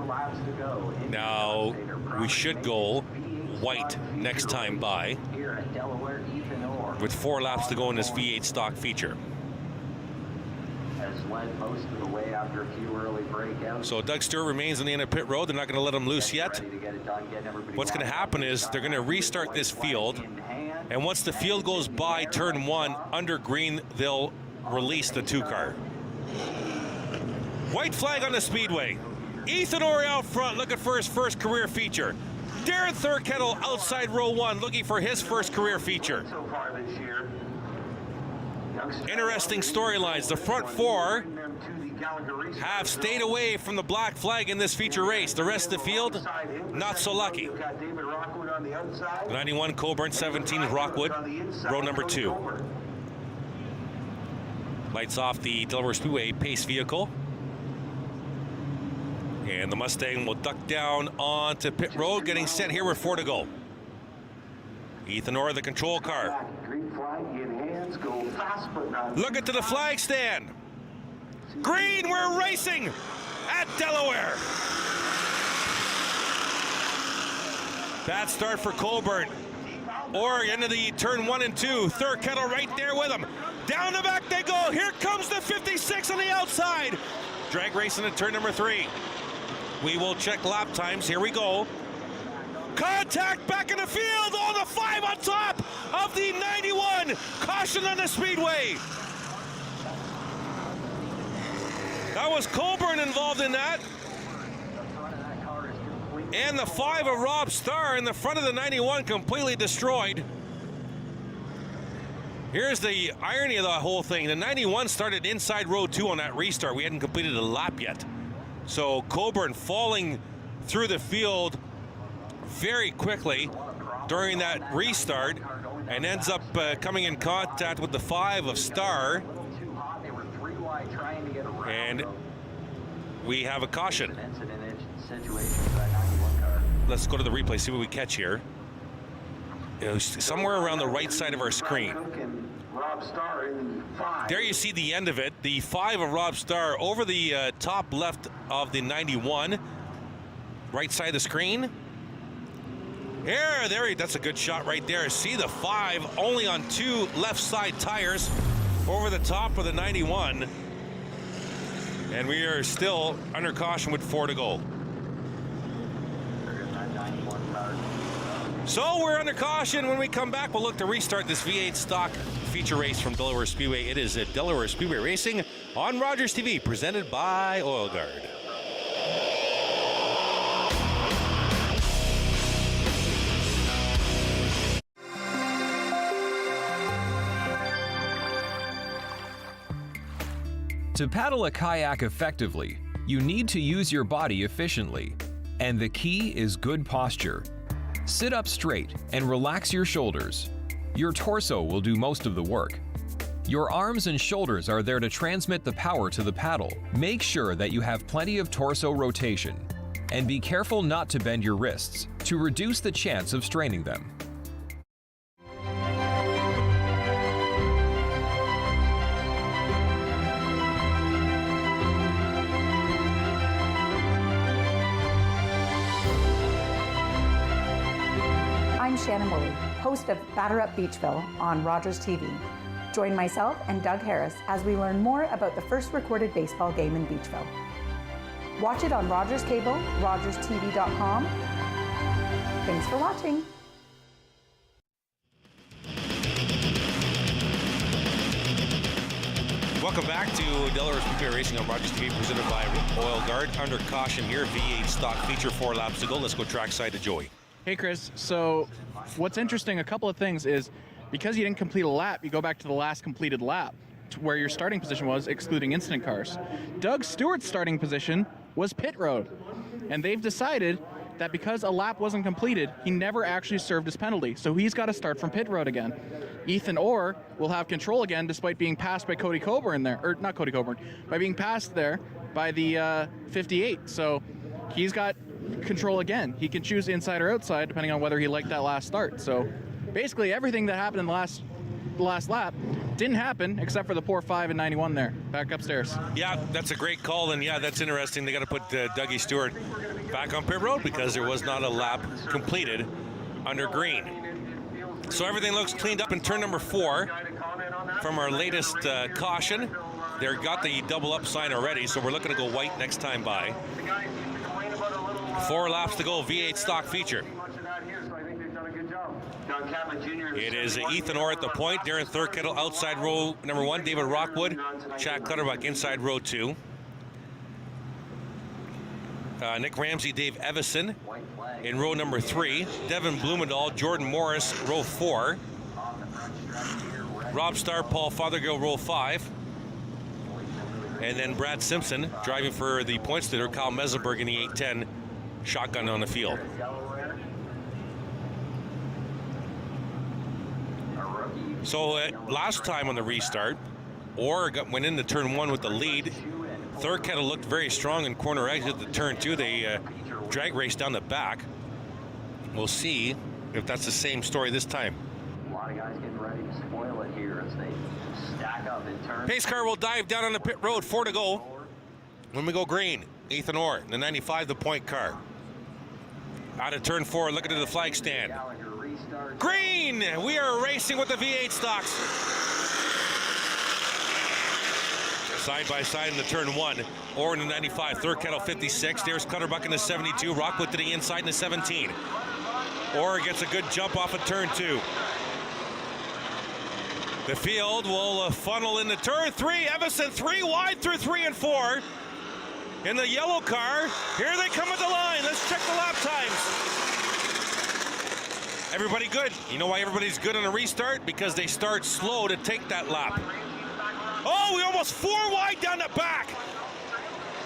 [SPEAKER 1] Now, we should go white next time by, with 4 laps to go in this V8 stock feature.
[SPEAKER 5] Most of the way after a few early breakouts.
[SPEAKER 1] So Doug Stewart remains on the end of pit road. They're not going to let him loose yet. What's going to happen is they're going to restart this field, and once the field goes by turn 1 under green, they'll release the 2 car. White flag on the speedway. Ethan Orr out front looking for his first career feature. Darren Third Kettle outside row 1 looking for his first career feature.
[SPEAKER 5] So far this year.
[SPEAKER 1] Interesting storylines. The front 4 have stayed away from the black flag in this feature race. The rest of the field, not so lucky. 91 Coburn, 17 Rockwood, row number 2. Lights off the Delaware Speedway pace vehicle. And the Mustang will duck down onto pit road, getting set here with 4 to go. Ethan Orr, the control car.
[SPEAKER 5] Green flag in hands, go fast but not.
[SPEAKER 1] Look at to the flag stand. Green, we're racing at Delaware. Bad start for Colburn. Orr into the turn 1 and 2. Third Kettle right there with him. Down the back they go. Here comes the 56 on the outside. Drag racing at turn number 3. We will check lap times. Here we go. Contact back in the field. Oh, the 5 on top of the 91. Caution on the speedway. That was Colburn involved in that. And the 5 of Rob Starr in the front of the 91 completely destroyed. Here's the irony of the whole thing. The 91 started inside row 2 on that restart. We hadn't completed a lap yet. So Colburn falling through the field very quickly during that restart and ends up coming in contact with the 5 of Starr. And we have a caution. Let's go to the replay, see what we catch here. Somewhere around the right side of our screen. There you see the end of it. The 5 of Rob Starr over the top left of the 91. Right side of the screen. There, that's a good shot right there. See the 5 only on 2 left side tires over the top of the 91. And we are still under caution with 4 to go. So we're under caution. When we come back, we'll look to restart this V8 stock feature race from Delaware Speedway. It is at Delaware Speedway Racing on Rogers TV, presented by Oil Guard.
[SPEAKER 7] To paddle a kayak effectively, you need to use your body efficiently. And the key is good posture. Sit up straight and relax your shoulders. Your torso will do most of the work. Your arms and shoulders are there to transmit the power to the paddle. Make sure that you have plenty of torso rotation. And be careful not to bend your wrists to reduce the chance of straining them.
[SPEAKER 20] I'm Shannon Woolley, host of Batter Up Beachville on Rogers TV. Join myself and Doug Harris as we learn more about the first recorded baseball game in Beachville. Watch it on Rogers Cable, rogerstv.com. Thanks for watching.
[SPEAKER 1] Welcome back to Delaware Speedway Racing on Rogers TV, presented by Oil Guard. Under caution here, V8 stock feature, 4 laps to go. Let's go trackside to Joey.
[SPEAKER 3] Hey, Chris. So what's interesting, a couple of things is because you didn't complete a lap, you go back to the last completed lap to where your starting position was, excluding incident cars. Doug Stewart's starting position was pit road. And they've decided that because a lap wasn't completed, he never actually served his penalty. So he's got to start from pit road again. Ethan Orr will have control again despite being passed by Cody Coburn there. Or not Cody Coburn, by being passed there by the 58. So he's got control again. He can choose inside or outside depending on whether he liked that last start. So basically everything that happened in the last lap didn't happen except for the poor 5 and 91 there. Back upstairs.
[SPEAKER 1] Yeah, that's a great call, and yeah, that's interesting. They got to put Dougie Stewart back on pit road because there was not a lap completed under green. So everything looks cleaned up in turn number 4 from our latest caution. They've got the double up sign already, so we're looking to go white next time by. 4 laps to go, V8 stock feature. It is Ethan Orr at the point. Darren Thurkettle outside row number 1. David Rockwood. Chad Clutterbuck inside row 2. Nick Ramsey, Dave Evison in row number 3. Devin Blumendahl, Jordan Morris, row 4. Rob Starr, Paul Fothergill, row 5. And then Brad Simpson driving for the points leader, Kyle Mesenberg in the 810 shotgun on the field. So last time on the restart, Orr went into turn 1 with the lead. Thurkettle looked very strong in corner exit to turn 2. They drag race down the back. We'll see if that's the same story this time.
[SPEAKER 5] A lot of guys getting ready to spoil it here as they stack up in turn.
[SPEAKER 1] Pace car will dive down on the pit road, 4 to go. When we go green, Ethan Orr, the 95, the point car. Out of turn 4, looking to the flag stand. Green! We are racing with the V8 stocks. Side by side in the turn 1. Orr in the 95, third kettle 56. There's Clutterbuck in the 72. Rockwood to the inside in the 17. Orr gets a good jump off of turn 2. The field will funnel into turn 3. Evison 3 wide through 3 and 4. In the yellow car, here they come at the line. Let's check the lap times. Everybody good. You know why everybody's good on a restart? Because they start slow to take that lap. Oh, we almost 4 wide down the back.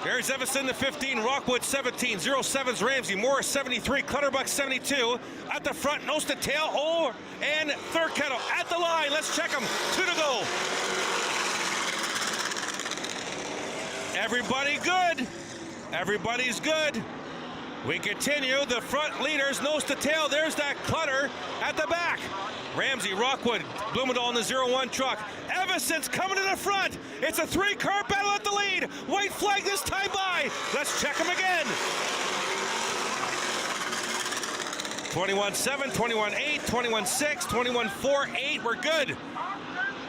[SPEAKER 1] There's Evison, the 15, Rockwood 17, 07's Ramsey, Morris 73, Clutterbuck 72. At the front, nose to tail, Orr and third kettle at the line. Let's check them. 2 to go. Everybody good. Everybody's good. We continue. The front leaders, nose to tail. There's that clutter at the back. Ramsey, Rockwood, Blumendahl in the 01 truck. Evison's coming to the front. It's a 3-car battle at the lead. White flag this time by. Let's check them again. 21-7, 21-8, 21-6, 21-4, 8. We're good.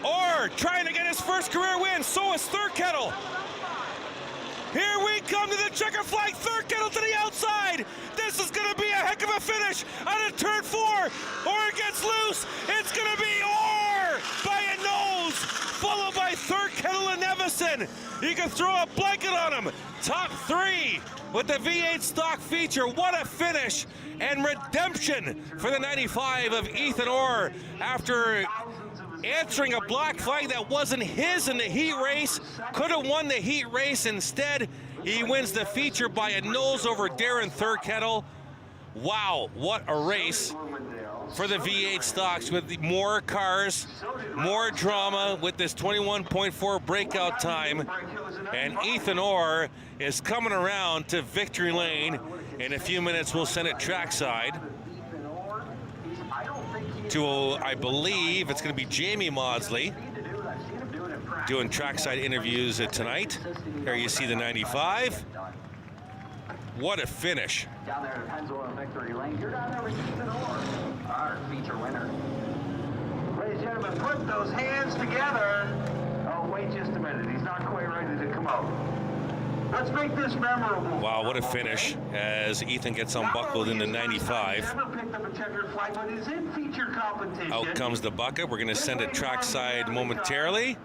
[SPEAKER 1] Orr trying to get his first career win. So is third kettle. Here we come to the checker flag, third kettle to the outside. This is going to be a heck of a finish out of turn 4. Orr gets loose. It's going to be Orr by a nose, followed by third kettle and Evison. You can throw a blanket on him. Top 3 with the V8 stock feature. What a finish and redemption for the 95 of Ethan Orr after answering a black flag that wasn't his in the heat race. Could have won the heat race. Instead, he wins the feature by a nose over Darren Thurkettle. Wow, what a race for the V8 stocks with more cars, more drama with this 21.4 breakout time. And Ethan Orr is coming around to victory lane. In a few minutes, we'll send it trackside to, I believe, it's going to be Jamie Maudsley doing trackside interviews tonight. Here you see the 95. What a finish.
[SPEAKER 5] Down there at Pennzoil Victory Lane. You're down there with Ethan Orr, our feature winner. Ladies and gentlemen, put those hands together. Oh, wait just a minute. He's not quite ready to come out. Let's make this memorable.
[SPEAKER 1] Wow, what a finish as Ethan gets unbuckled in the 95. Out comes the bucket. We're going to send it trackside momentarily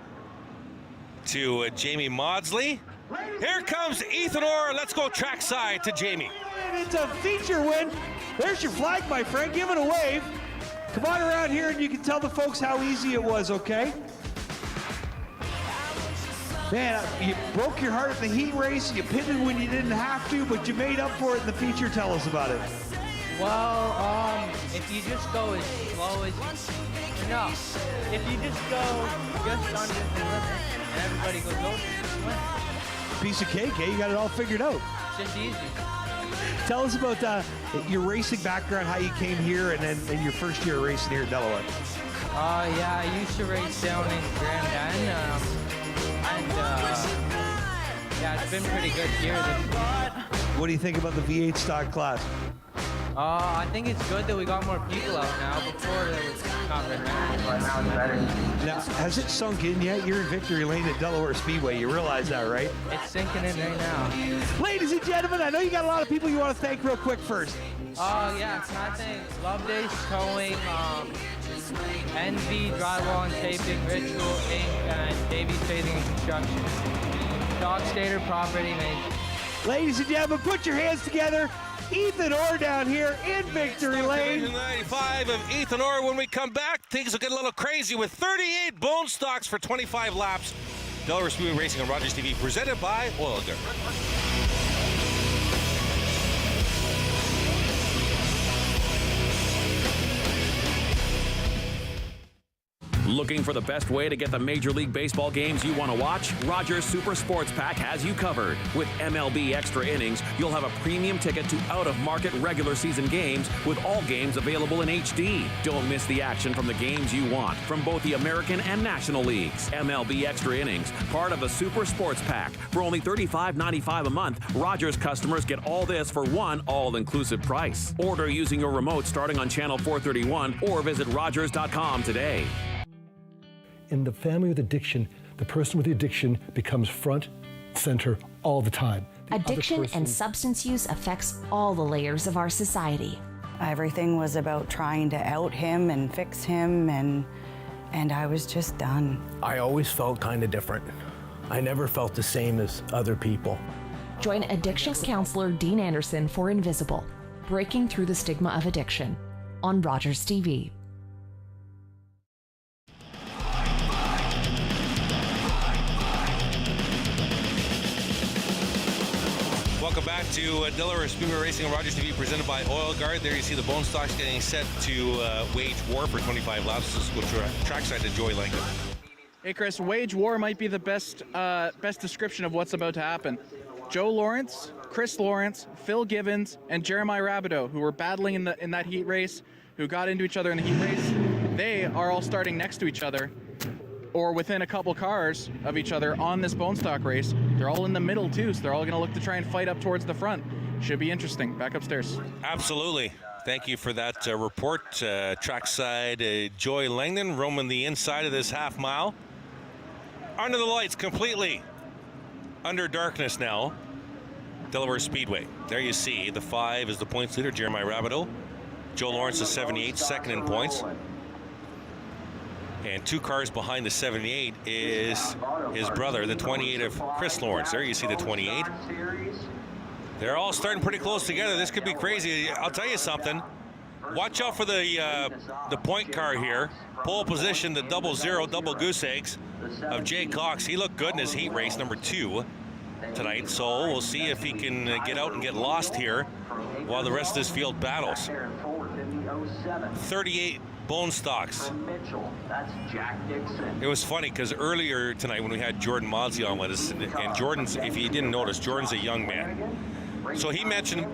[SPEAKER 1] to Jamie Maudsley. Here comes Ethan Orr. Let's go trackside to Jamie.
[SPEAKER 14] It's a feature win. There's your flag, my friend. Give it a wave. Come on around here and you can tell the folks how easy it was, okay? Man, you broke your heart at the heat race. You pitted when you didn't have to, but you made up for it in the feature. Tell us about it.
[SPEAKER 4] Well, if you just go as slow as you no, if you just go just under the limit and everybody goes over, you just win.
[SPEAKER 14] Piece of cake, eh? You got it all figured out.
[SPEAKER 4] It's just easy.
[SPEAKER 14] Tell us about your racing background, how you came here, and then your first year racing here in Delaware.
[SPEAKER 4] Yeah, I used to race down in Grand Island. Yeah, it's been pretty good here this week.
[SPEAKER 14] What do you think about the V8 stock class?
[SPEAKER 4] I think it's good that we got more people out now. Before there was not very many, but now it's better.
[SPEAKER 14] Now, has it sunk in yet? You're in victory lane at Delaware Speedway. You realize that, right?
[SPEAKER 4] It's sinking in right now.
[SPEAKER 14] Ladies and gentlemen, I know you got a lot of people you want to thank real quick first.
[SPEAKER 4] Yeah, can I thank Love Days Towing, NV Drywall and Taping, Ritual Inc., and Davies Paving and Construction. Dog Stater Property Maintenance.
[SPEAKER 14] Ladies and gentlemen, put your hands together. Ethan Orr down here in victory lane.
[SPEAKER 1] 95 of Ethan Orr. When we come back, things will get a little crazy with 38 bone stocks for 25 laps. Delaware Speedway Racing on Rogers TV, presented by Oil Dirt.
[SPEAKER 10] Looking for the best way to get the Major League Baseball games you want to watch? Rogers Super Sports Pack has you covered. With MLB Extra Innings, you'll have a premium ticket to out-of-market regular season games with all games available in HD. Don't miss the action from the games you want from both the American and National Leagues. MLB Extra Innings, part of the Super Sports Pack. For only $35.95 a month, Rogers customers get all this for one all-inclusive price. Order using your remote starting on channel 431 or visit Rogers.com today.
[SPEAKER 15] In the family with addiction, the person with the addiction becomes front, center all the time.
[SPEAKER 21] Addiction and substance use affects all the layers of our society.
[SPEAKER 22] Everything was about trying to out him and fix him, and I was just done.
[SPEAKER 23] I always felt kind of different. I never felt the same as other people.
[SPEAKER 21] Join addictions counselor Dean Anderson for Invisible, Breaking Through the Stigma of Addiction on Rogers TV.
[SPEAKER 1] Welcome back to Delaware Speedway Racing on Rogers TV, presented by Oil Guard. There you see the bone stocks getting set to wage war for 25 laps. Let's go trackside to Joey Langdon.
[SPEAKER 3] Hey Chris, wage war might be the best description of what's about to happen. Joe Lawrence, Chris Lawrence, Phil Givens, and Jeremiah Rabideau, who were battling in that heat race, who got into each other in the heat race, they are all starting next to each other, or within a couple cars of each other on this bone stock race. They're all in the middle too, so they're all going to look to try and fight up towards the front. Should be interesting. Back upstairs.
[SPEAKER 1] Absolutely. Thank you for that report. Trackside Joey Langdon roaming the inside of this half mile. Under the lights completely. Under darkness now. Delaware Speedway. There you see the 5 is the points leader, Jeremiah Rabideau. Joe Lawrence is 78, second in points. And 2 cars behind the 78 is his brother, the 28 of Chris Lawrence. There you see the 28. They're all starting pretty close together. This could be crazy. I'll tell you something. Watch out for the point car here. Pole position, the double goose eggs of Jay Cox. He looked good in his heat race, number 2 tonight. So we'll see if he can get out and get lost here while the rest of this field battles. 38 bone stocks. It was funny because earlier tonight when we had Jordan Mozzie on with us, and Jordan's, if you didn't notice, Jordan's a young man. So he mentioned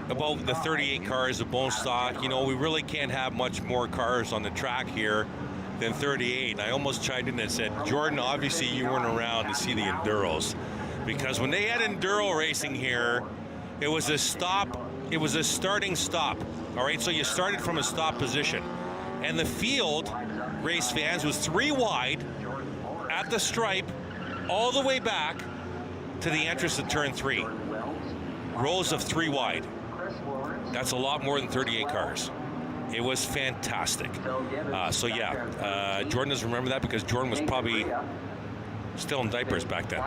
[SPEAKER 1] about the 38 cars of bone stock. You know, we really can't have much more cars on the track here than 38. And I almost chimed in and said, Jordan, obviously you weren't around to see the Enduros, because when they had Enduro racing here, it was a stop. It was a starting stop. All right, so you started from a stop position. And the field, race fans, was 3 wide at the stripe all the way back to the entrance of turn 3. Rows of 3 wide. That's a lot more than 38 cars. It was fantastic. So yeah, Jordan doesn't remember that because Jordan was probably still in diapers back then,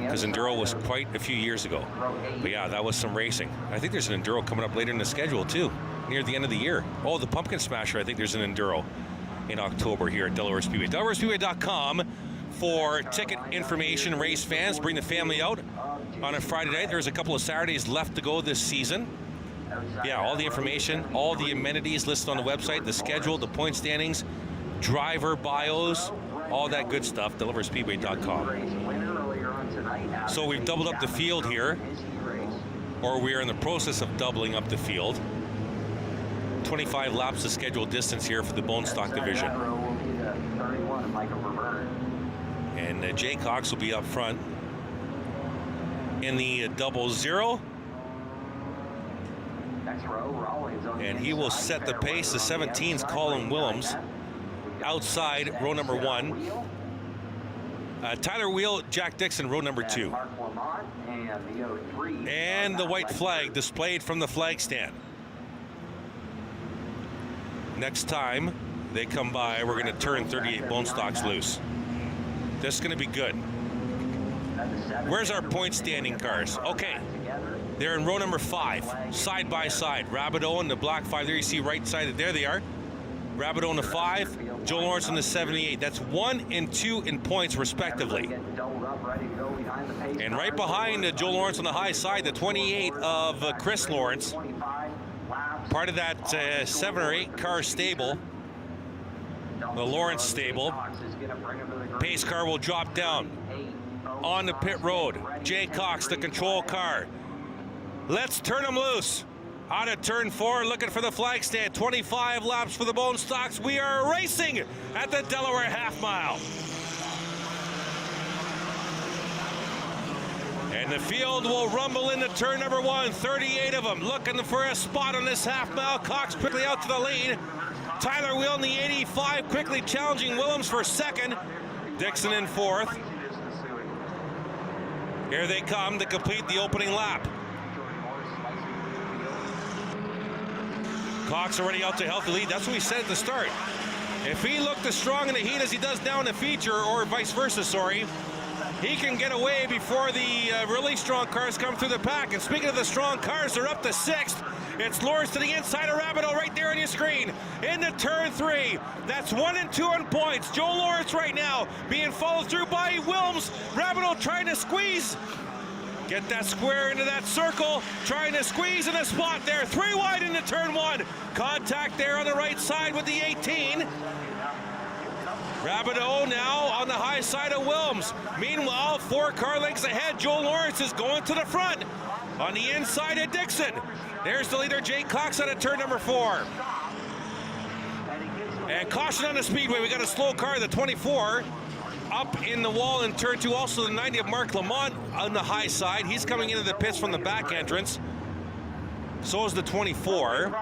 [SPEAKER 1] because Enduro was quite a few years ago. But yeah, that was some racing. I think there's an Enduro coming up later in the schedule too, near the end of the year. Oh, the Pumpkin Smasher, I think there's an Enduro in October here at Delaware Speedway. DelawareSpeedway.com for ticket information. Race fans, bring the family out on a Friday night. There's a couple of Saturdays left to go this season. Yeah, all the information, all the amenities listed on the website, the schedule, the point standings, driver bios, all that good stuff, DelawareSpeedway.com. So we've doubled up the field here, or we are in the process of doubling up the field. 25 laps of scheduled distance here for the bone stock division. And Jay Cox will be up front in the 00. And he will set the pace. The 17's Colin Willems outside row number 1. Tyler Wheel, Jack Dixon, row number 2. And the white flag displayed from the flag stand. Next time they come by, we're going to turn 38 bone stocks loose. This is going to be good. Where's our point standing cars? Okay. They're in row number 5, side by side. Rabideau and the black 5. There you see right side. There they are. Rabideau in the 5, Joe Lawrence in the 78. That's 1 and 2 in points, respectively. And right behind Joe Lawrence on the high side, the 28 of Chris Lawrence. Part of that 7 or 8 car stable. the Lawrence stable. Pace car will drop down on the pit road. Jay Cox, the control car. Let's turn him loose. Out of turn 4, looking for the flag stand. 25 laps for the Bone Stocks. We are racing at the Delaware half mile. And the field will rumble into turn number 1. 38 of them looking for a spot on this half mile. Cox quickly out to the lead. Tyler Wheel in the 85 quickly challenging Willems for second. Dixon in 4th. Here they come to complete the opening lap. Cox already out to healthy lead. That's what we said at the start. If he looked as strong in the heat as he does now in the feature, or vice versa, sorry, he can get away before the really strong cars come through the pack. And speaking of the strong cars, they're up to 6th. It's Lawrence to the inside of Rabideau right there on your screen. Into turn 3. That's 1 and 2 on points. Joe Lawrence right now being followed through by Wilms. Rabideau trying to squeeze. Get that square into that circle. Trying to squeeze in a spot there. 3 wide into turn 1. Contact there on the right side with the 18. Rabideau now on the high side of Wilms. Meanwhile, 4 car lengths ahead. Joe Lawrence is going to the front on the inside of Dixon. There's the leader, Jay Cox, out of turn number 4. And caution on the speedway. We got a slow car, the 24. Up in the wall in turn 2. Also the 90 of Mark Lamont on the high side. He's coming into the pits from the back entrance. So is the 24.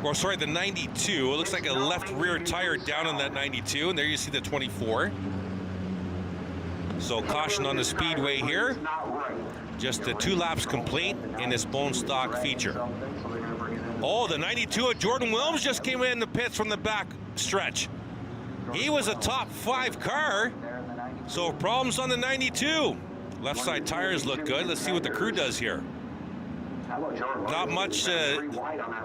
[SPEAKER 1] Or sorry, the 92. It looks like a left rear tire down on that 92. And there you see the 24. So caution on the speedway here. Just the 2 laps complete in this Bone Stock feature. Oh, the 92 of Jordan Wilms just came in the pits from the back stretch. He was a top 5 car. So problems on the 92. Left side tires look good. Let's see what the crew does here. Not much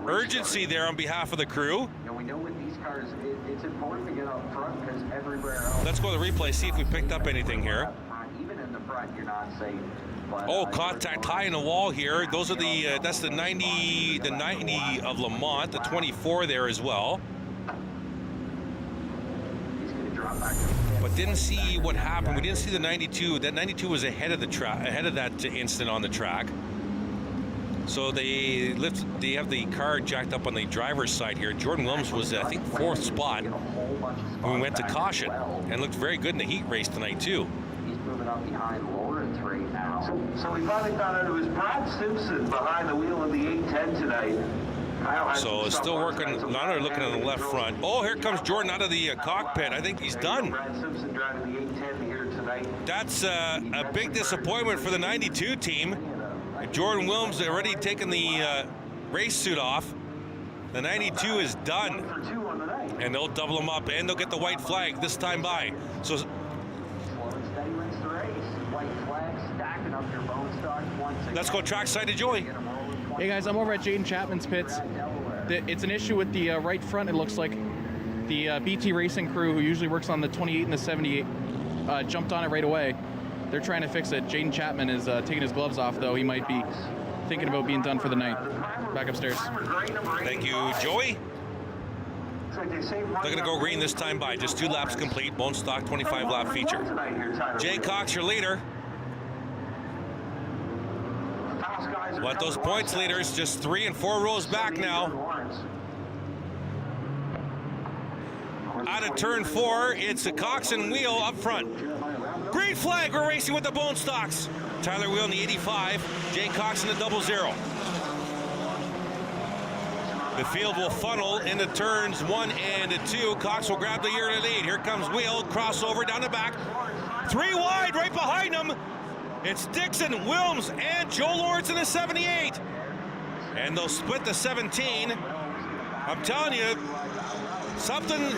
[SPEAKER 1] urgency there on behalf of the crew.
[SPEAKER 5] We know with these cars, it's important to get up front because everywhere else.
[SPEAKER 1] Let's go to the replay, see if we picked up anything here.
[SPEAKER 5] Even in the front, you're not safe.
[SPEAKER 1] Oh, contact high in the wall here. Those are the that's the 90 of Lamont, the 24 there as well. But didn't see what happened. We didn't see the 92. That 92 was ahead of the track, ahead of that incident on the track. So they have the car jacked up on the driver's side here. Jordan Wilms was, I think, 4th spot when we went to caution and looked very good in the heat race tonight too.
[SPEAKER 5] He's moving up behind Lawrence right now. So we finally found out it was Brad Simpson behind the wheel of the 810 tonight.
[SPEAKER 1] So it's still working. Now they're looking at the left front. Oh, here comes Jordan out of the cockpit. I think he's done.
[SPEAKER 5] Brad Simpson driving the 810 here tonight.
[SPEAKER 1] That's a big disappointment for the 92 team. Jordan Wilms already taken the race suit off. The 92 is done. And they'll double them up and they'll get the white flag this time by. So let's go trackside to Joey.
[SPEAKER 3] Hey guys, I'm over at Jaden Chapman's pits. It's an issue with the right front. It looks like the BT Racing crew, who usually works on the 28 and the 78, jumped on it right away. They're trying to fix it. Jaden Chapman is taking his gloves off, though. He might be thinking about being done for the night. Back upstairs.
[SPEAKER 1] Thank you, Joey. They're going to go green this time by. Just 2 laps complete. Bone Stock 25 lap feature. Jay Cox, your leader. Want those points, leaders. Just 3 and 4 rows back now. Out of turn 4, it's a Cox and Wheel up front. Green flag, we're racing with the Bone Stocks. Tyler Wheel in the 85, Jay Cox in the 00. The field will funnel into turns 1 and 2. Cox will grab the yearly lead. Here comes Wheel, crossover down the back. 3 wide right behind him. It's Dixon, Wilms, and Joe Lawrence in the 78. And they'll split the 17. I'm telling you,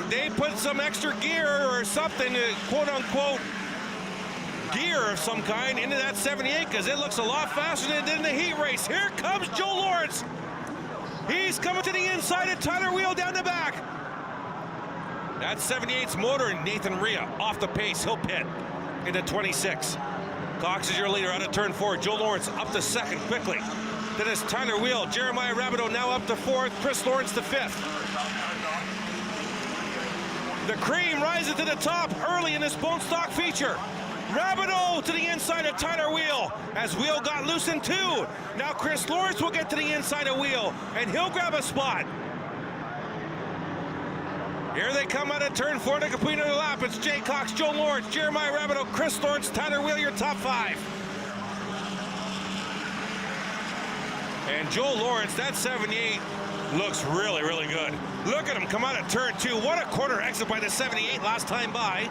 [SPEAKER 1] they put some extra gear or something, quote unquote, gear of some kind into that 78 because it looks a lot faster than it did in the heat race. Here comes Joe Lawrence. He's coming to the inside of Tyler Wheel down the back. That's 78's motor, Nathan Rhea off the pace. He'll pit into 26. Cox is your leader out of turn 4. Joe Lawrence up to 2nd quickly. Then it's Tyler Wheel. Jeremiah Rabideau now up to 4th. Chris Lawrence to 5th. The cream rises to the top early in this bone stock feature. Rabideau to the inside of Tyler Wheel as Wheel got loose in 2. Now Chris Lawrence will get to the inside of Wheel and he'll grab a spot. Here they come out of turn 4 to complete another lap. It's Jay Cox, Joe Lawrence, Jeremiah Rabideau, Chris Lawrence, Tyler Wheel, your top 5. And Joe Lawrence, that 78 looks really, really good. Look at him come out of turn 2. What a corner exit by the 78 last time by.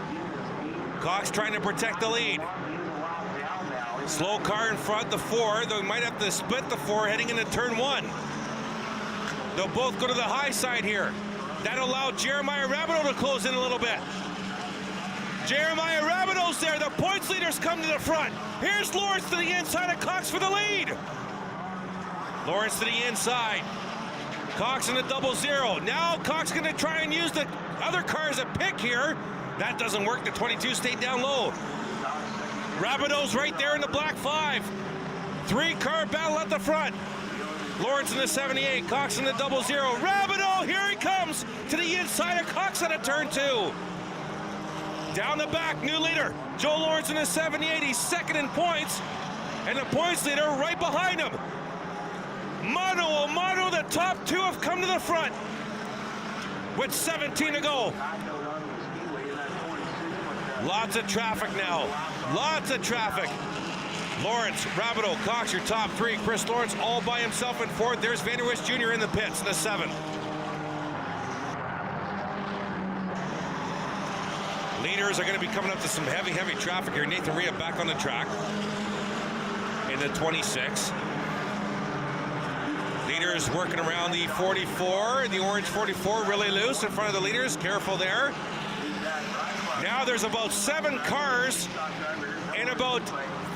[SPEAKER 1] Cox trying to protect the lead. Slow car in front, the 4. They might have to split the 4 heading into turn 1. They'll both go to the high side here. That'll allow Jeremiah Rabideau to close in a little bit. Jeremiah Rabideau's there. The points leaders come to the front. Here's Lawrence to the inside of Cox for the lead. Lawrence to the inside. Cox in the 0-0. Now Cox going to try and use the other car as a pick here. That doesn't work. The 22 stayed down low. Rabideau's right there in the black 5. 3-car battle at the front. Lawrence in the 78. Cox in the 0-0. Rabideau, here he comes to the inside of Cox out of turn 2. Down the back, new leader. Joe Lawrence in the 78. He's second in points. And the points leader right behind him. Mano, the top 2 have come to the front with 17 to go. Lots of traffic now. Lots of traffic. Lawrence, Rabideau, Cox, your top 3. Chris Lawrence all by himself in 4th. There's Vander Wish Jr. in the pits in the 7th. Leaders are going to be coming up to some heavy traffic here. Nathan Rhea back on the track in the 26. Leaders working around the 44. The orange 44 really loose in front of the leaders. Careful there. Now there's about 7 cars and about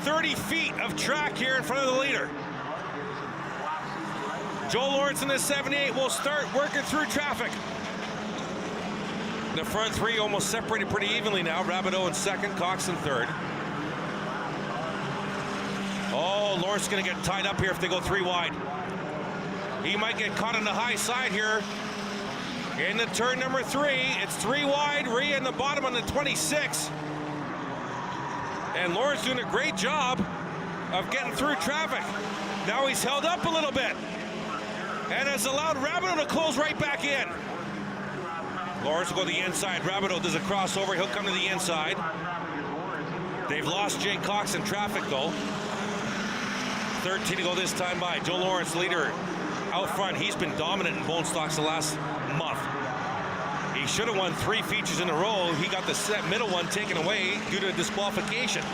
[SPEAKER 1] 30 feet of track here in front of the leader. Joe Lawrence in the 78 will start working through traffic. The front 3 almost separated pretty evenly now. Rabideau in 2nd, Cox in 3rd. Oh, Lawrence is going to get tied up here if they go 3 wide. He might get caught on the high side here. In the turn number 3, it's 3 wide. Rhea in the bottom on the 26. And Lawrence doing a great job of getting through traffic. Now he's held up a little bit and has allowed Rabideau to close right back in. Lawrence will go to the inside. Rabideau does a crossover. He'll come to the inside. They've lost Jay Cox in traffic though. 13 to go this time by. Joe Lawrence, leader out front. He's been dominant in bone stocks the last month. He should have won 3 features in a row. He got the middle one taken away due to disqualification.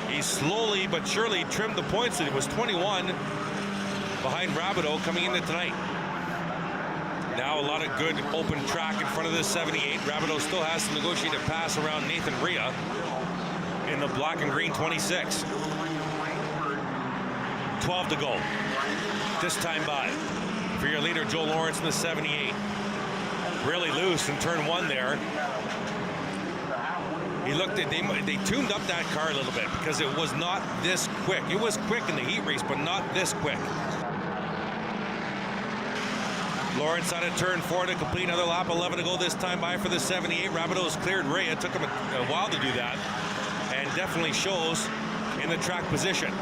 [SPEAKER 1] He slowly but surely trimmed the points. It was 21 behind Rabideau coming into tonight. Now a lot of good open track in front of this 78. Rabideau still has to negotiate a pass around Nathan Rhea in the black and green 26. 12 to go. This time by. For your leader, Joe Lawrence in the 78. Really loose in turn 1 there. He looked at, they tuned up that car a little bit because it was not this quick. It was quick in the heat race, but not this quick. Lawrence out of turn 4 to complete another lap. 11 to go this time by for the 78. Rabideau's cleared Rhea. It took him a while to do that, and definitely shows in the track position.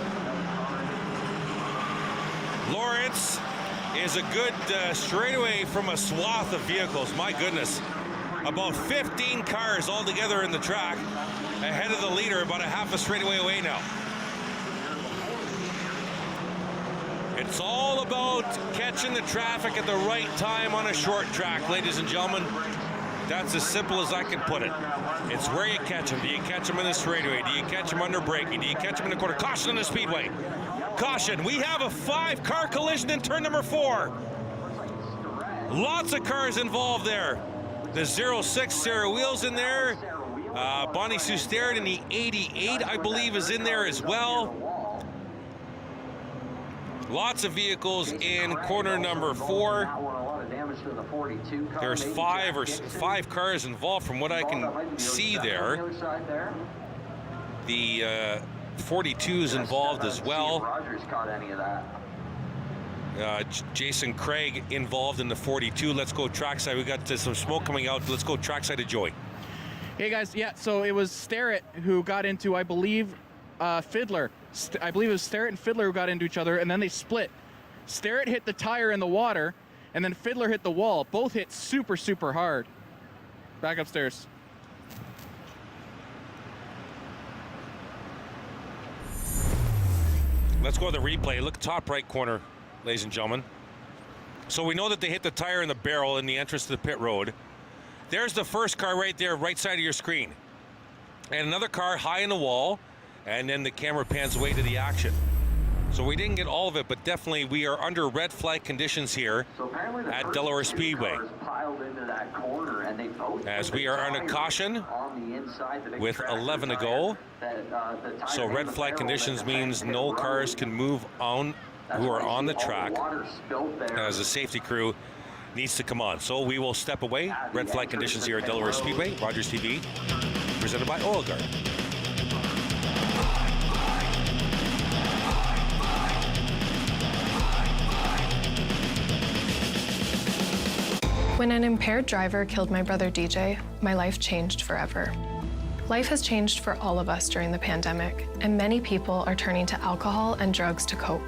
[SPEAKER 1] Lawrence is a good straightaway from a swath of vehicles. My goodness. About 15 cars all together in the track ahead of the leader, about a half a straightaway away now. It's all about catching the traffic at the right time on a short track, ladies and gentlemen. That's as simple as I can put it. It's where you catch them. Do you catch them in the straightaway? Do you catch them under braking? Do you catch them in the corner? Caution on the speedway. Caution, we have a 5-car collision in turn number 4. Lots of cars involved there. The 06 Sarah Wheels in there. Bonnie Sustard in the 88, I believe, is in there as well. Lots of vehicles in corner number 4. There's 5 cars involved from what I can see there. The 42 is involved as well. Jason Craig involved in the 42. Let's go trackside. We got some smoke coming out. Let's go trackside to Joey.
[SPEAKER 3] Hey guys, yeah, so it was Starrett who got into, I believe, Fiddler. I believe it was Starrett and Fiddler who got into each other, and then they split. Starrett hit the tire in the water, and then Fiddler hit the wall. Both hit super, super hard. Back upstairs.
[SPEAKER 1] Let's go to the replay. Look top right corner, ladies and gentlemen. So we know that they hit the tire in the barrel in the entrance to the pit road. There's the first car right there, right side of your screen. And another car high in the wall, and then the camera pans away to the action. So we didn't get all of it, but definitely we are under red flag conditions here at Delaware Speedway. As we are under caution with 11 to go. So red flag conditions means no cars can move on who are on the track as the safety crew needs to come on. So we will step away. Red flag conditions here at Delaware Speedway. Rogers TV, presented by Oil Guard.
[SPEAKER 2] When an impaired driver killed my brother DJ, my life changed forever. Life has changed for all of us during the pandemic, and many people are turning to alcohol and drugs to cope.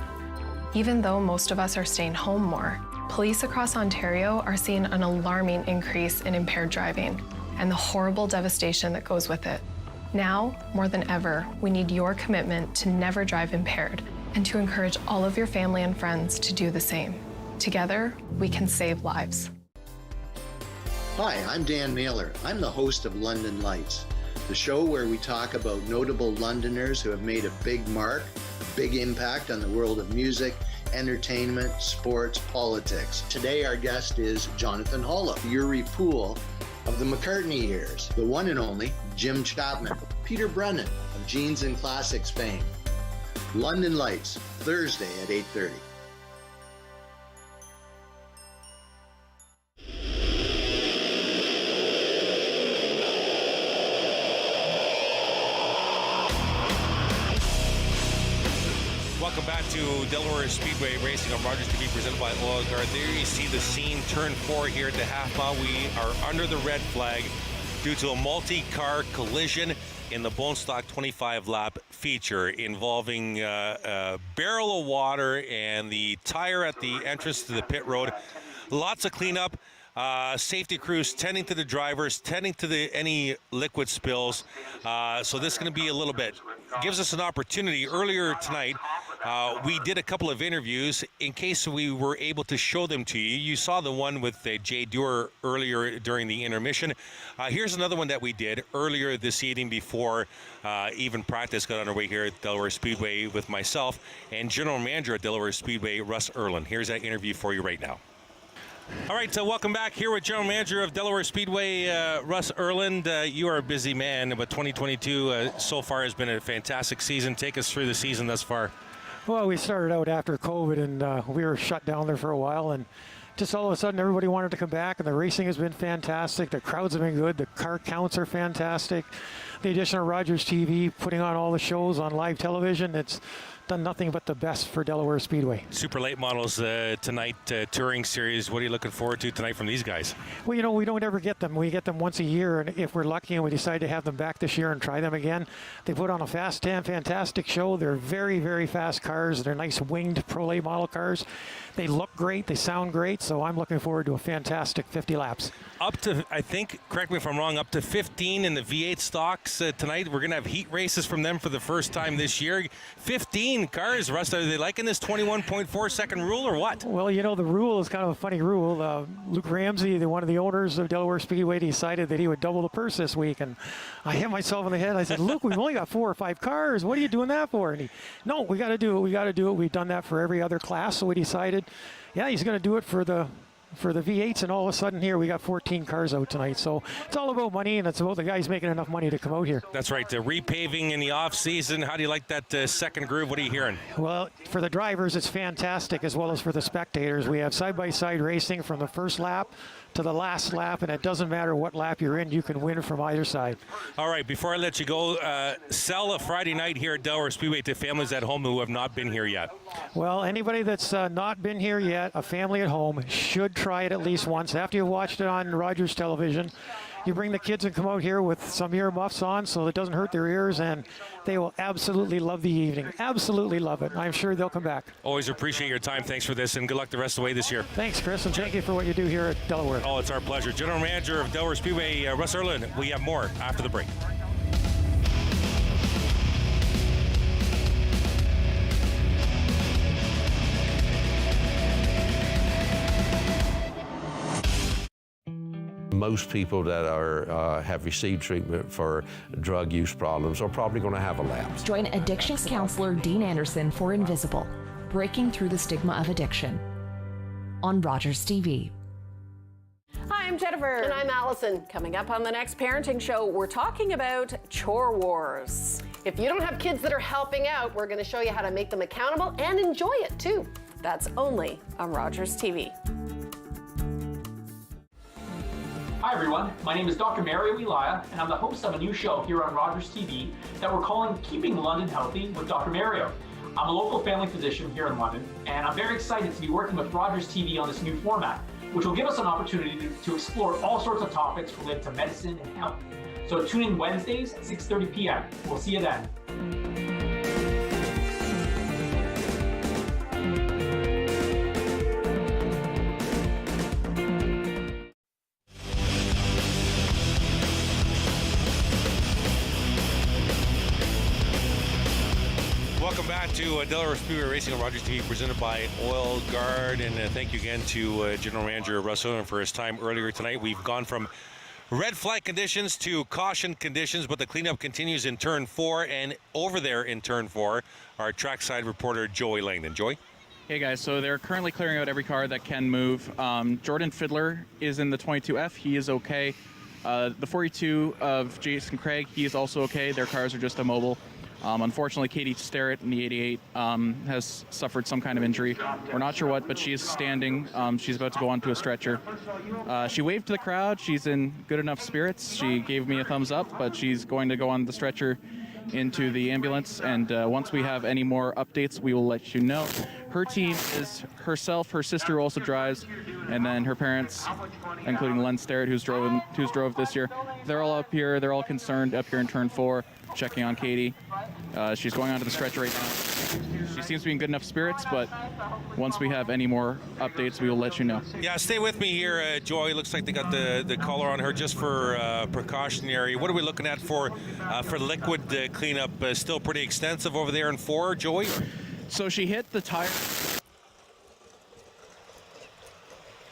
[SPEAKER 2] Even though most of us are staying home more, police across Ontario are seeing an alarming increase in impaired driving and the horrible devastation that goes with it. Now, more than ever, we need your commitment to never drive impaired and to encourage all of your family and friends to do the same. Together, we can save lives.
[SPEAKER 16] Hi, I'm Dan Mailer. I'm the host of London Lights, the show where we talk about notable Londoners who have made a big mark, a big impact on the world of music, entertainment, sports, politics. Today our guest is Jonathan Hollow, Yuri Poole of the McCartney years, the one and only Jim Chapman, Peter Brennan of Jeans and Classics fame. London Lights, Thursday at 8:30.
[SPEAKER 1] Welcome back to Delaware Speedway Racing on Rogers TV, presented by Oil Guard. There you see the scene, turn 4 here at the half mile. We are under the red flag due to a multi-car collision in the Bone Stock 25 lap feature involving a barrel of water and the tire at the entrance to the pit road. Lots of cleanup. Safety crews tending to the drivers, tending to any liquid spills. So this is going to be a little bit, gives us an opportunity. Earlier tonight, we did a couple of interviews in case we were able to show them to you. You saw the one with Jay Dewar earlier during the intermission. Here's another one that we did earlier this evening before even practice got underway here at Delaware Speedway with myself and General Manager at Delaware Speedway, Russ Erlin. Here's that interview for you right now. All right, so welcome back here with General Manager of Delaware Speedway, Russ Erland. You are a busy man, but 2022 so far has been a fantastic season. Take us through the season thus far.
[SPEAKER 17] Well, we started out after COVID, and we were shut down there for a while, and just all of a sudden everybody wanted to come back, and the racing has been fantastic. The crowds have been good. The car counts are fantastic. The addition of Rogers TV, putting on all the shows on live television, it's done nothing but the best for Delaware Speedway.
[SPEAKER 1] Super late models tonight, touring series. What are you looking forward to tonight from these guys?
[SPEAKER 17] Well, you know, we don't ever get them. We get them once a year, and if we're lucky and we decide to have them back this year and try them again, they put on a Fast 10 fantastic show. They're very, very fast cars. They're nice winged Pro Late model cars. They look great. They sound great. So I'm looking forward to a fantastic 50 laps.
[SPEAKER 1] Up to, I think, correct me if I'm wrong, up to 15 in the V8 stocks tonight. We're going to have heat races from them for the first time this year. 15 cars, Russ. Are they liking this 21.4 second rule or what?
[SPEAKER 17] Well, you know, the rule is kind of a funny rule. Luke Ramsey, one of the owners of Delaware Speedway, decided that he would double the purse this week. And I hit myself in the head. I said, Luke, we've only got 4 or 5 cars. What are you doing that for? And no, we got to do it. We got to do it. We've done that for every other class. So we decided, yeah, he's going to do it for the V8s, and all of a sudden here we got 14 cars out tonight. So it's all about money, and it's about the guys making enough money to come out here.
[SPEAKER 1] That's right. The repaving in the off season. How do you like that second groove? What are you hearing?
[SPEAKER 17] Well, for the drivers, it's fantastic, as well as for the spectators. We have side-by-side racing from the first lap to the last lap, and it doesn't matter what lap you're in, you can win from either side.
[SPEAKER 1] All right, before I let you go, sell a Friday night here at Delaware Speedway to families at home who have not been here yet.
[SPEAKER 17] Well, anybody that's not been here yet, a family at home, should try it at least once. After you've watched it on Rogers television, you bring the kids and come out here with some ear muffs on so it doesn't hurt their ears, and they will absolutely love the evening. Absolutely love it. I'm sure they'll come back.
[SPEAKER 1] Always appreciate your time. Thanks for this, and good luck the rest of the way this year.
[SPEAKER 17] Thanks, Chris, and thank you for what you do here at Delaware.
[SPEAKER 1] Oh, it's our pleasure. General Manager of Delaware Speedway, Russ Erlin. We have more after the break.
[SPEAKER 8] Most people that are have received treatment for drug use problems are probably going to have a lapse.
[SPEAKER 21] Join addictions counselor Dean Anderson for Invisible, Breaking Through the Stigma of Addiction, on Rogers TV.
[SPEAKER 11] Hi, I'm Jennifer.
[SPEAKER 12] And I'm Allison.
[SPEAKER 11] Coming up on the next parenting show, we're talking about chore wars.
[SPEAKER 12] If you don't have kids that are helping out, we're going to show you how to make them accountable and enjoy it too.
[SPEAKER 11] That's only on Rogers TV.
[SPEAKER 13] Hi everyone, my name is Dr. Mario Elia, and I'm the host of a new show here on Rogers TV that we're calling Keeping London Healthy with Dr. Mario. I'm a local family physician here in London, and I'm very excited to be working with Rogers TV on this new format, which will give us an opportunity to explore all sorts of topics related to medicine and health. So tune in Wednesdays at 6:30 p.m. We'll see you then.
[SPEAKER 1] Welcome back to Delaware Speedway Racing on Rogers TV, presented by Oil Guard, and thank you again to General Manager Russ Erlin for his time earlier tonight. We've gone from red flag conditions to caution conditions, but the cleanup continues in turn 4, and over there in turn 4, our trackside reporter Joey Langdon. Joey?
[SPEAKER 3] Hey guys, so they're currently clearing out every car that can move. Jordan Fiddler is in the 22F, he is okay. The 42 of Jason Craig, he is also okay. Their cars are just immobile. Unfortunately, Katie Starrett in the 88 has suffered some kind of injury. We're not sure what, but she is standing. She's about to go onto a stretcher. She waved to the crowd. She's in good enough spirits. She gave me a thumbs up, but she's going to go on the stretcher into the ambulance. And once we have any more updates, we will let you know. Her team is herself. Her sister also drives, and then her parents, including Len Starrett, who's drove this year. They're all up here. They're all concerned up here in turn 4. Checking on Katie. She's going onto the stretcher right now. She seems to be in good enough spirits, but once we have any more updates, we will let you know.
[SPEAKER 1] Yeah, stay with me here, Joy. Looks like they got the collar on her just for precautionary. What are we looking at for liquid cleanup? Still pretty extensive over there in 4, Joy?
[SPEAKER 3] So she hit the tire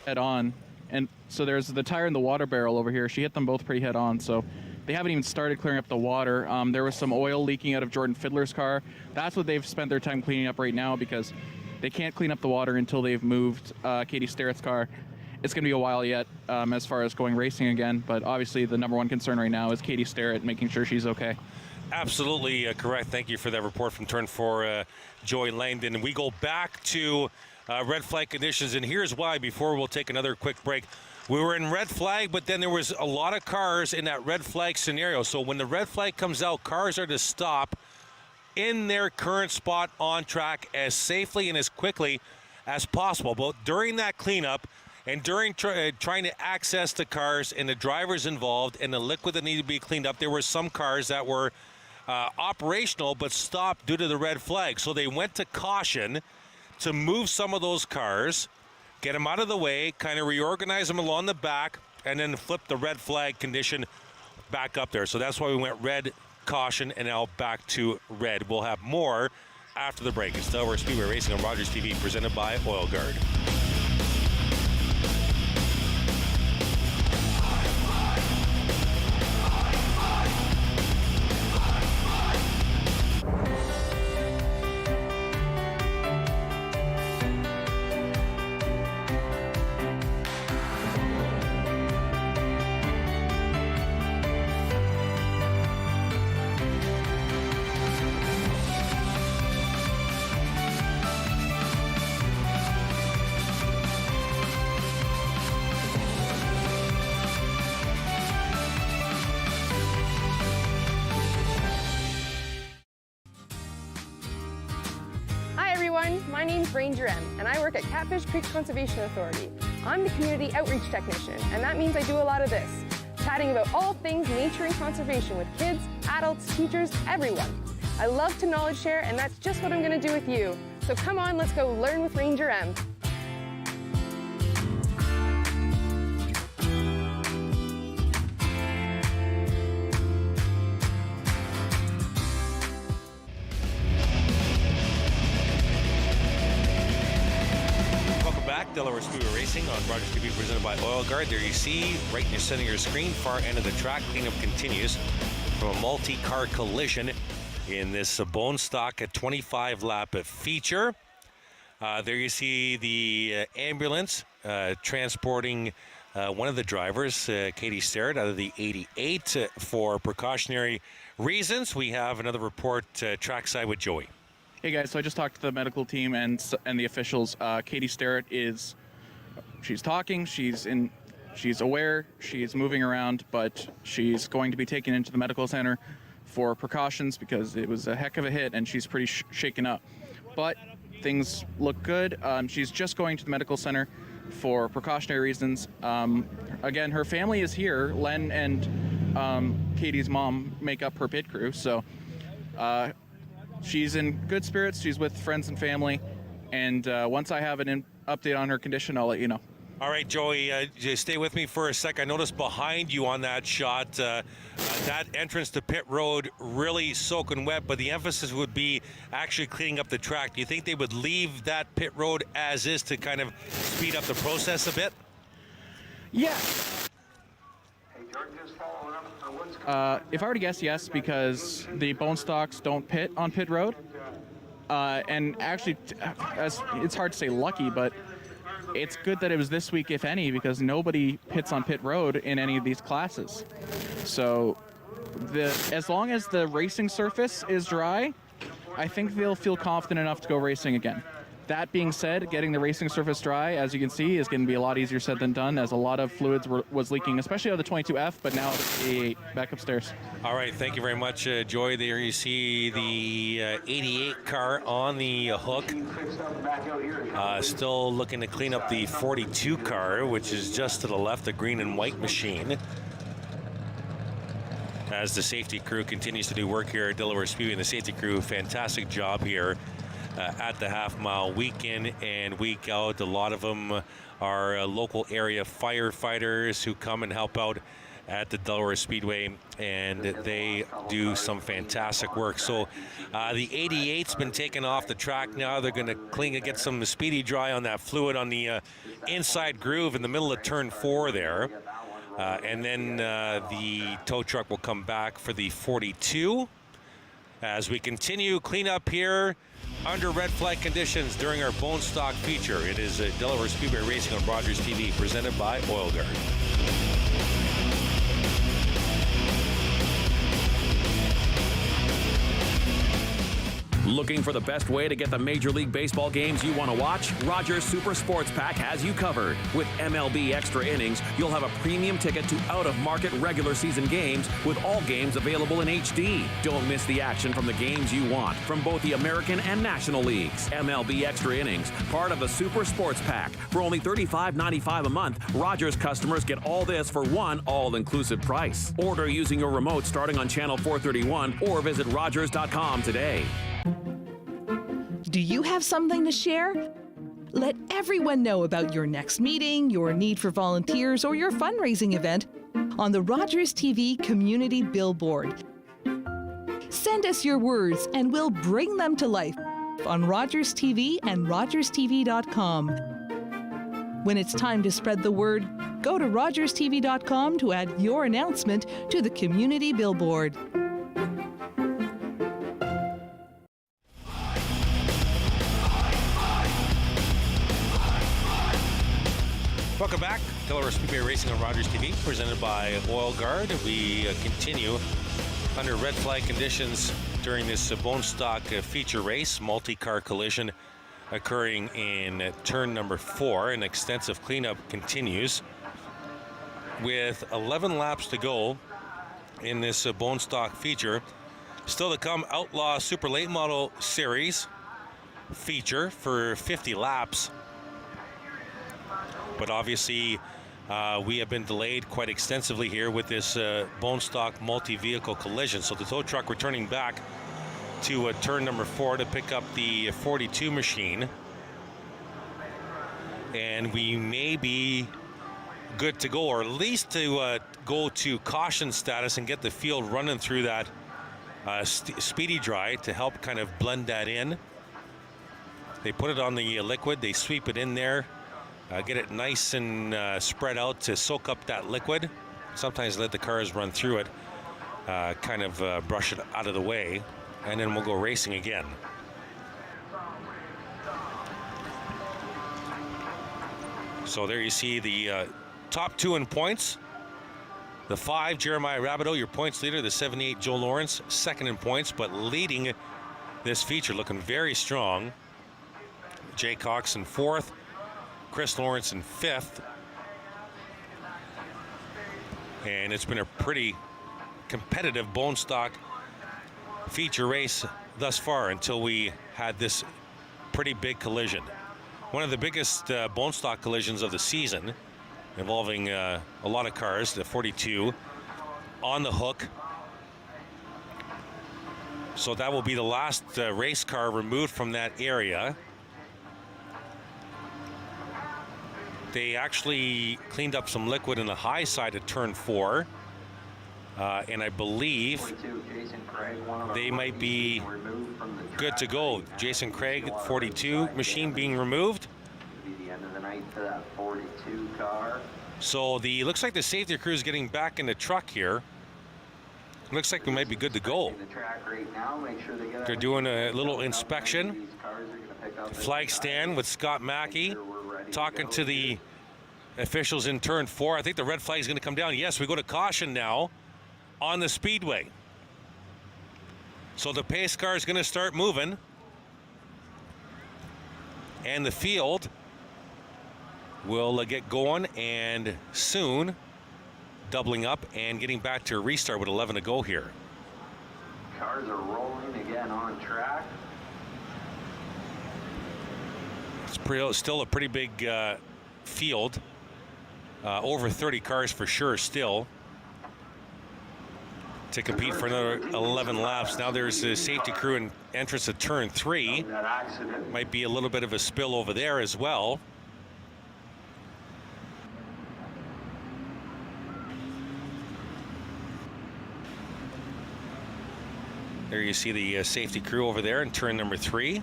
[SPEAKER 3] head on, and so there's the tire and the water barrel over here. She hit them both pretty head on, so they haven't even started clearing up the water. There was some oil leaking out of Jordan Fiddler's car. That's what they've spent their time cleaning up right now, because they can't clean up the water until they've moved Katie Starrett's car. It's going to be a while yet as far as going racing again, but obviously the number one concern right now is Katie Starrett, making sure she's okay.
[SPEAKER 1] Absolutely correct. Thank you for that report from turn 4, Joey Langdon. And we go back to red flag conditions, and here's why before we'll take another quick break. We were in red flag, but then there was a lot of cars in that red flag scenario. So when the red flag comes out, cars are to stop in their current spot on track as safely and as quickly as possible. But during that cleanup and during trying to access the cars and the drivers involved and the liquid that needed to be cleaned up, there were some cars that were operational but stopped due to the red flag. So they went to caution to move some of those cars, get them out of the way, kind of reorganize them along the back, and then flip the red flag condition back up there. So that's why we went red, caution, and now back to red. We'll have more after the break. It's Delaware Speedway Racing on Rogers TV, presented by Oil Guard.
[SPEAKER 6] everyone, my name's Ranger M, and I work at Catfish Creek Conservation Authority. I'm the community outreach technician, and that means I do a lot of this, chatting about all things nature and conservation with kids, adults, teachers, everyone. I love to knowledge share, and that's just what I'm going to do with you. So come on, let's go learn with Ranger M.
[SPEAKER 1] Delaware Speedway Racing on Rogers TV, presented by Oil Guard. There you see, right in the center of your screen, far end of the track, cleanup continues from a multi-car collision in this bone stock at 25-lap feature. There you see the ambulance transporting one of the drivers, Katie Starrett, out of the 88 for precautionary reasons. We have another report trackside with Joey.
[SPEAKER 3] Hey guys, so I just talked to the medical team and the officials. Katie Starrett she's talking, she's aware, she's moving around, but she's going to be taken into the medical center for precautions because it was a heck of a hit and she's pretty shaken up. But things look good. She's just going to the medical center for precautionary reasons. Again, her family is here. Len and Katie's mom make up her pit crew, so she's in good spirits. She's with friends and family. And once I have an update on her condition, I'll let you know.
[SPEAKER 1] All right, Joey, just stay with me for a sec. I noticed behind you on that shot, that entrance to pit road really soaking wet, but the emphasis would be actually cleaning up the track. Do you think they would leave that pit road as is to kind of speed up the process a bit?
[SPEAKER 3] Yeah. If I were to guess, yes, because the bone stocks don't pit on pit road. And actually, it's hard to say lucky, but it's good that it was this week, if any, because nobody pits on pit road in any of these classes. So as long as the racing surface is dry, I think they'll feel confident enough to go racing again. That being said, getting the racing surface dry, as you can see, is going to be a lot easier said than done, as a lot of fluids was leaking, especially out of the 22F, but now the 88 back upstairs.
[SPEAKER 1] All right, thank you very much, Joy. There you see the 88 car on the hook. Still looking to clean up the 42 car, which is just to the left, the green and white machine. As the safety crew continues to do work here at Delaware Speedway, and the safety crew, fantastic job here at the half mile, week in and week out. A lot of them are local area firefighters who come and help out at the Delaware Speedway, and they do some fantastic work. So the 88's been taken off the track now. They're going to clean and get some speedy dry on that fluid on the inside groove in the middle of turn 4 there. And then the tow truck will come back for the 42 as we continue cleanup here under red flag conditions during our bone stock feature. It is Delaware Speedway Racing on Rogers TV, presented by Oil Guard.
[SPEAKER 10] Looking for the best way to get the Major League Baseball games you want to watch? Rogers Super Sports Pack has you covered. With MLB Extra Innings, you'll have a premium ticket to out-of-market regular season games with all games available in HD. Don't miss the action from the games you want from both the American and National Leagues. MLB Extra Innings, part of the Super Sports Pack. For only $35.95 a month, Rogers customers get all this for one all-inclusive price. Order using your remote starting on channel 431 or visit Rogers.com today.
[SPEAKER 18] Do you have something to share? Let everyone know about your next meeting, your need for volunteers, or your fundraising event on the Rogers TV Community Billboard. Send us your words and we'll bring them to life on Rogers TV and RogersTV.com. When it's time to spread the word, go to RogersTV.com to add your announcement to the Community Billboard.
[SPEAKER 1] Welcome back. Delaware Speedway Racing on Rogers TV, presented by Oil Guard. We continue under red flag conditions during this bone stock feature race. Multi-car collision occurring in turn number 4. An extensive cleanup continues. With 11 laps to go in this bone stock feature. Still to come, Outlaw Super Late Model Series. feature for 50 laps. But obviously, we have been delayed quite extensively here with this bone stock multi-vehicle collision. So the tow truck returning back to turn number 4 to pick up the 42 machine. And we may be good to go, or at least to go to caution status and get the field running through that speedy dry to help kind of blend that in. They put it on the liquid, they sweep it in there, get it nice and spread out to soak up that liquid. Sometimes let the cars run through it, kind of brush it out of the way, and then we'll go racing again. So there you see the top 2 in points. The 5, Jeremiah Rabideau, your points leader. The 78, Joe Lawrence, second in points, but leading this feature, looking very strong. Jay Cox in 4th, Chris Lawrence in 5th. And it's been a pretty competitive bone stock feature race thus far until we had this pretty big collision. One of the biggest bone stock collisions of the season, involving a lot of cars, the 42 on the hook. So that will be the last race car removed from that area. They actually cleaned up some liquid in the high side of turn 4. And I believe they might be good to go. Jason Craig, 42 machine being removed.
[SPEAKER 5] The end of the night for that 42 car.
[SPEAKER 1] So looks like the safety crew is getting back in the truck here. Looks like we might be good to go. They're doing a little inspection. Flag stand with Scott Mackey talking to the officials in turn 4. I think the red flag is going to come down. Yes, we go to caution now on the speedway. So the pace car is going to start moving. And the field will get going, and soon doubling up and getting back to a restart with 11 to go here.
[SPEAKER 5] Cars are rolling again on track.
[SPEAKER 1] It's still a pretty big field. Over 30 cars for sure still to compete for another 11 laps. Now there's a safety crew in entrance of turn 3. Might be a little bit of a spill over there as well. There you see the safety crew over there in turn number 3.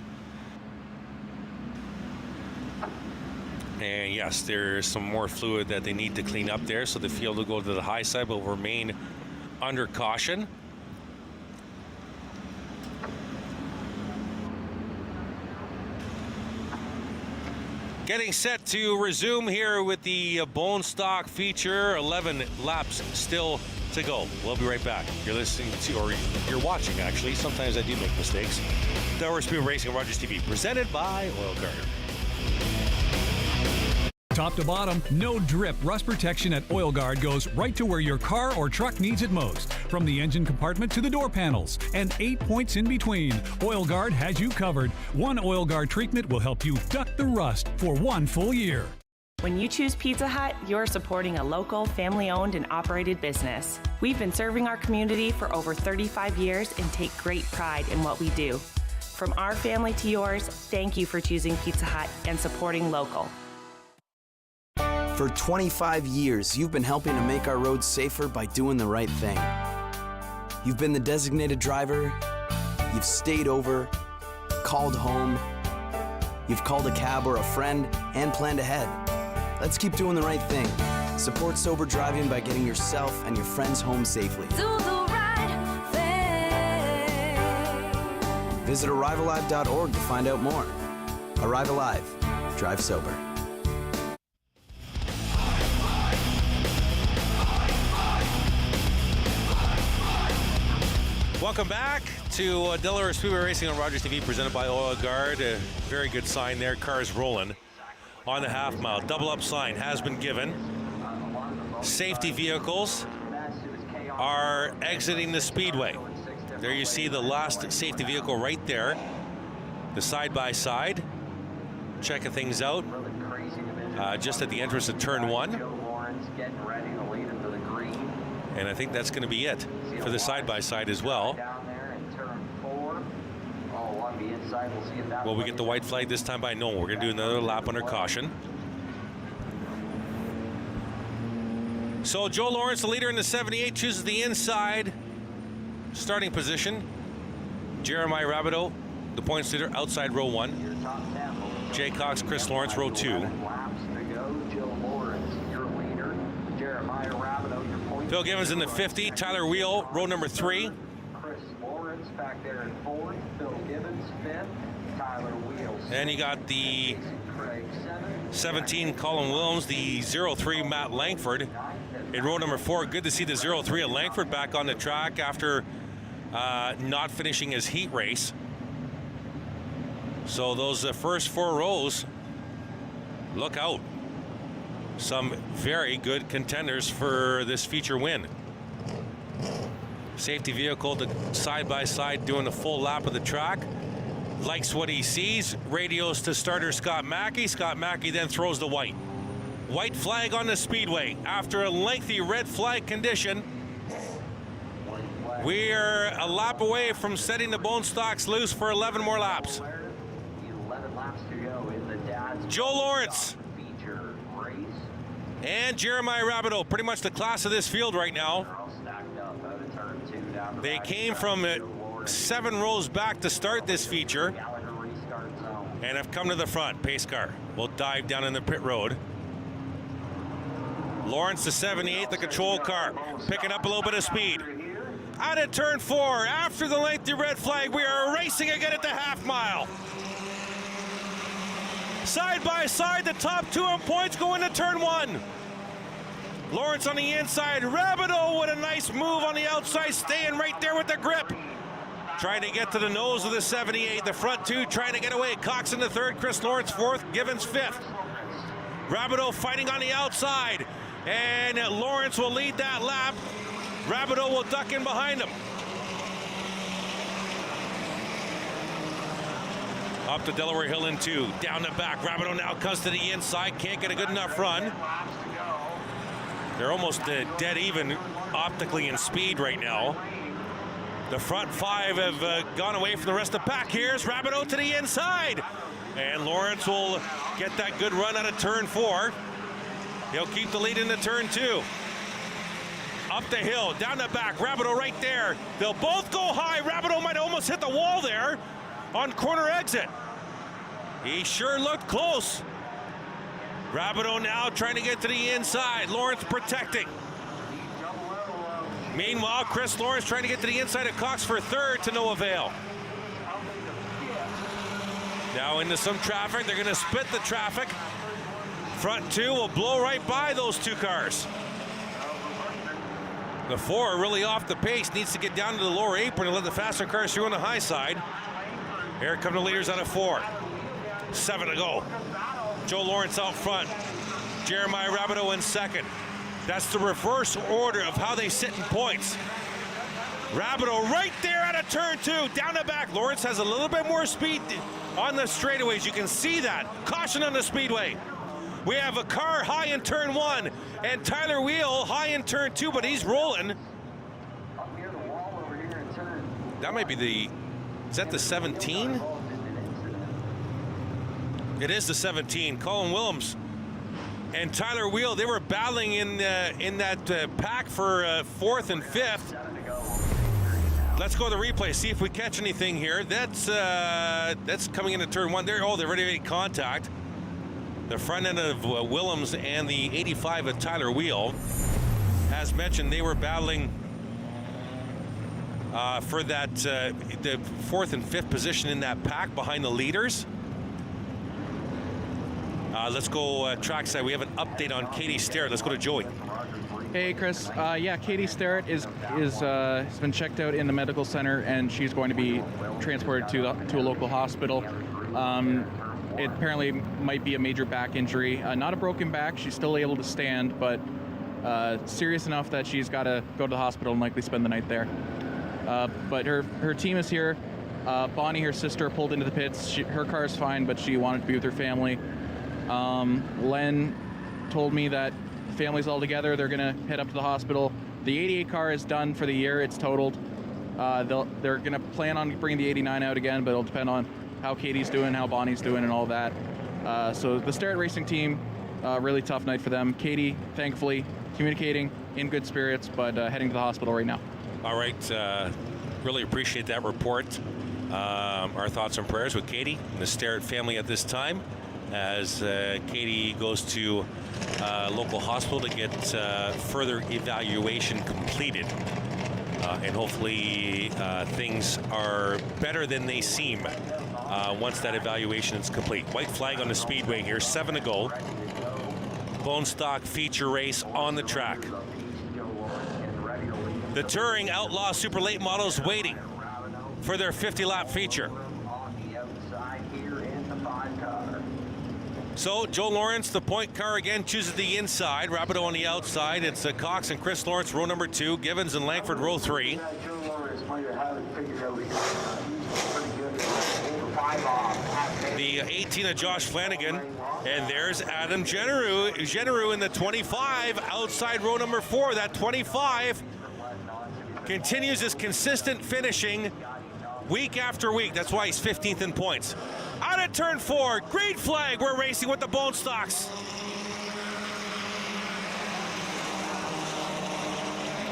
[SPEAKER 1] And yes, there's some more fluid that they need to clean up there, so the field will go to the high side but will remain under caution. Getting set to resume here with the bone stock feature. 11 laps still to go. We'll be right back. You're listening to, or you're watching actually, sometimes I do make mistakes, Delaware Speedway Racing on Rogers TV, presented by Oil Guard.
[SPEAKER 7] Top to bottom, no drip rust protection at Oil Guard goes right to where your car or truck needs it most. From the engine compartment to the door panels, and 8 points in between, Oil Guard has you covered. One Oil Guard treatment will help you duck the rust for 1 full year.
[SPEAKER 9] When you choose Pizza Hut, you're supporting a local, family-owned and operated business. We've been serving our community for over 35 years and take great pride in what we do. From our family to yours, thank you for choosing Pizza Hut and supporting local.
[SPEAKER 19] For 25 years, you've been helping to make our roads safer by doing the right thing. You've been the designated driver, you've stayed over, called home, you've called a cab or a friend, and planned ahead. Let's keep doing the right thing. Support sober driving by getting yourself and your friends home safely.
[SPEAKER 24] Do the right thing.
[SPEAKER 19] Visit ArriveAlive.org to find out more. Arrive Alive. Drive sober.
[SPEAKER 1] Welcome back to Delaware Speedway Racing on Rogers TV, presented by Oil Guard. A very good sign there. Cars rolling on the half mile. Double up sign has been given. Safety vehicles are exiting the speedway. There you see the last safety vehicle right there. the side-by-side, checking things out. Just at the entrance of turn 1. And I think that's going to be it for the side-by-side as well. Will we get the white flag this time? No, we're going to do another lap under caution. So Joe Lawrence, the leader in the 78, chooses the inside starting position. Jeremiah Rabideau, the points leader, outside row 1. Jay Cox, Chris Lawrence, row 2. Phil Gibbons in the 50. Tyler Wheel, row number 3.
[SPEAKER 5] Chris Lawrence back there in 4th. Phil Gibbons 5th. Tyler Wheel.
[SPEAKER 1] And you got the 17, Colin Williams, the 03, Matt Langford in row number 4. Good to see the 03 at Langford back on the track after not finishing his heat race. So those first 4 rows, look out. Some very good contenders for this feature win. Safety vehicle to side-by-side doing a full lap of the track. Likes what he sees. Radios to starter Scott Mackey. Scott Mackey then throws the white. White flag on the speedway. After a lengthy red flag condition, we're a lap away from setting the bone stocks loose for 11 more laps.
[SPEAKER 5] 11 laps to go in the Dad's
[SPEAKER 1] Joe Lawrence
[SPEAKER 5] feature race.
[SPEAKER 1] and Jeremiah Rabideau, pretty much the class of this field right now. They came from 7 rows back to start this feature and have come to the front. Pace car will dive down in the pit road. Lawrence, the 78, the control car, picking up a little bit of speed. Out of turn 4, after the lengthy red flag, we are racing again at the half mile. Side by side, the top 2 on points go into turn 1. Lawrence on the inside, Rabideau with a nice move on the outside, staying right there with the grip. Trying to get to the nose of the 78, the front 2 trying to get away. Cox in the 3rd, Chris Lawrence 4th, Gibbons 5th. Rabideau fighting on the outside, and Lawrence will lead that lap. Rabideau will duck in behind him. Up to Delaware Hill in 2, down the back. Rabideau now comes to the inside, can't get a good enough run. They're almost dead even optically in speed right now. The front 5 have gone away from the rest of the pack. Here's Rabideau to the inside. And Lawrence will get that good run out of turn 4. He'll keep the lead into turn 2. Up the hill, down the back, Rabideau right there. They'll both go high. Rabideau might almost hit the wall there on corner exit. He sure looked close. Rabideau now trying to get to the inside. Lawrence protecting. Meanwhile, Chris Lawrence trying to get to the inside of Cox for 3rd to no avail. Now into some traffic. They're going to split the traffic. Front 2 will blow right by those 2 cars. The 4 really off the pace, needs to get down to the lower apron and let the faster cars through on the high side. Here come the leaders out of 4. 7 to go. Joe Lawrence out front. Jeremiah Rabideau in 2nd. That's the reverse order of how they sit in points. Rabideau right there out of turn 2, down the back. Lawrence has a little bit more speed on the straightaways. You can see that. Caution on the speedway. We have a car high in turn 1 and Tyler Wheel high in turn 2, but he's rolling. That might be the, is that the 17? It is the 17. Colin Williams and Tyler Wheel, they were battling in that pack for 4th and 5th. Let's go to the replay, see if we catch anything here. That's coming into turn 1. They're ready to make contact. The front end of Willems and the 85 of Tyler Wheel. As mentioned, they were battling for that the 4th and 5th position in that pack behind the leaders. Let's go trackside. We have an update on Katie Sterrett. Let's go to Joey.
[SPEAKER 3] Hey, Chris. Yeah, Katie Sterrett has been checked out in the medical center, and she's going to be transported to a local hospital. It apparently might be a major back injury. Not a broken back. She's still able to stand, but serious enough that she's got to go to the hospital and likely spend the night there. But her team is here. Bonnie, her sister, pulled into the pits. Her car's fine, but she wanted to be with her family. Len told me that the family's all together. They're going to head up to the hospital. The 88 car is done for the year. It's totaled. They're going to plan on bringing the 89 out again, but it'll depend on how Katie's doing, how Bonnie's doing, and all that. So the Starrett Racing team, really tough night for them. Katie, thankfully, communicating in good spirits, but heading to the hospital right now.
[SPEAKER 1] All right. Really appreciate that report. Our thoughts and prayers with Katie and the Starrett family at this time as Katie goes to local hospital to get further evaluation completed. And hopefully things are better than they seem once that evaluation is complete. White flag on the speedway here, 7 to go. Bone stock feature race on the track. The touring Outlaw Super Late models waiting for their 50-lap feature. So Joe Lawrence, the point car again, chooses the inside. Rapido on the outside. It's Cox and Chris Lawrence, row number 2. Givens and Langford, row 3. The 18 of Josh Flanagan. And there's Adam Generu in the 25, outside row number 4. That 25 continues his consistent finishing week after week. That's why he's 15th in points. Out of turn 4, green flag. We're racing with the bone stocks.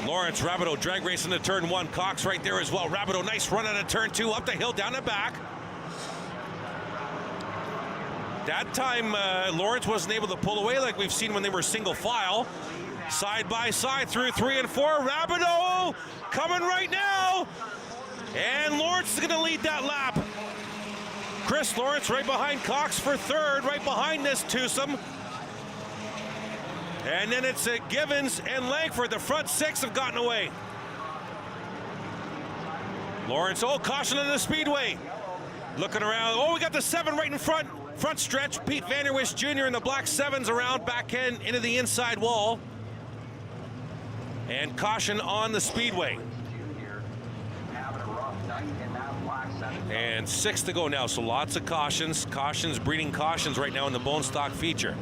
[SPEAKER 1] Lawrence, Rapido drag race into turn 1. Cox right there as well. Rapido, nice run out of turn 2, up the hill, down the back. That time, Lawrence wasn't able to pull away like we've seen when they were single file. Side by side through 3 and 4. Rapido coming right now. And Lawrence is going to lead that lap. Chris Lawrence right behind Cox for 3rd, right behind this twosome. And then it's Givens and Langford. The front 6 have gotten away. Lawrence, caution on the speedway. Looking around. We got the 7 right in front. Front stretch. Pete Vanderwish Jr. in the black 7s around back end into the inside wall. And caution on the speedway. And 6 to go now, so lots of cautions. Cautions breeding cautions right now in the bone stock feature.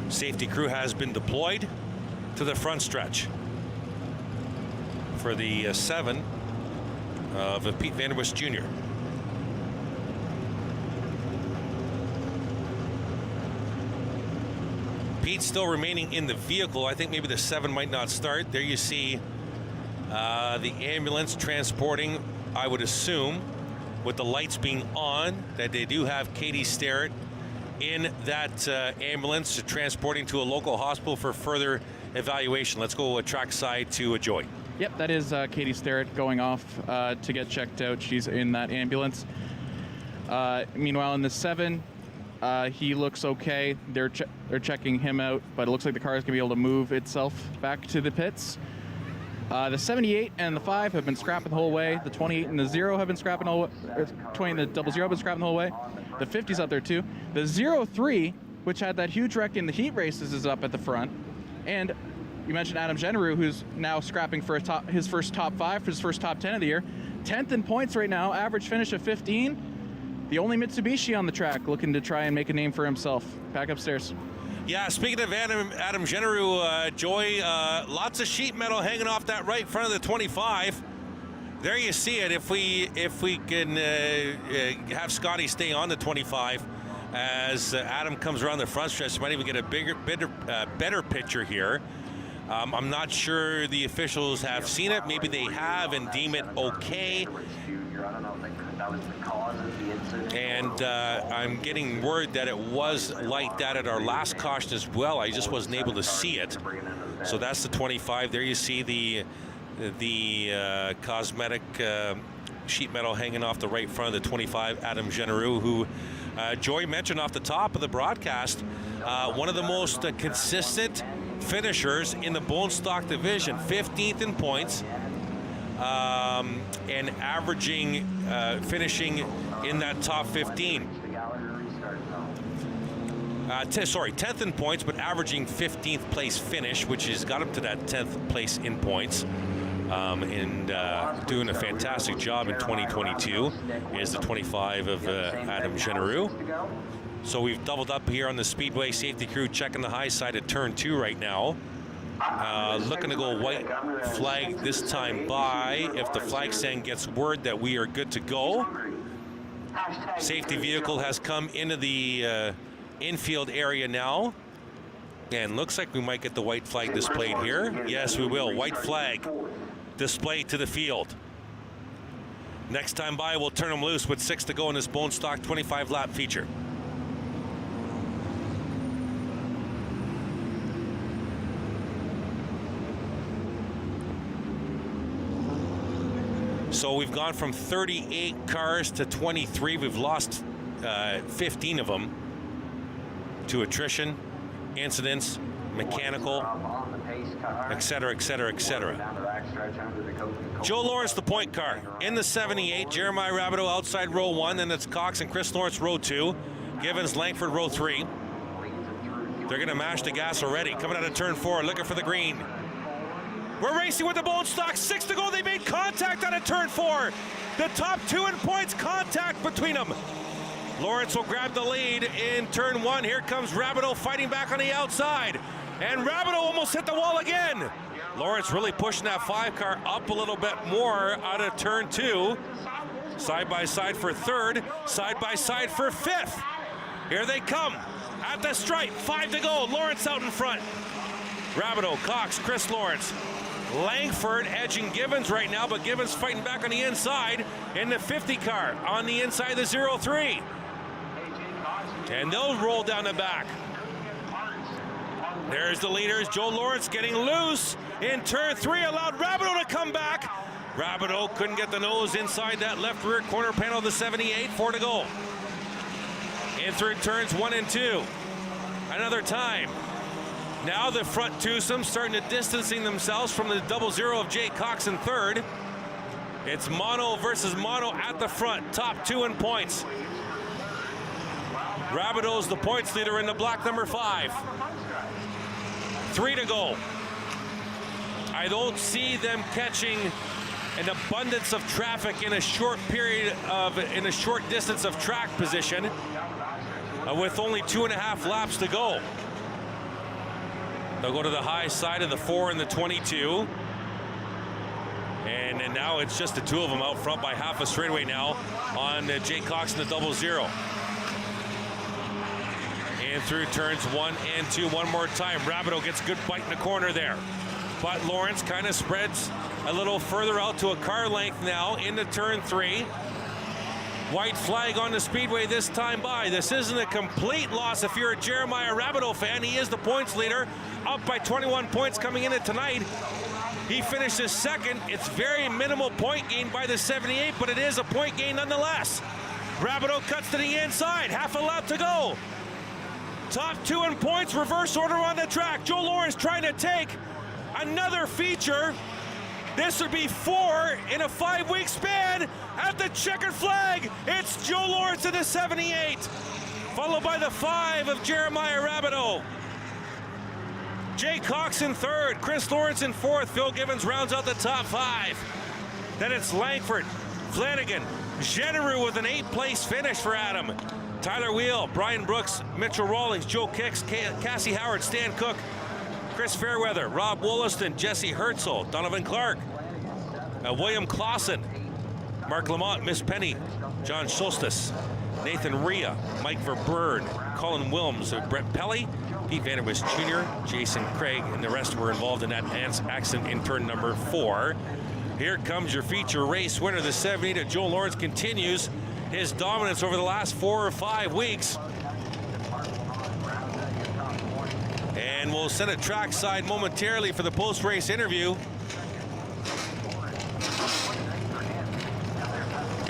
[SPEAKER 1] Safety crew has been deployed to the front stretch for the 7 of Pete Vanderwish Jr. Pete's still remaining in the vehicle. I think maybe the 7 might not start. There you see the ambulance transporting, I would assume, with the lights being on, that they do have Katie Starrett in that ambulance, transporting to a local hospital for further evaluation. Let's go trackside to Joy.
[SPEAKER 3] Yep, that is Katie Starrett going off to get checked out. She's in that ambulance. Meanwhile, in the 7, he looks okay. They're checking him out, but it looks like the car is going to be able to move itself back to the pits. The 78 and the 5 have been scrapping the whole way. The 28 and the 0 have been scrapping the whole way. 20 and the 00 have been scrapping the whole way. The 50's up there too. The 03, which had that huge wreck in the heat races, is up at the front. And you mentioned Adam Generu, who's now scrapping for his first top 5, for his first top 10 of the year. 10th in points right now, average finish of 15. The only Mitsubishi on the track, looking to try and make a name for himself. Back upstairs.
[SPEAKER 1] Yeah, speaking of Adam Generu, Joy, lots of sheet metal hanging off that right front of the 25. There you see it. If we can have Scotty stay on the 25 as Adam comes around the front stretch, might even get a better picture here. I'm not sure the officials have seen it. Maybe they have and deem it okay. And I'm getting word that it was like that at our last caution as well. I just wasn't able to see it. So that's the 25. There you see the cosmetic sheet metal hanging off the right front of the 25, Adam Generu, who Joy mentioned off the top of the broadcast, one of the most consistent finishers in the bone stock division, 15th in points, and averaging, finishing in that top 15. 10th in points, but averaging 15th place finish, which has got him to that 10th place in points. and doing a fantastic job in 2022 is the 25 of Adam Genereux. So we've doubled up here on the Speedway. Safety crew checking the high side at turn 2 right now. Looking to go white flag this time by if the flag stand gets word that we are good to go. Safety vehicle has come into the infield area now. And looks like we might get the white flag displayed here. Yes, we will. White flag displayed to the field. Next time by, we'll turn them loose with 6 to go in this bone stock 25 lap feature. So we've gone from 38 cars to 23. We've lost 15 of them to attrition, incidents, mechanical, etc., etc., etc. Joe Lawrence, the point car. In the 78, Jeremiah Rabideau outside row 1, then it's Cox and Chris Lawrence row 2, Givens, Langford row 3. They're going to mash the gas already. Coming out of turn 4, looking for the green. We're racing with the bone stock. 6 to go. They made contact out of turn 4. The top 2 in points, contact between them. Lawrence will grab the lead in turn 1. Here comes Rabideau fighting back on the outside. And Rabideau almost hit the wall again. Lawrence really pushing that 5 car up a little bit more out of turn 2. Side by side for 3rd, side by side for 5th. Here they come at the stripe. 5 to go. Lawrence out in front. Rabideau, Cox, Chris Lawrence. Langford edging Givens right now, but Givens fighting back on the inside in the 50 car on the inside of the 03. And they'll roll down the back. There's the leaders. Joe Lawrence getting loose in turn 3, allowed Rabideau to come back. Rabideau couldn't get the nose inside that left rear corner panel of the 78. 4 to go. In through turns 1 and 2. Another time. Now the front twosome starting to distancing themselves from the 00 of Jay Cox in 3rd. It's mono versus mono at the front. Top 2 in points. Rabideau's the points leader in the block number 5. 3 to go. I don't see them catching an abundance of traffic in a short distance of track position with only 2.5 laps to go. They'll go to the high side of the 4 and the 22. And now it's just the 2 of them out front by half a straightaway now on Jay Cox and the 00. And through turns 1 and 2 one more time. Rabideau gets a good bite in the corner there. But Lawrence kind of spreads a little further out to a car length now into turn 3. White flag on the speedway this time by. This isn't a complete loss if you're a Jeremiah Rabideau fan. He is the points leader, up by 21 points coming into tonight. He finishes 2nd. It's very minimal point gain by the 78, but it is a point gain nonetheless. Rabideau cuts to the inside, half a lap to go. Top 2 in points, reverse order on the track. Joe Lawrence trying to take another feature. This would be 4 in a 5-week span at the checkered flag. It's Joe Lawrence in the 78, followed by the 5 of Jeremiah Rabideau. Jay Cox in 3rd, Chris Lawrence in 4th. Phil Givens rounds out the top 5. Then it's Langford, Flanagan, Genereux with an 8th place finish for Adam. Tyler Wheel, Brian Brooks, Mitchell Rawlings, Joe Kicks, Cassie Howard, Stan Cook, Chris Fairweather, Rob Wollaston, Jesse Herzl, Donovan Clark, William Clausen, Mark Lamont, Miss Penny, John Solstice, Nathan Rhea, Mike Verburn, Colin Wilms, Brett Pelly, Pete Vanderwist Jr., Jason Craig, and the rest were involved in that accident in turn number 4. Here comes your feature race winner, the 70 to Joe Lawrence continues his dominance over the last 4 or 5 weeks. And we'll send it trackside momentarily for the post-race interview.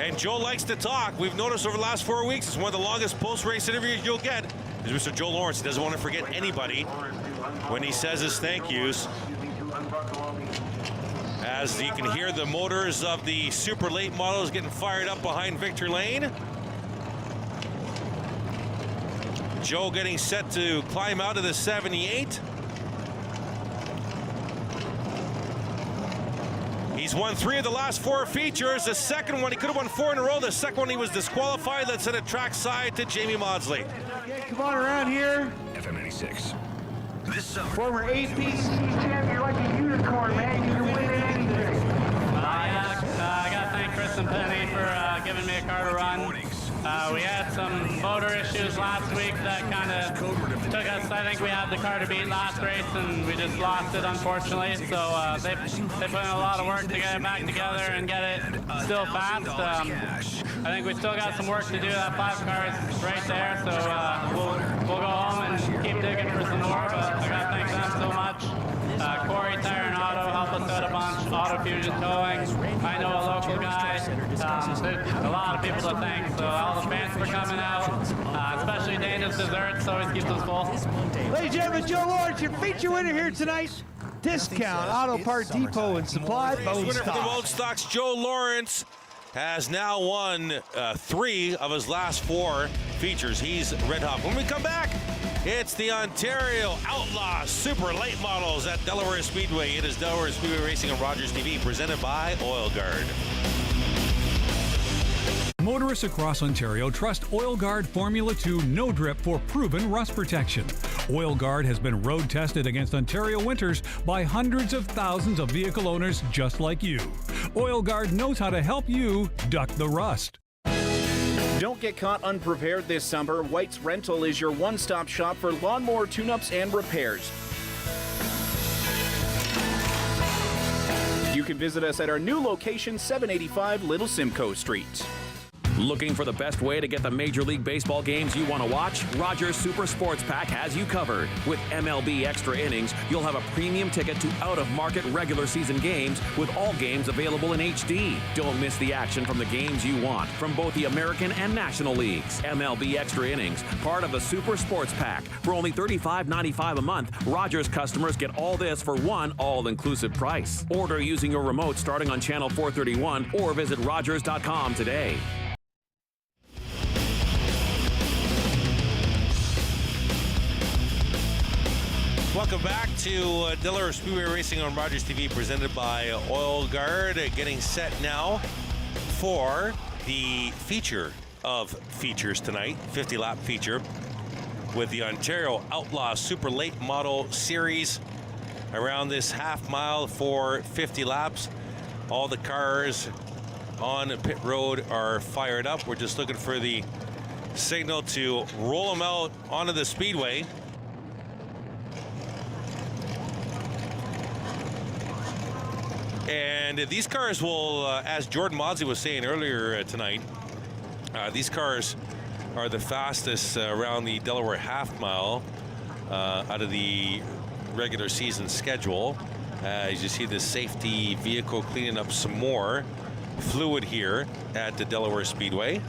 [SPEAKER 1] And Joe likes to talk. We've noticed over the last 4 weeks, it's one of the longest post-race interviews you'll get. Is Mr. Joe Lawrence. He doesn't want to forget anybody when he says his thank yous. As you can hear the motors of the super late models getting fired up behind Victor Lane. Joe getting set to climb out of the 78. He's won 3 of the last 4 features. The second one, he could have won 4 in a row. The second one, he was disqualified. Let's send it trackside to Jamie Maudsley.
[SPEAKER 4] Come on around here.
[SPEAKER 14] FM 96. This summer.
[SPEAKER 4] Former AP
[SPEAKER 5] champ, you're like a unicorn, man. You can win anything.
[SPEAKER 15] I got to thank Chris and Penny for giving me a car to run. We had some motor issues last week that kind of took us. I think we had the car to beat last race, and we just lost it, unfortunately. So they put in a lot of work to get it back together and get it still fast. I think we still got some work to do. That 5 car is right there, so we'll go home and keep digging for some more. But I got to thank them so much. Corey Tire and Auto helped us out a bunch. Auto Fusion Towing. I know a local guy. There's a lot of people to thank. So all the fans for coming out, especially Dana's Desserts, always keeps us full.
[SPEAKER 4] Ladies and gentlemen, Joe Lawrence, your feature winner here tonight. Discount Auto Part Depot and Supply.
[SPEAKER 1] Winner for the World Stocks, Joe Lawrence, has now won 3 of his last 4 features. He's red hot. When we come back, it's the Ontario Outlaw Super Late Models at Delaware Speedway. It is Delaware Speedway Racing on Rogers TV, presented by Oil Guard.
[SPEAKER 7] Motorists across Ontario trust Oil Guard Formula 2 No Drip for proven rust protection. Oil Guard has been road tested against Ontario winters by hundreds of thousands of vehicle owners just like you. Oil Guard knows how to help you duck the rust.
[SPEAKER 20] Don't get caught unprepared this summer. White's Rental is your one-stop shop for lawnmower tune-ups and repairs. You can visit us at our new location, 785 Little Simcoe Street.
[SPEAKER 10] Looking for the best way to get the Major League Baseball games you want to watch? Rogers Super Sports Pack has you covered. With MLB Extra Innings, you'll have a premium ticket to out-of-market regular season games with all games available in HD. Don't miss the action from the games you want from both the American and National Leagues. MLB Extra Innings, part of the Super Sports Pack. For only $35.95 a month, Rogers customers get all this for one all-inclusive price. Order using your remote starting on channel 431 or visit Rogers.com today.
[SPEAKER 1] Welcome back to Delaware Speedway Racing on Rogers TV, presented by Oil Guard. Getting set now for the feature of features tonight, 50-lap feature with the Ontario Outlaw Super Late Model Series. Around this half mile for 50 laps. All the cars on pit road are fired up. We're just looking for the signal to roll them out onto the speedway. And these cars will, as Jordan Maudsley was saying earlier tonight, these cars are the fastest around the Delaware half mile out of the regular season schedule. As you see, the safety vehicle cleaning up some more fluid here at the Delaware Speedway.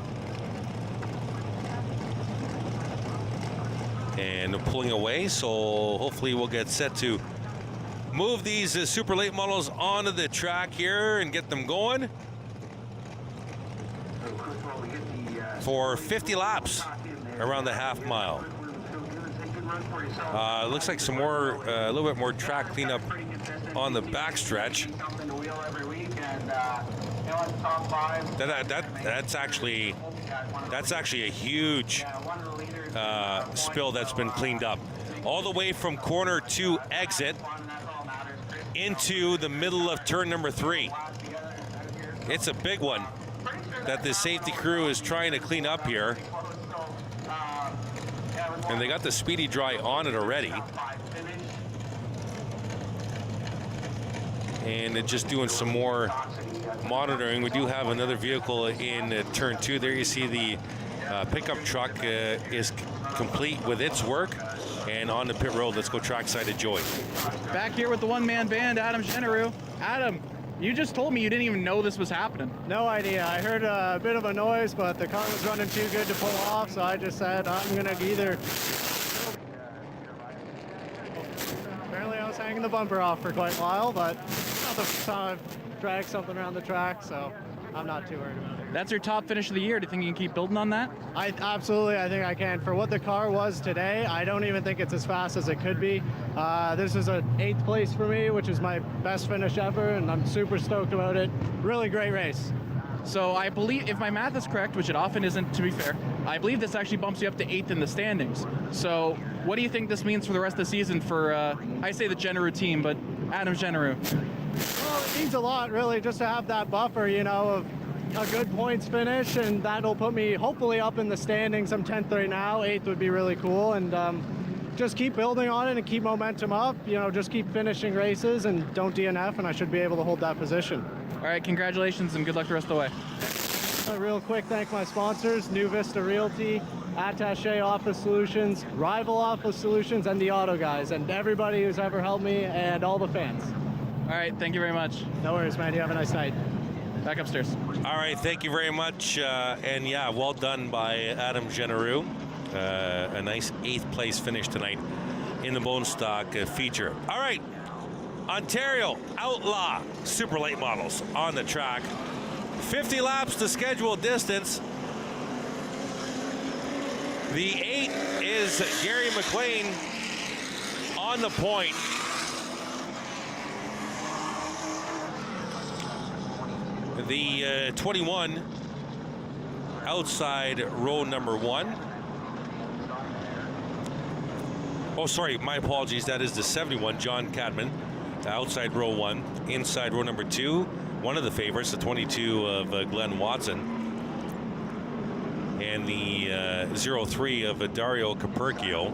[SPEAKER 1] And pulling away, so hopefully we'll get set to move these super late models onto the track here and get them going for 50 laps around the half mile. Looks like some more, a little bit more track cleanup on the backstretch. That's actually a huge spill that's been cleaned up all the way from corner 2 exit into the middle of turn number 3. It's a big one that the safety crew is trying to clean up here. And they got the Speedy Dry on it already. And they're just doing some more monitoring. We do have another vehicle in turn 2. There you see the pickup truck is complete with its work. And on the pit road, let's go trackside to Joey.
[SPEAKER 3] Back here with the one-man band, Adam Generou. Adam, you just told me you didn't even know this was happening.
[SPEAKER 25] No idea. I heard a bit of a noise, but the car was running too good to pull off, so I just said I'm going to either... Apparently I was hanging the bumper off for quite a while, but not the first time I've dragged something around the track, so I'm not too worried about it.
[SPEAKER 3] That's your top finish of the year. Do you think you can keep building on that?
[SPEAKER 25] Absolutely, I think I can. For what the car was today, I don't even think it's as fast as it could be. This is an 8th place for me, which is my best finish ever, and I'm super stoked about it. Really great race.
[SPEAKER 3] So I believe, if my math is correct, which it often isn't to be fair, I believe this actually bumps you up to 8th in the standings. So what do you think this means for the rest of the season for, I say the Generu team, but Adam Generu?
[SPEAKER 25] Well, it means a lot, really, just to have that buffer, you know, of a good points finish, and that'll put me hopefully up in the standings. I'm 10th right now. 8th would be really cool, and just keep building on it and keep momentum up. You know, just keep finishing races and don't DNF, and I should be able to hold that position.
[SPEAKER 3] All right, congratulations and good luck the rest of the way.
[SPEAKER 25] Real quick, thank my sponsors, New Vista Realty, Attaché Office Solutions, Rival Office Solutions, and the Auto Guys, and everybody who's ever helped me, and all the fans.
[SPEAKER 3] All right, thank you very much.
[SPEAKER 25] No worries, man. You have a nice night.
[SPEAKER 3] Back upstairs.
[SPEAKER 1] All right, thank you very much. And yeah, well done by Adam Generu. A nice 8th place finish tonight in the Bone Stock feature. All right, Ontario Outlaw super late models on the track. 50 laps to scheduled distance. The 8 is Gary McLean on the point. The 21 outside row number 1. Oh, sorry, my apologies. That is the 71, John Cadman, outside row 1. Inside row number 2, one of the favorites, the 22 of Glenn Watson. And the 03 of Dario Capurchio.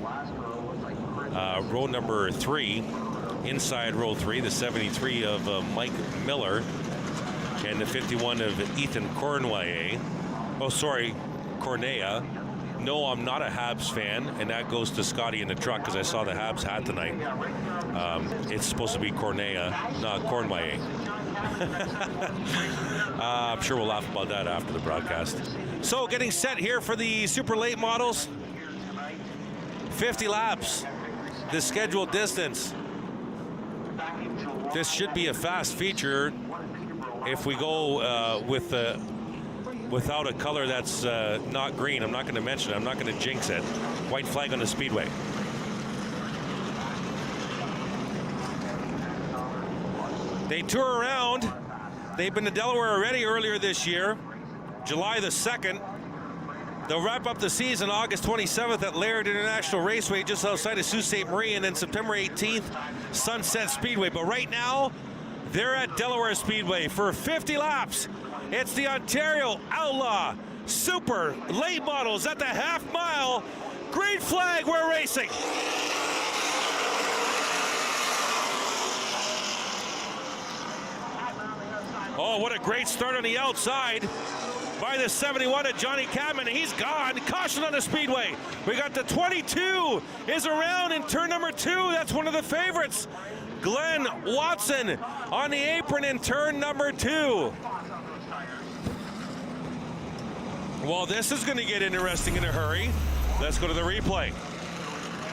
[SPEAKER 1] Row number 3, inside row 3, the 73 of Mike Miller. And the 51 of Ethan Cornway. Oh, sorry, Cornea. No, I'm not a Habs fan, and that goes to Scotty in the truck because I saw the Habs hat tonight. It's supposed to be Cornea, not Cornway. I'm sure we'll laugh about that after the broadcast. So, getting set here for the super late models. 50 laps, the scheduled distance. This should be a fast feature. If we go without a color that's not green, I'm not going to mention it. I'm not going to jinx it. White flag on the Speedway. They tour around. They've been to Delaware already earlier this year, July the 2nd. They'll wrap up the season August 27th at Laird International Raceway just outside of Sault Ste. Marie, and then September 18th, Sunset Speedway. But right now, they're at Delaware Speedway for 50 laps. It's the Ontario Outlaw Super Late Models at the half mile. Green flag, we're racing. Oh, what a great start on the outside by the 71 of Johnny Cadman. He's gone. Caution on the Speedway. We got the 22 is around in turn number 2. That's one of the favorites. Glenn Watson on the apron in turn number 2. Well, this is going to get interesting in a hurry. Let's go to the replay.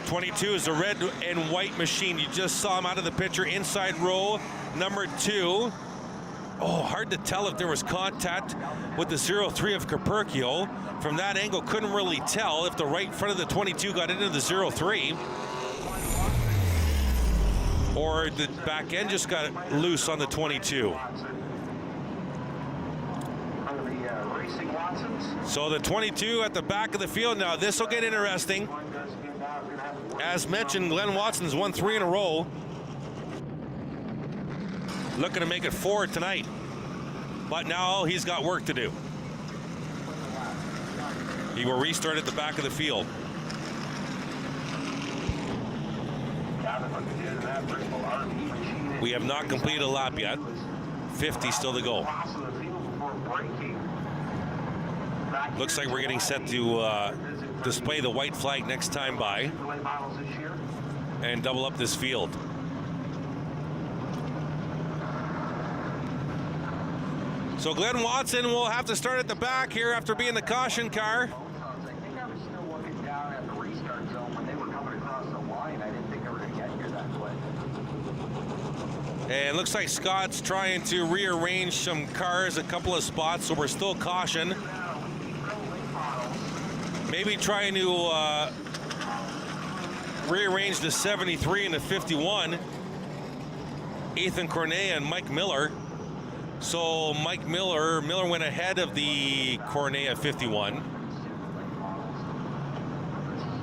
[SPEAKER 1] 22 is a red and white machine. You just saw him out of the picture inside row number 2. Oh, hard to tell if there was contact with the 03 of Capurchio. From that angle, couldn't really tell if the right front of the 22 got into the 03. Or the back end just got loose on the 22. So the 22 at the back of the field now. This will get interesting. As mentioned, Glenn Watson's won 3 in a row. Looking to make it 4 tonight. But now he's got work to do. He will restart at the back of the field. We have not completed a lap yet. 50 still to go. Looks like we're getting set to display the white flag next time by and double up this field. So Glenn Watson will have to start at the back here after being the caution car. And looks like Scott's trying to rearrange some cars, a couple of spots, so we're still caution. Maybe trying to rearrange the 73 and the 51. Ethan Cornea and Mike Miller. So Mike Miller went ahead of the Cornea 51.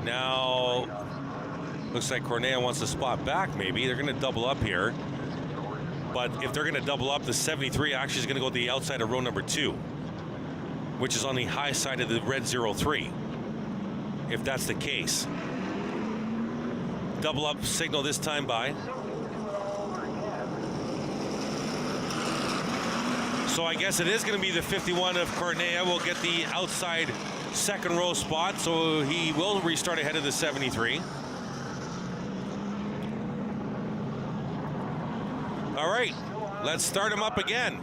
[SPEAKER 1] Now, looks like Cornea wants to spot back maybe. They're going to double up here. But if they're going to double up, the 73 actually is going to go to the outside of row number 2, which is on the high side of the red 03, if that's the case. Double up signal this time by. So I guess it is going to be the 51 of Cornea will get the outside second row spot, so he will restart ahead of the 73. All right, let's start him up again.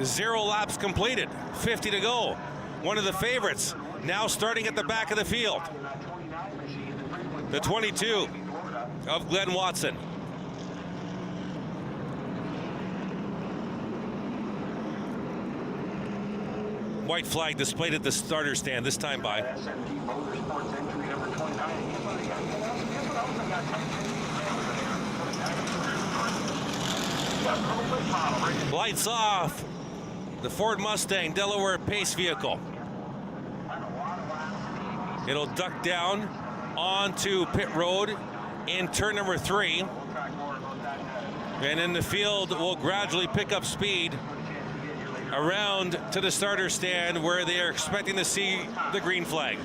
[SPEAKER 1] 0 laps completed, 50 to go. One of the favorites now starting at the back of the field. The 22 of Glenn Watson. White flag displayed at the starter stand, this time by. Lights off. The Ford Mustang Delaware Pace vehicle. It'll duck down onto pit road in turn number 3. And in the field will gradually pick up speed around to the starter stand where they are expecting to see the green flag.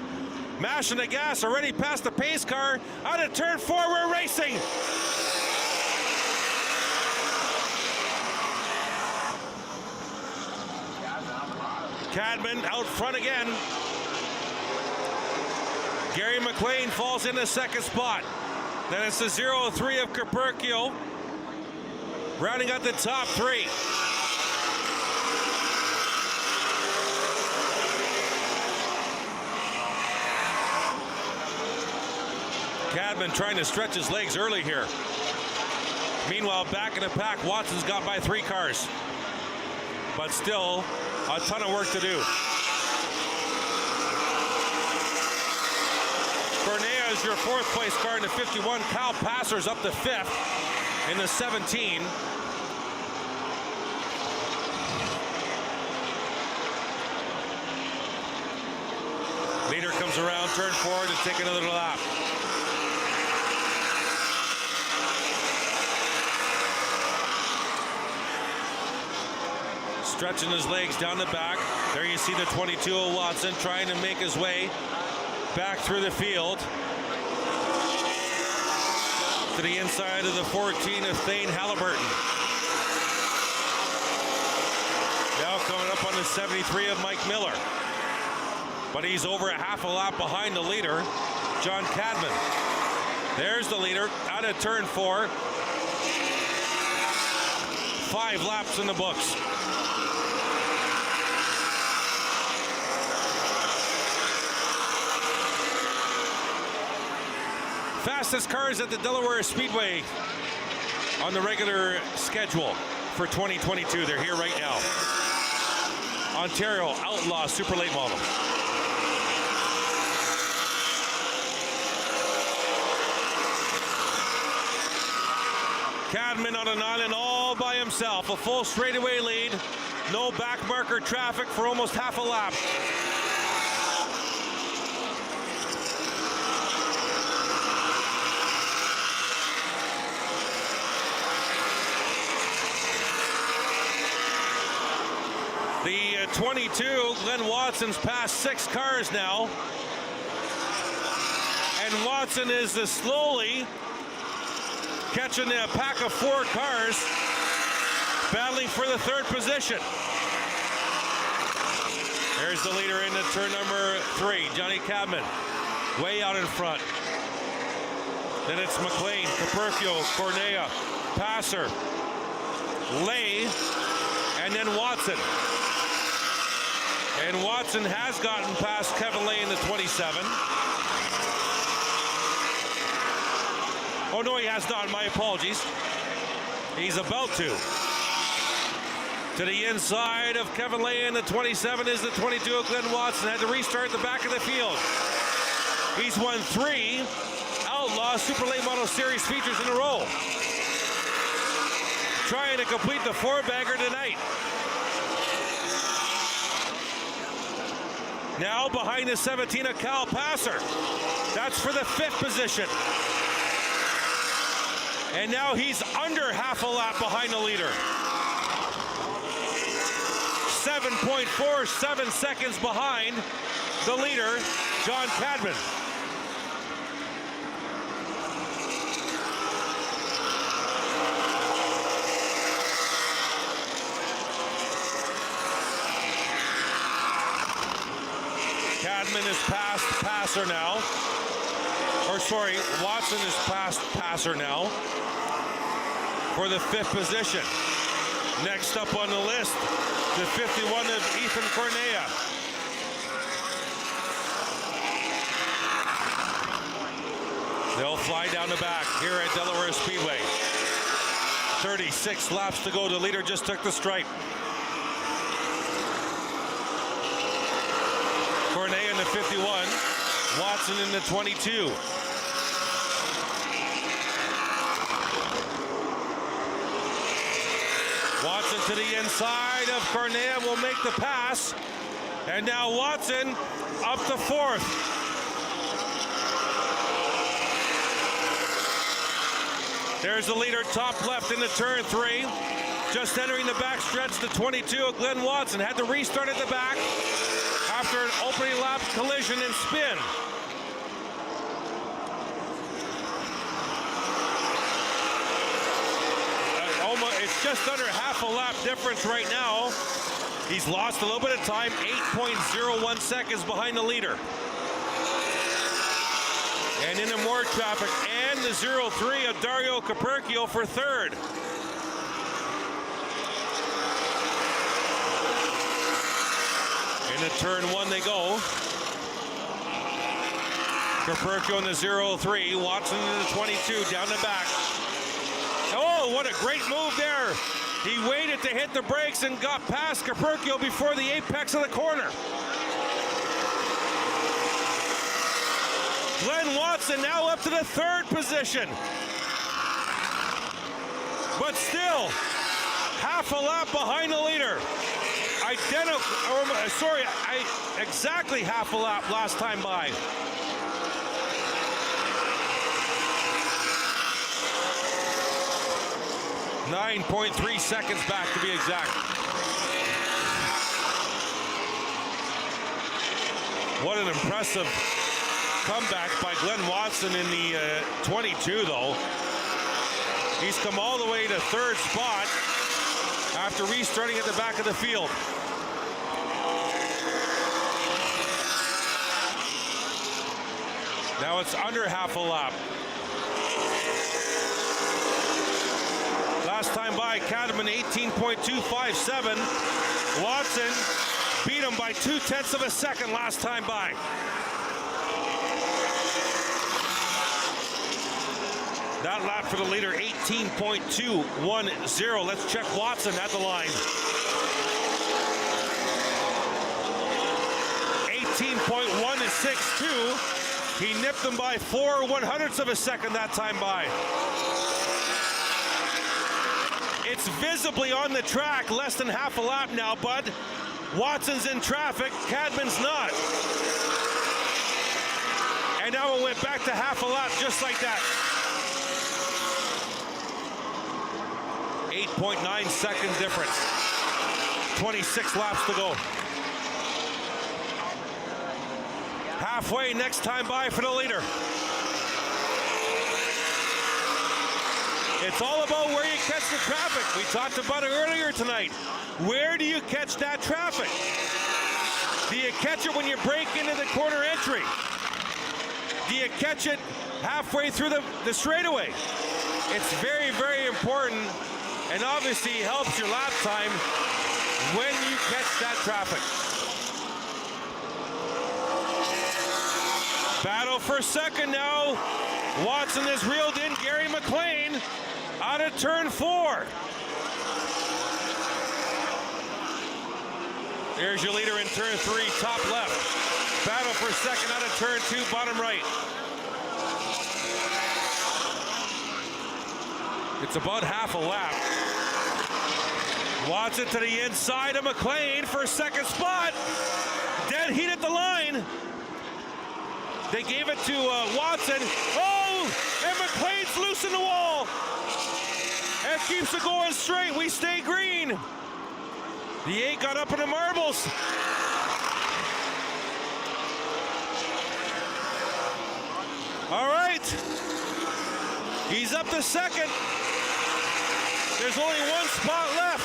[SPEAKER 1] Mashing the gas already past the pace car. Out of turn 4, we're racing. Cadman out front again. Gary McLean falls in the second spot. Then it's the 03 of Capercio rounding out the top 3. Cadman trying to stretch his legs early here. Meanwhile, back in the pack, Watson's got by 3 cars. But still, a ton of work to do. Cornea is your 4th place car in the 51. Kyle Passer's up to 5th in the 17. Leader comes around turn 4 to take another lap. Stretching his legs down the back. There you see the 22 of Watson trying to make his way back through the field to the inside of the 14 of Thane Halliburton. Now coming up on the 73 of Mike Miller. But he's over a half a lap behind the leader, John Cadman. There's the leader out of turn 4. 5 laps in the books. Fastest cars at the Delaware Speedway on the regular schedule for 2022. They're here right now. Ontario Outlaw Super Late Model. Cadman on an island all by himself. A full straightaway lead. No back marker traffic for almost half a lap. The 22, Glenn Watson's passed 6 cars now. And Watson is slowly catching a pack of 4 cars, battling for the 3rd position. There's the leader into turn number 3, Johnny Cadman, way out in front. Then it's McLean, Capercio, Cornea, Passer, Lay, and then Watson. And Watson has gotten past Kevin Lay in the 27. Oh, no, he has not. My apologies. He's about to. To the inside of Kevin Lane, the 27 is the 22 of Glenn Watson. Had to restart the back of the field. He's won 3 Outlaw Super Late Model Series features in a row. Trying to complete the 4-bagger tonight. Now behind the 17 of Cal Passer. That's for the 5th position. And now he's under half a lap behind the leader. 7.47 seconds behind the leader, John Cadman. Cadman is past Passer now. Or sorry, Watson is past Passer now for the 5th position. Next up on the list, the 51 of Ethan Cornea. They'll fly down the back here at Delaware Speedway. 36 laps to go. The leader just took the stripe. Cornea in the 51, Watson in the 22. Watson to the inside of Cornea will make the pass. And now Watson up to 4th. There's the leader top left into turn 3. Just entering the back stretch, the 22 of Glenn Watson. Had to restart at the back after an opening lap collision and spin. It's just under half a lap difference right now. He's lost a little bit of time, 8.01 seconds behind the leader. And into more traffic, and the 03 of Dario Caperchio for 3rd. Into turn 1 they go. Caperchio in the 03, Watson in the 22, down the back. Oh, what a great move there. He waited to hit the brakes and got past Caperchio before the apex of the corner. Glenn Watson now up to the 3rd position. But still, half a lap behind the leader. Exactly half a lap last time by. .3 seconds back to be exact. What an impressive comeback by Glenn Watson in the 22 though. He's come all the way to 3rd spot after restarting at the back of the field. Now it's under half a lap. Last time by, Cadman 18.257. Watson beat him by 0.2 of a second last time by. That lap for the leader, 18.210. Let's check Watson at the line. 18.162. He nipped him by 0.04 of a second that time by. It's visibly on the track, less than half a lap now, Bud. Watson's in traffic, Cadman's not. And now it went back to half a lap just like that. 8.9 second difference. 26 laps to go. Halfway next time by for the leader. It's all about where you catch the traffic. We talked about it earlier tonight. Where do you catch that traffic? Do you catch it when you break into the corner entry? Do you catch it halfway through the straightaway? It's very, very important, and obviously helps your lap time when you catch that traffic. Battle for second now. Watson is reeled in. Gary McLean out of turn 4. There's your leader in turn 3, top left. Battle for second out of turn 2, bottom right. It's about half a lap. Watson to the inside of McLean for second spot. Dead heat at the line. They gave it to Watson. Oh, and McLean's loose in the wall. And keeps it going straight. We stay green. The 8 got up in the marbles. All right. He's up to second. There's only one spot left.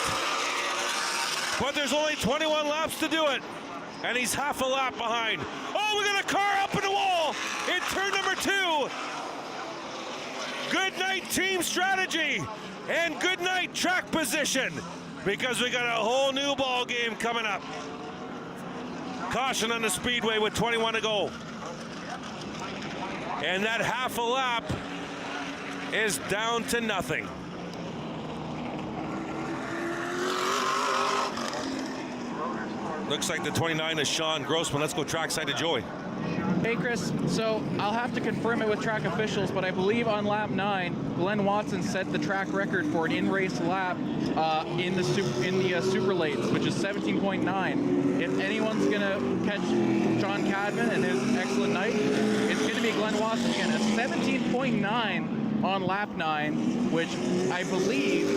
[SPEAKER 1] But there's only 21 laps to do it. And he's half a lap behind. Oh, we got a car up in the wall in turn number 2. Good night team strategy and good night track position, because we got a whole new ball game coming up. Caution on the speedway with 21 to go. And that half a lap is down to nothing. Looks like the 29 is Sean Grossman. Let's go trackside to Joey.
[SPEAKER 3] Hey Chris, so I'll have to confirm it with track officials, but I believe on lap 9, Glenn Watson set the track record for an in-race lap in the super lates, which is 17.9. If anyone's gonna catch John Cadman and his excellent night, it's gonna be Glenn Watson again. A 17.9 on lap 9, which I believe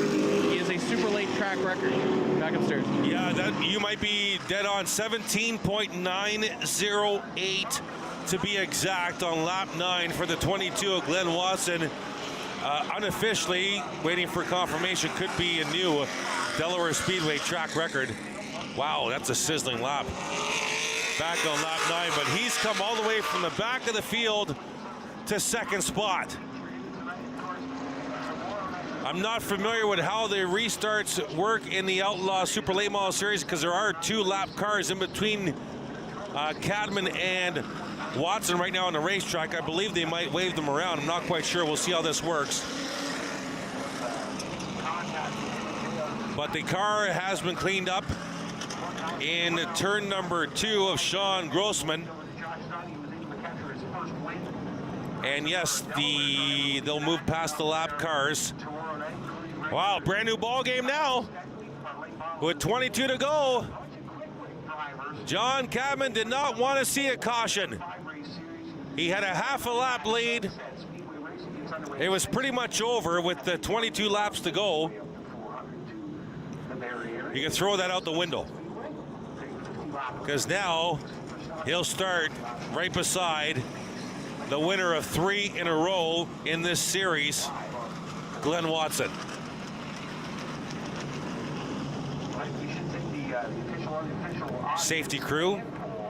[SPEAKER 3] is a super late track record. Back upstairs.
[SPEAKER 1] Yeah, that you might be dead on. 17.908 to be exact on lap 9 for the 22 of Glenn Watson. Unofficially, waiting for confirmation, could be a new Delaware Speedway track record. Wow, that's a sizzling lap. Back on lap 9, but he's come all the way from the back of the field to second spot. I'm not familiar with how the restarts work in the Outlaw Super Late Model Series, because there are 2 lap cars in between Cadman and Watson right now on the racetrack. I believe they might wave them around. I'm not quite sure. We'll see how this works. But the car has been cleaned up in turn number 2 of Sean Grossman. And yes, they'll move past the lap cars. Wow, brand new ball game now with 22 to go. John Cadman did not want to see a caution. He had a half a lap lead. It was pretty much over with the 22 laps to go. You can throw that out the window, because now he'll start right beside the winner of 3 in a row in this series, Glenn Watson. Safety crew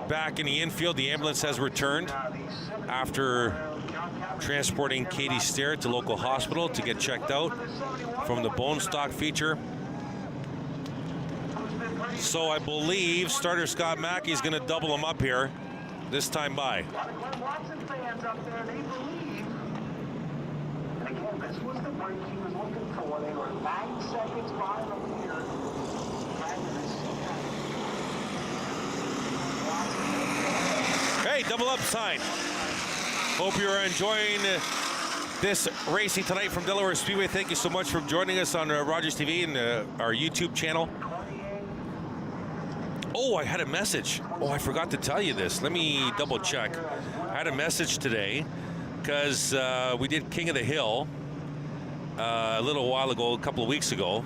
[SPEAKER 1] back in the infield. The ambulance has returned after transporting Katie Sterrett to local hospital to get checked out from the bone stock feature. So I believe starter Scott Mackey is going to double him up here this time by.
[SPEAKER 5] This was the break he was looking for. They were 9 seconds behind the leader.
[SPEAKER 1] Hey, double up sign. Hope you're enjoying this racing tonight from Delaware Speedway. Thank you so much for joining us on Rogers TV and our YouTube channel. Oh, I had a message. Oh, I forgot to tell you this. Let me double check. I had a message today because we did King of the Hill a little while ago, a couple of weeks ago.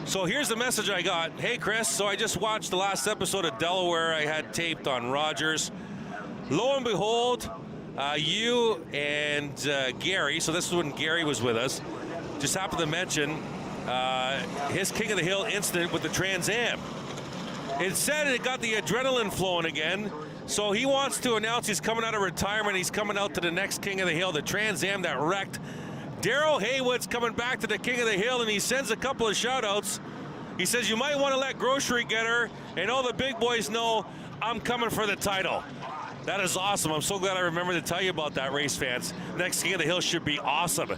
[SPEAKER 1] So here's the message I got. Hey, Chris, so I just watched the last episode of Delaware I had taped on Rogers. Lo and behold, you and Gary, so this is when Gary was with us, just happened to mention his King of the Hill incident with the Trans Am. It said it got the adrenaline flowing again, so he wants to announce he's coming out of retirement. He's coming out to the next King of the Hill, the Trans Am that wrecked. Daryl Haywood's coming back to the King of the Hill, and he sends a couple of shout-outs. He says, you might want to let Grocery Getter and all the big boys know I'm coming for the title. That is awesome. I'm so glad I remembered to tell you about that, race fans. Next King of the Hill should be awesome.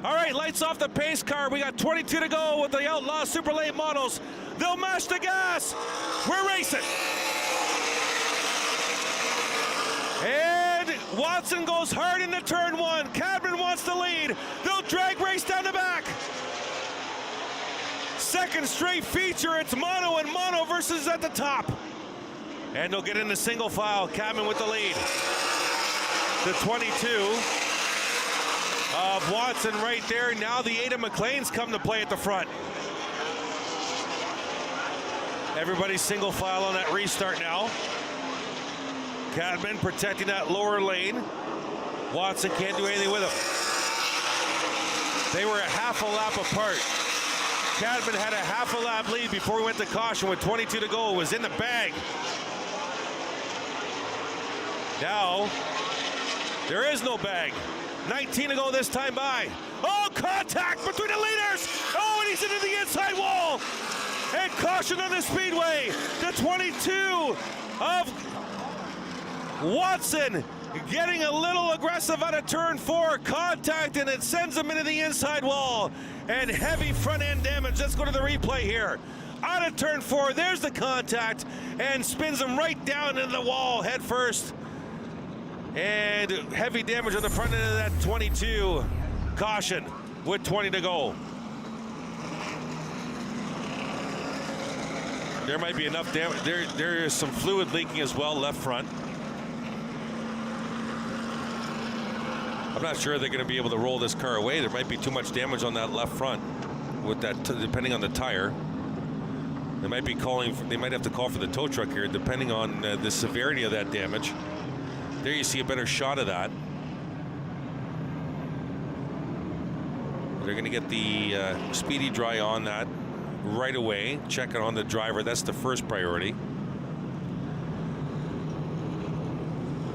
[SPEAKER 1] All All right, lights off the pace car. We got 22 to go with the Outlaw Super Late models. They'll mash the gas. We're racing. And Watson goes hard into turn one. Cadman wants the lead. They'll drag race down the back. Second straight feature. It's mono and mono versus at the top. And they'll get into single file. Cadman with the lead. The 22 of Watson right there. Now the Ada McLean's come to play at the front. Everybody's single file on that restart now. Cadman protecting that lower lane. Watson can't do anything with him. They were a half a lap apart. Cadman had a half a lap lead before we went to caution with 22 to go. It was in the bag. Now, there is no bag. 19 to go this time by. Oh, contact between the leaders. Oh, and he's into the inside wall. And caution on the speedway. The 22 of Watson getting a little aggressive out of turn 4. Contact, and it sends him into the inside wall. And heavy front end damage. Let's go to the replay here. Out of turn 4, there's the contact, and spins him right down into the wall head first. And heavy damage on the front end of that 22. Caution with 20 to go. There might be enough damage. There is some fluid leaking as well, left front. I'm not sure they're going to be able to roll this car away. There might be too much damage on that left front with that, depending on the tire. They might be calling. They might have to call for the tow truck here, depending on the severity of that damage. There you see a better shot of that. They're going to get the speedy dry on that right away. Check it on the driver. That's the first priority.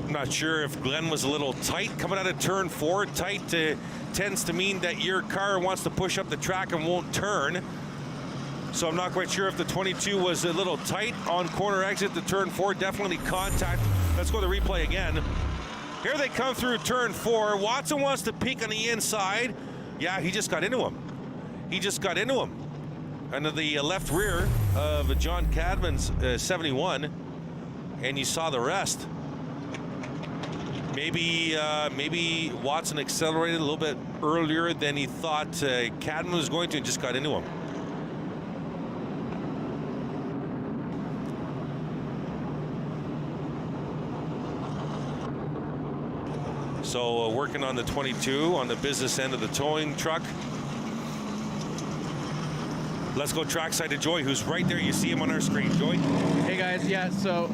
[SPEAKER 1] I'm not sure if Glenn was a little tight coming out of turn 4. Tight tends to mean that your car wants to push up the track and won't turn. So I'm not quite sure if the 22 was a little tight on corner exit to turn 4. Definitely contact. Let's go to the replay again. Here they come through turn 4. Watson wants to peek on the inside. Yeah, he just got into him. He just got into him. Under the left rear of John Cadman's 71. And you saw the rest. Maybe Watson accelerated a little bit earlier than he thought Cadman was going to, and just got into him. So working on the 22 on the business end of the towing truck. Let's go trackside to Joy, who's right there. You see him on our screen. Joy?
[SPEAKER 3] Hey guys, yeah, so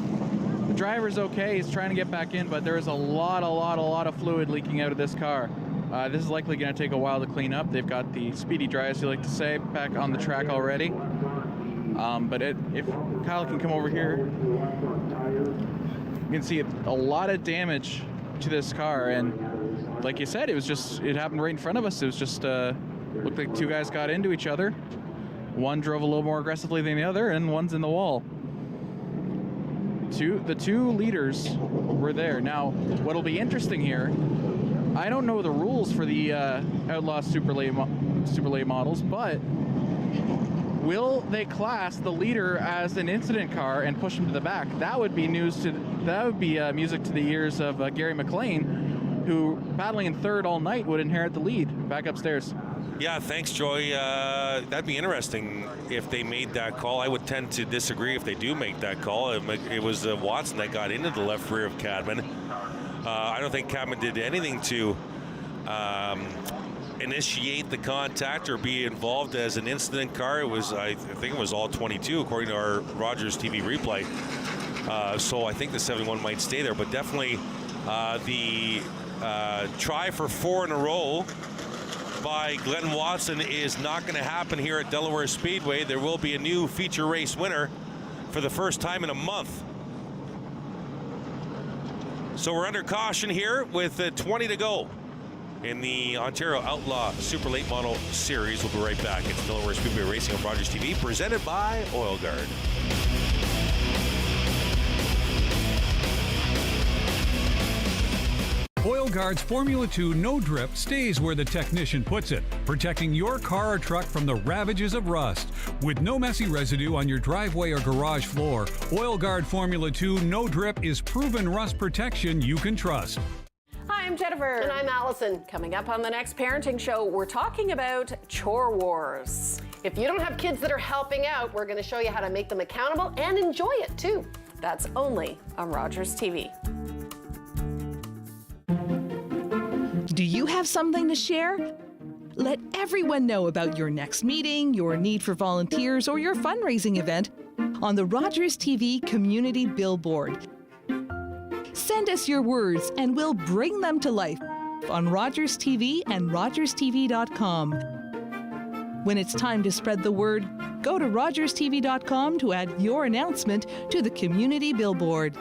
[SPEAKER 3] the driver's okay. He's trying to get back in, but there is a lot of fluid leaking out of this car. This is likely going to take a while to clean up. They've got the speedy dry, as you like to say, back on the track already. But if Kyle can come over here, you can see a lot of damage to this car, and like you said, it happened right in front of us. It was just looked like two guys got into each other. One drove a little more aggressively than the other, and one's in the wall. The two leaders were there. Now, what'll be interesting here, I don't know the rules for the Outlaw Super Late models, but will they class the leader as an incident car and push him to the back? That would be music to the ears of Gary McLean, who, battling in third all night, would inherit the lead back upstairs.
[SPEAKER 1] Yeah, thanks, Joy. That'd be interesting if they made that call. I would tend to disagree if they do make that call. It was Watson that got into the left rear of Cadman. I don't think Cadman did anything to initiate the contact or be involved as an incident car. It was, I think it was all 22, according to our Rogers TV replay. So I think the 71 might stay there, but definitely the try for 4 in a row by Glenn Watson is not going to happen here at Delaware Speedway. There will be a new feature race winner for the first time in a month. So we're under caution here with 20 to go in the Ontario Outlaw Super Late Model Series. We'll be right back. It's Delaware Speedway Racing on Rogers TV, presented by Oil Guard.
[SPEAKER 7] Oil Guard's Formula 2 No Drip stays where the technician puts it, protecting your car or truck from the ravages of rust. With no messy residue on your driveway or garage floor, Oil Guard Formula 2 No Drip is proven rust protection you can trust.
[SPEAKER 2] Hi, I'm Jennifer.
[SPEAKER 16] And I'm Allison.
[SPEAKER 2] Coming up on the next parenting show, we're talking about chore wars.
[SPEAKER 16] If you don't have kids that are helping out, we're going to show you how to make them accountable and enjoy it too.
[SPEAKER 2] That's only on Rogers TV.
[SPEAKER 18] Do you have something to share? Let everyone know about your next meeting, your need for volunteers, or your fundraising event on the Rogers TV Community Billboard. Send us your words and we'll bring them to life on Rogers TV and rogerstv.com. When it's time to spread the word, go to rogerstv.com to add your announcement to the Community Billboard.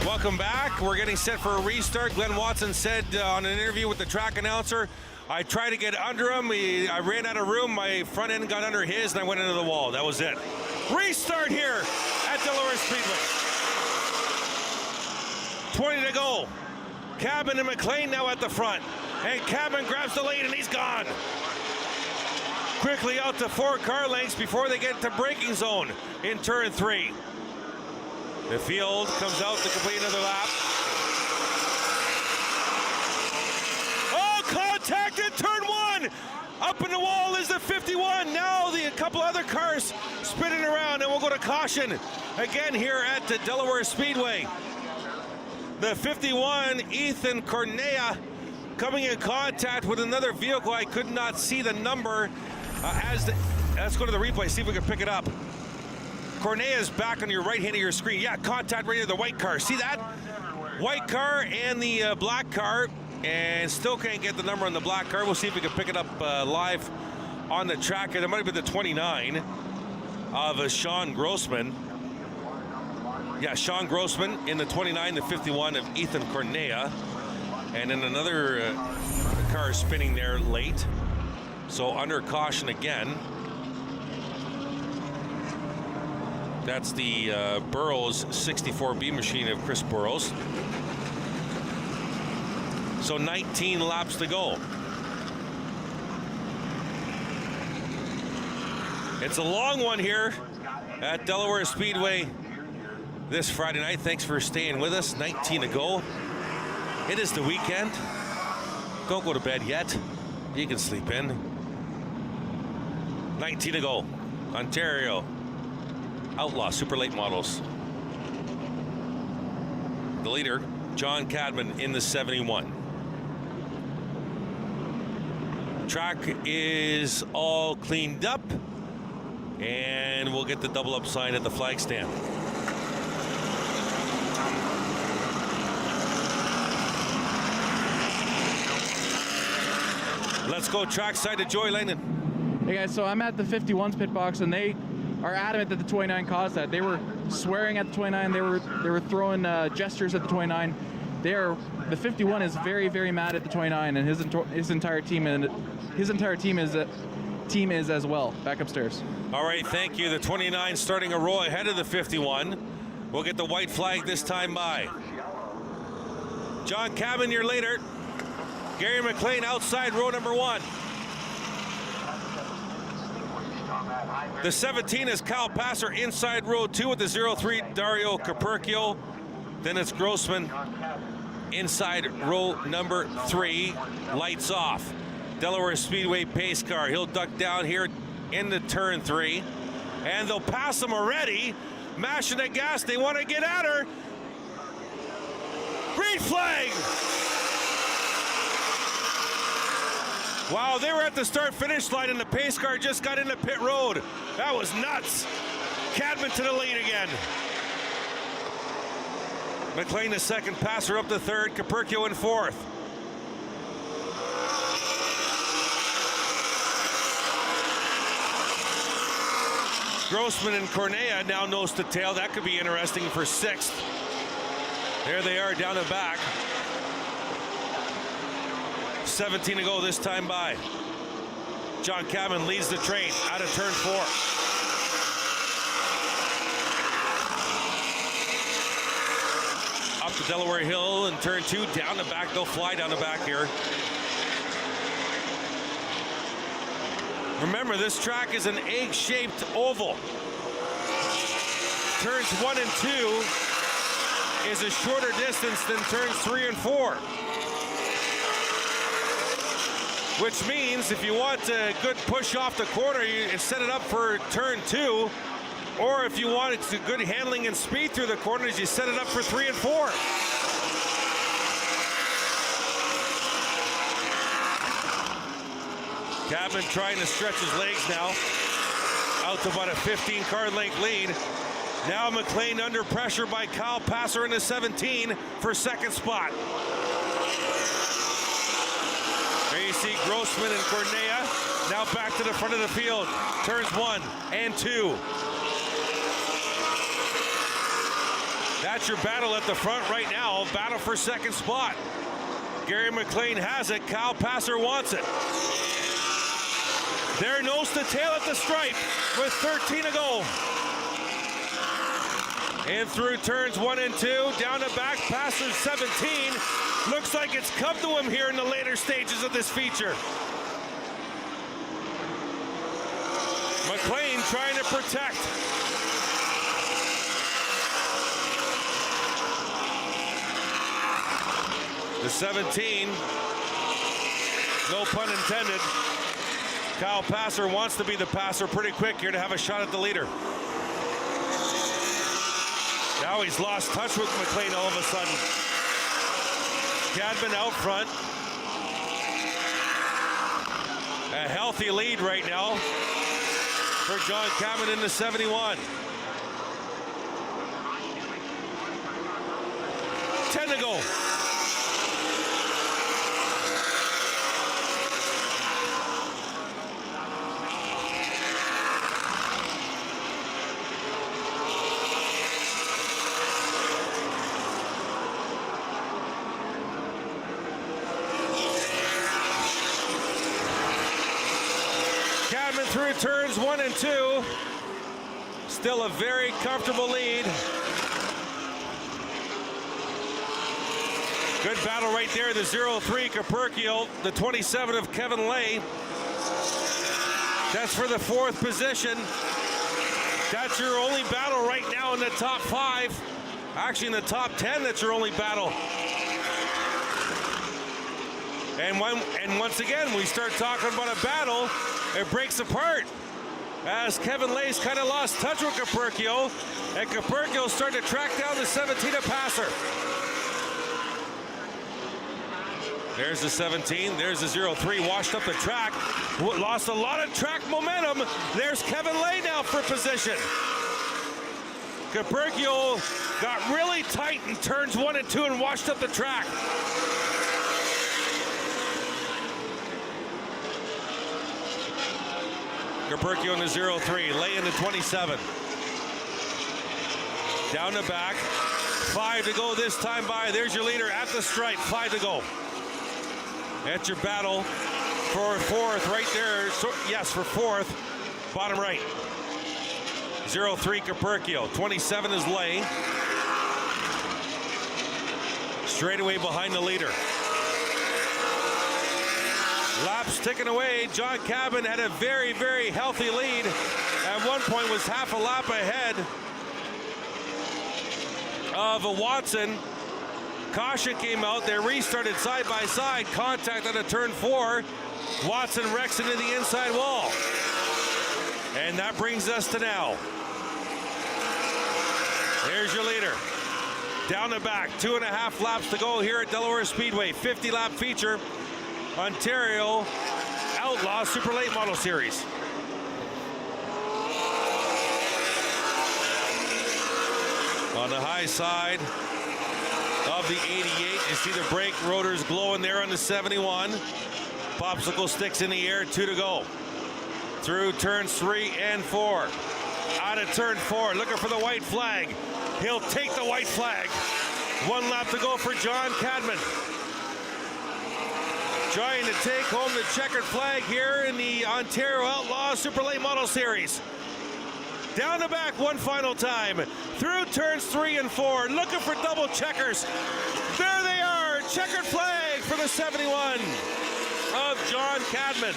[SPEAKER 1] Welcome back. We're getting set for a restart. Glenn Watson said on an interview with the track announcer, I tried to get under him. I ran out of room. My front end got under his, and I went into the wall. That was it. Restart here at Delaware Speedway. 20 to go. Cabin and McLean now at the front. And Cabin grabs the lead, and he's gone. Quickly out to 4 car lengths before they get to braking zone in turn 3. The field comes out to complete another lap. Oh, contact in turn 1! Up in the wall is the 51. Now a couple other cars spinning around, and we'll go to caution again here at the Delaware Speedway. The 51, Ethan Cornea, coming in contact with another vehicle. I could not see the number. Let's go to the replay, see if we can pick it up. Cornea is back on your right hand of your screen. Yeah, contact right here, the white car. See that? White car and the black car, and still can't get the number on the black car. We'll see if we can pick it up live on the tracker. There might have been the 29 of Sean Grossman. Yeah, Sean Grossman in the 29, the 51 of Ethan Cornea. And then another car spinning there late. So under caution again. That's the Burrows 64B machine of Chris Burrows. So 19 laps to go. It's a long one here at Delaware Speedway this Friday night. Thanks for staying with us. 19 to go. It is the weekend. Don't go to bed yet. You can sleep in. 19 to go. Ontario. Outlaw Super Late Models. The leader, John Cadman in the 71. Track is all cleaned up, and we'll get the double up sign at the flag stand. Let's go trackside to Joey Langdon.
[SPEAKER 3] Hey guys, so I'm at the 51's pit box, and they are adamant that the 29 caused that. They were swearing at the 29. They were throwing gestures at the 29. The 51 is very, very mad at the 29, and his entire team is as well. Back upstairs.
[SPEAKER 1] All right, thank you. The 29 starting a row ahead of the 51. We'll get the white flag this time by. John Cabin, your leader. Gary McLean outside row number 1. The 17 is Kyle Passer inside row 2 with the 03 Dario Caperchio. Then it's Grossman inside row number 3. Lights off. Delaware Speedway pace car. He'll duck down here into turn 3. And they'll pass him already. Mashing the gas. They want to get at her. Green flag. Wow, they were at the start-finish line, and the pace car just got into pit road. That was nuts. Cadman to the lead again. McLean the second, Passer up to third, Caperchio in fourth. Grossman and Cornea now nose to tail. That could be interesting for sixth. There they are down the back. 17 to go this time by. John Cabin leads the train out of turn 4. off the Delaware Hill in turn 2, down the back. They'll fly down the back here. Remember, this track is an egg-shaped oval. Turns 1 and 2 is a shorter distance than turns 3 and 4. Which means if you want a good push off the corner, you set it up for turn 2. Or if you want good handling and speed through the corners, you set it up for 3 and 4. Cabin trying to stretch his legs now. Out to about a 15-car length lead. Now McLean under pressure by Kyle Passer in the 17 for second spot. There you see Grossman and Cornea now back to the front of the field. Turns 1 and 2. That's your battle at the front right now. Battle for second spot. Gary McLean has it. Kyle Passer wants it. There nose to tail at the stripe with 13 to go. And through turns 1 and 2, down the back, Passer's 17. Looks like it's come to him here in the later stages of this feature. McLean trying to protect. The 17, no pun intended. Kyle Passer wants to be the passer pretty quick here to have a shot at the leader. Now he's lost touch with McLean all of a sudden. Cadman out front. A healthy lead right now for John Cadman in the 71. 10 to go. Through turns 1 and 2. Still a very comfortable lead. Good battle right there. The 03 Caperchio, the 27 of Kevin Lay. That's for the 4th position. That's your only battle right now in the top 5. Actually in the top 10, that's your only battle. And once again, we start talking about a battle, it breaks apart as Kevin Lay's kind of lost touch with Caperchio, and Caperchio starting to track down the 17 of Passer. There's the 17, there's the 03, washed up the track, lost a lot of track momentum. There's Kevin Lay now for position. Caperchio got really tight in turns 1 and 2 and washed up the track. Caperchio in the 03, Lay in the 27. Down the back, 5 to go this time by. There's your leader at the stripe, 5 to go. That's your battle for 4th right there. So, yes, for 4th, bottom right. 03 Caperchio, 27 is Lay. Straight away behind the leader. Laps ticking away. John Cadman had a very, very healthy lead. At one point was half a lap ahead of Watson. Caution came out. They restarted side by side. Contact on a turn 4. Watson wrecks into the inside wall. And that brings us to now. There's your leader. Down the back, 2.5 laps to go here at Delaware Speedway. 50-lap feature. Ontario Outlaw Super Late Model Series. On the high side of the 88, you see the brake rotors glowing there on the 71. Popsicle sticks in the air, 2 to go. Through turns 3 and 4. Out of turn 4, looking for the white flag. He'll take the white flag. 1 lap to go for John Cadman. Trying to take home the checkered flag here in the Ontario Outlaw Super Late Model Series. Down the back one final time. Through turns 3 and 4. Looking for double checkers. There they are. Checkered flag for the 71 of John Cadman.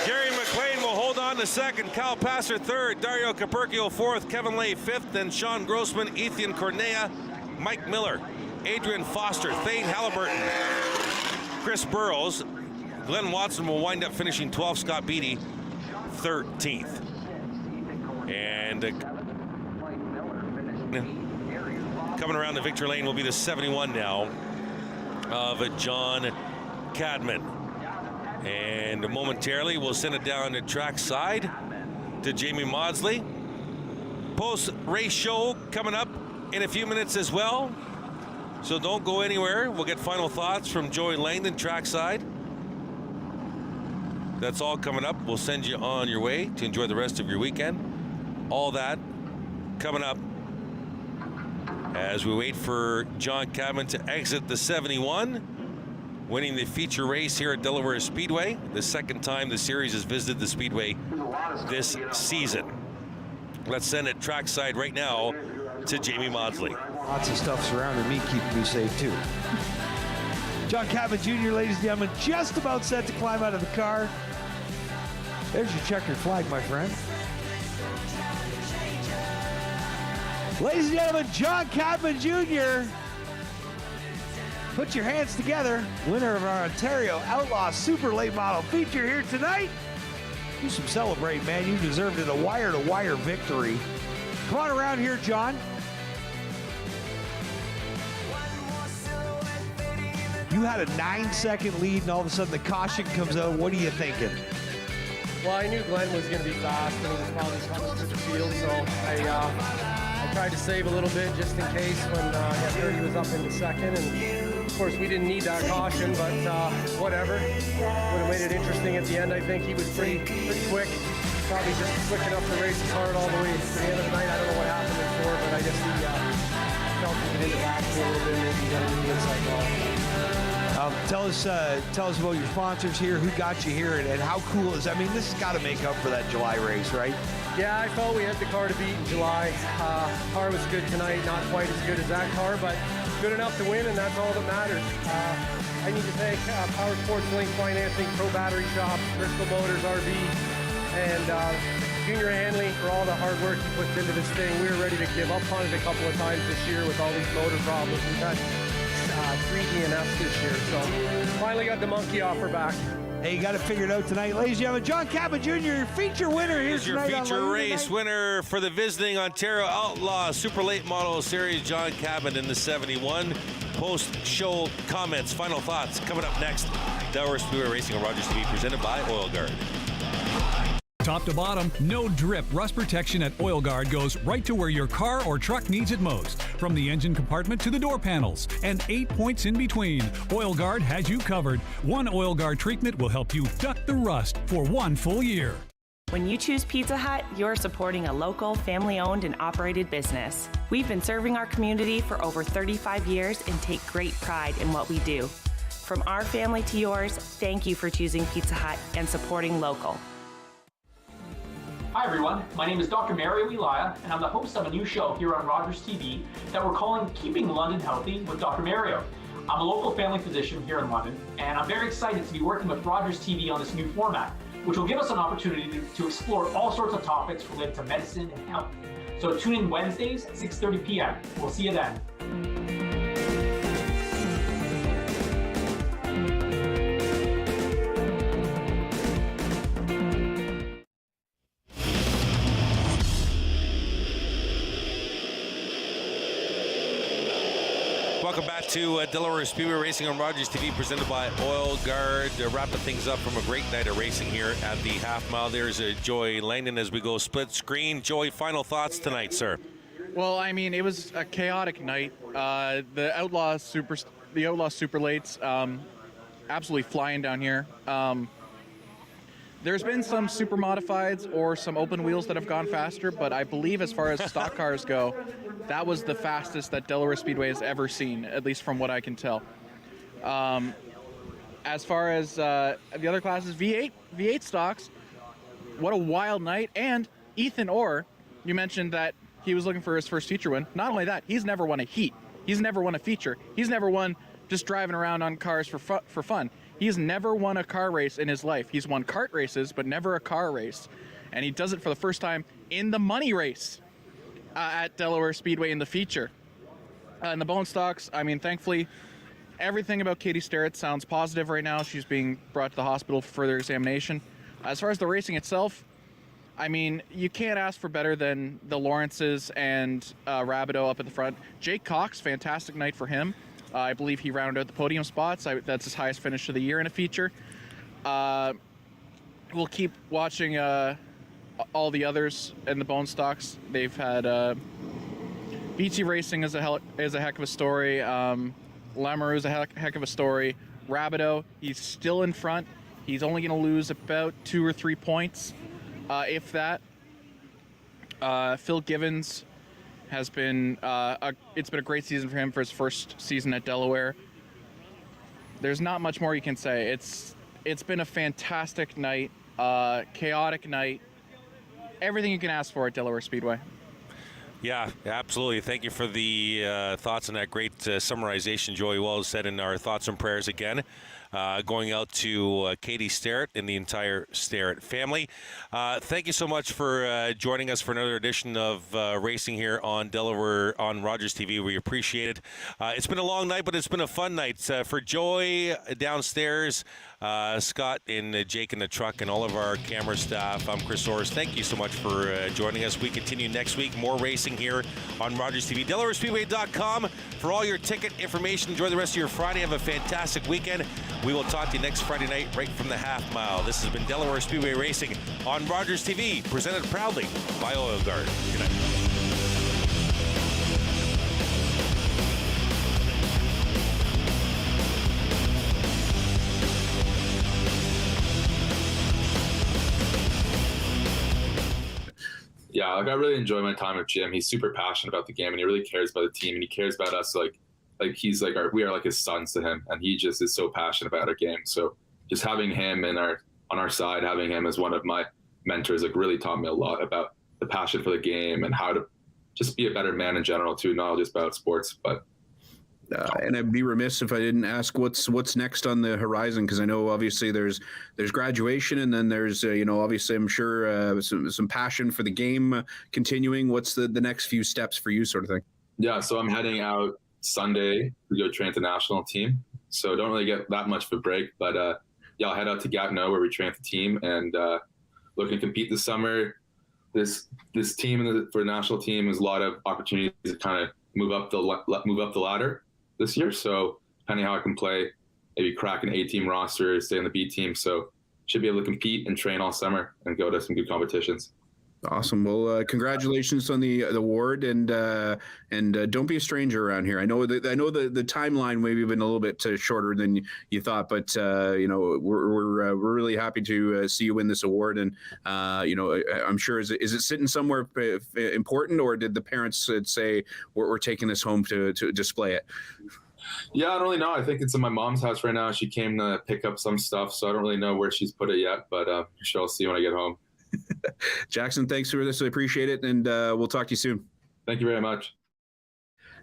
[SPEAKER 1] Gary McLean will hold on to second. Cal Passer third. Dario Caperchio fourth. Kevin Lay fifth. Then Sean Grossman, Ethan Cornea, Mike Miller, Adrian Foster, Thane Halliburton, Chris Burrows. Glenn Watson will wind up finishing 12th. Scott Beatty 13th. And coming around the victory lane will be the 71 now of John Cadman. And momentarily we'll send it down the track side to Jamie Maudsley. Post-race show coming up in a few minutes as well. So don't go anywhere. We'll get final thoughts from Joey Langdon trackside. That's all coming up. We'll send you on your way to enjoy the rest of your weekend. All that coming up as we wait for John Cadman to exit the 71, winning the feature race here at Delaware Speedway. The second time the series has visited the Speedway this season. Let's send it trackside right now to Jamie Maudsley.
[SPEAKER 4] Lots of stuff surrounding me, keeping me safe too. John Cadman Jr., ladies and gentlemen, just about set to climb out of the car. There's your checkered flag, my friend. Ladies and gentlemen, John Cadman Jr. Put your hands together. Winner of our Ontario Outlaw Super Late Model feature here tonight. Do some celebrate, man. You deserved it, a wire-to-wire victory. Come on around here, John. You had a 9-second lead, and all of a sudden the caution comes out. What are you thinking?
[SPEAKER 8] Well, I knew Glenn was going to be fast, and he was probably coming through the field, so I tried to save a little bit just in case when I heard he was up in the second. And of course, we didn't need that caution, but whatever. Would have made it interesting at the end. I think he was pretty quick. Probably just quick enough to race his hard all the way to the end of the night. I don't know what happened before, but I guess he felt to get in the back a little bit, maybe got into the inside ball.
[SPEAKER 4] Tell us about your sponsors here, who got you here, and how cool is that? I mean, this has got to make up for that July race, right?
[SPEAKER 8] Yeah, I felt we had the car to beat in July. Car was good tonight, not quite as good as that car, but good enough to win, and that's all that matters. I need to thank Power Sports Link Financing, Pro Battery Shop, Bristol Motors RV, and Junior Hanley for all the hard work he puts into this thing. We were ready to give up on it a couple of times this year with all these motor problems. We've had 3 DNFs this year, so finally got the monkey off her back.
[SPEAKER 4] Hey, you got it figured out tonight. Ladies and gentlemen, John Cadman Jr., your feature winner here tonight.
[SPEAKER 1] Your feature race winner for the visiting Ontario Outlaw Super Late Model Series, John Cadman in the 71. Post-show comments, final thoughts coming up next. Delaware Speedway Racing on Rogers TV, presented by Oil Guard.
[SPEAKER 7] Top to bottom, no drip rust protection at Oil Guard goes right to where your car or truck needs it most. From the engine compartment to the door panels, and 8 points in between, Oil Guard has you covered. One Oil Guard treatment will help you duck the rust for 1 full year.
[SPEAKER 9] When you choose Pizza Hut, you're supporting a local, family-owned and operated business. We've been serving our community for over 35 years and take great pride in what we do. From our family to yours, thank you for choosing Pizza Hut and supporting local.
[SPEAKER 13] Hi everyone, my name is Dr. Mario Elia, and I'm the host of a new show here on Rogers TV that we're calling Keeping London Healthy with Dr. Mario. I'm a local family physician here in London, and I'm very excited to be working with Rogers TV on this new format, which will give us an opportunity to explore all sorts of topics related to medicine and health. So tune in Wednesdays at 6:30 p.m. We'll see you then.
[SPEAKER 1] Welcome back to Delaware Speedway Racing on Rogers TV, presented by Oil Guard. Wrapping things up from a great night of racing here at the half mile. There's Joey Langdon as we go split screen. Joey, final thoughts tonight, sir?
[SPEAKER 3] Well, I mean, it was a chaotic night. The Outlaw Super Lates, absolutely flying down here. There's been some super modifieds or some open wheels that have gone faster, but I believe as far as stock cars go, that was the fastest that Delaware Speedway has ever seen, at least from what I can tell. As far as the other classes, V8 stocks, what a wild night. And Ethan Orr, you mentioned that he was looking for his first feature win. Not only that, he's never won a heat. He's never won a feature. He's never won just driving around on cars for fun. He's never won a car race in his life. He's won kart races, but never a car race. And he does it for the first time in the money race at Delaware Speedway in the feature. In the bone stocks, I mean, thankfully, everything about Katie Starrett sounds positive right now. She's being brought to the hospital for further examination. As far as the racing itself, I mean, you can't ask for better than the Lawrences and Rabideau up at the front. Jake Cox, fantastic night for him. I believe he rounded out the podium spots. That's his highest finish of the year in a feature. We'll keep watching all the others in the bone stocks. They've had BT Racing is a heck of a story. Lamoureux is a heck of a story. Rabideau, he's still in front. He's only going to lose about 2 or 3 points, if that. Phil Givens has been it's been a great season for him for his first season at Delaware. There's not much more you can say. It's been a fantastic night, chaotic night, everything you can ask for at Delaware Speedway.
[SPEAKER 1] Yeah, absolutely. Thank you for the thoughts on that great summarization, Joey. Well said, in our thoughts and prayers again. Going out to Katie Starrett and the entire Starrett family. Thank you so much for joining us for another edition of racing here on Delaware on Rogers TV. We appreciate it. It's been a long night, but it's been a fun night. For Joy downstairs, Scott and Jake in the truck, and all of our camera staff, I'm Chris Orrs. Thank you so much for joining us. We continue next week. More racing here on Rogers TV. DelawareSpeedway.com for all your ticket information. Enjoy the rest of your Friday. Have a fantastic weekend. We will talk to you next Friday night right from the half mile. This has been Delaware Speedway Racing on Rogers TV, presented proudly by Oil Guard. Good night.
[SPEAKER 12] Yeah, like I really enjoy my time with Jim. He's super passionate about the game, and he really cares about the team, and he cares about us like he's like we are like his sons to him, and he just is so passionate about our game. So just having him on our side, having him as one of my mentors, like really taught me a lot about the passion for the game and how to just be a better man in general too, not just about sports. But
[SPEAKER 17] and I'd be remiss if I didn't ask what's next on the horizon, because I know obviously there's graduation, and then there's obviously I'm sure some passion for the game continuing. What's the next few steps for you, sort of thing? Yeah,
[SPEAKER 12] so I'm heading out Sunday to go train with the national team. So don't really get that much of a break, but I'll head out to Gatineau where we train with the team and looking to compete this summer. This team for the national team is a lot of opportunities to kind of move up the ladder this year. So depending how I can play, maybe crack an A-team roster, stay on the B team. So should be able to compete and train all summer and go to some good competitions.
[SPEAKER 17] Awesome. Well, congratulations on the award, and don't be a stranger around here. I know the timeline maybe been a little bit shorter than you thought, but we're really happy to see you win this award. And I'm sure is it sitting somewhere important, or did the parents say we're taking this home to display it?
[SPEAKER 12] Yeah, I don't really know. I think it's in my mom's house right now. She came to pick up some stuff, so I don't really know where she's put it yet, but I'm sure I'll see when I get home.
[SPEAKER 17] Jackson, thanks for this. I appreciate it, and we'll talk to you soon.
[SPEAKER 12] Thank you very much.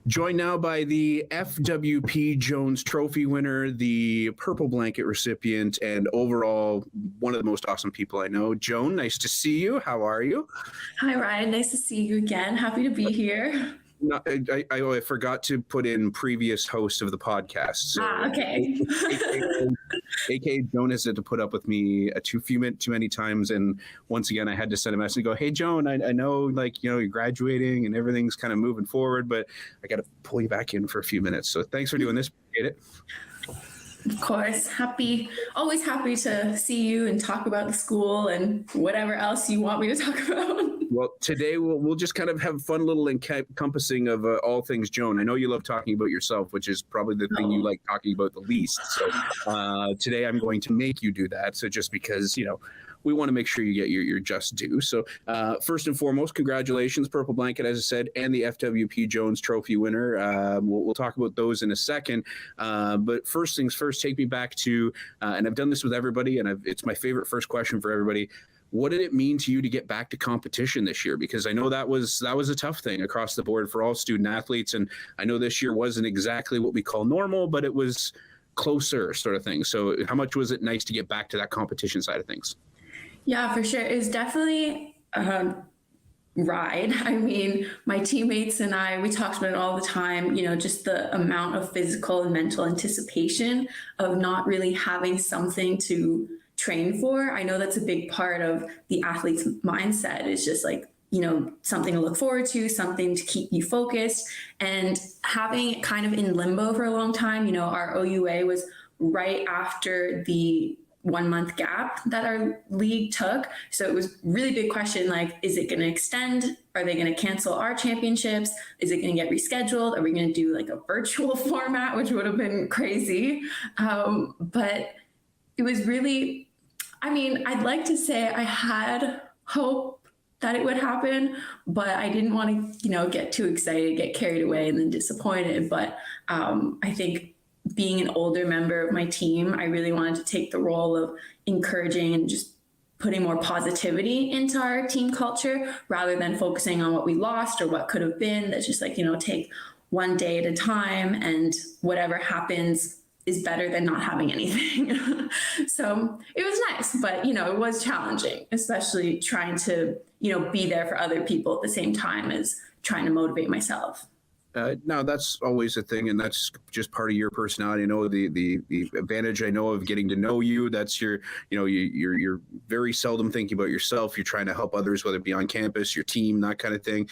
[SPEAKER 17] Joined now by the FWP Jones Trophy winner, the Purple Blanket recipient, and overall one of the most awesome people I know. Joan, nice to see you. How are you?
[SPEAKER 21] Hi, Ryan. Nice to see you again. Happy to be here.
[SPEAKER 17] No, I forgot to put in previous host of the podcast. So
[SPEAKER 21] okay.
[SPEAKER 17] AKA Joan has had to put up with me too many times, and once again I had to send a message and go, "Hey Joan, I know you're graduating and everything's kind of moving forward, but I got to pull you back in for a few minutes. So thanks for doing this. Appreciate it."
[SPEAKER 21] Of course. Always happy to see you and talk about the school and whatever else you want me to talk about.
[SPEAKER 17] Well, today we'll just kind of have fun little encompassing of all things Joan. I know you love talking about yourself, which is probably the thing you like talking about the least. So today I'm going to make you do that. So just because, we want to make sure you get your just due. So first and foremost, congratulations, Purple Blanket, as I said, and the FWP Jones Trophy winner. We'll talk about those in a second. But first things first, take me back to, and I've done this with everybody, and it's my favorite first question for everybody. What did it mean to you to get back to competition this year? Because I know that was a tough thing across the board for all student athletes. And I know this year wasn't exactly what we call normal, but it was closer sort of thing. So how much was it nice to get back to that competition side of things?
[SPEAKER 21] Yeah, for sure. It was definitely a ride. I mean, my teammates and I, we talked about it all the time, you know, just the amount of physical and mental anticipation of not really having something to train for. I know that's a big part of the athlete's mindset, is just like, you know, something to look forward to, something to keep you focused, and having it kind of in limbo for a long time. You know, our OUA was right after the 1 month gap that our league took. So it was really big question, like, is it going to extend? Are they going to cancel our championships? Is it going to get rescheduled? Are we going to do like a virtual format, which would have been crazy? But it was really, I mean, I'd like to say I had hope that it would happen, but I didn't want to, you know, get too excited, get carried away, and then disappointed. But I think being an older member of my team, I really wanted to take the role of encouraging and just putting more positivity into our team culture rather than focusing on what we lost or what could have been. That's just like, you know, take one day at a time, and whatever happens is better than not having anything. So it was nice, but, you know, it was challenging, especially trying to, you know, be there for other people at the same time as trying to motivate myself.
[SPEAKER 17] No, that's always a thing, and that's just part of your personality. I know the advantage I know of getting to know you. That's your, you know, you're very seldom thinking about yourself. You're trying to help others, whether it be on campus, your team, that kind of thing.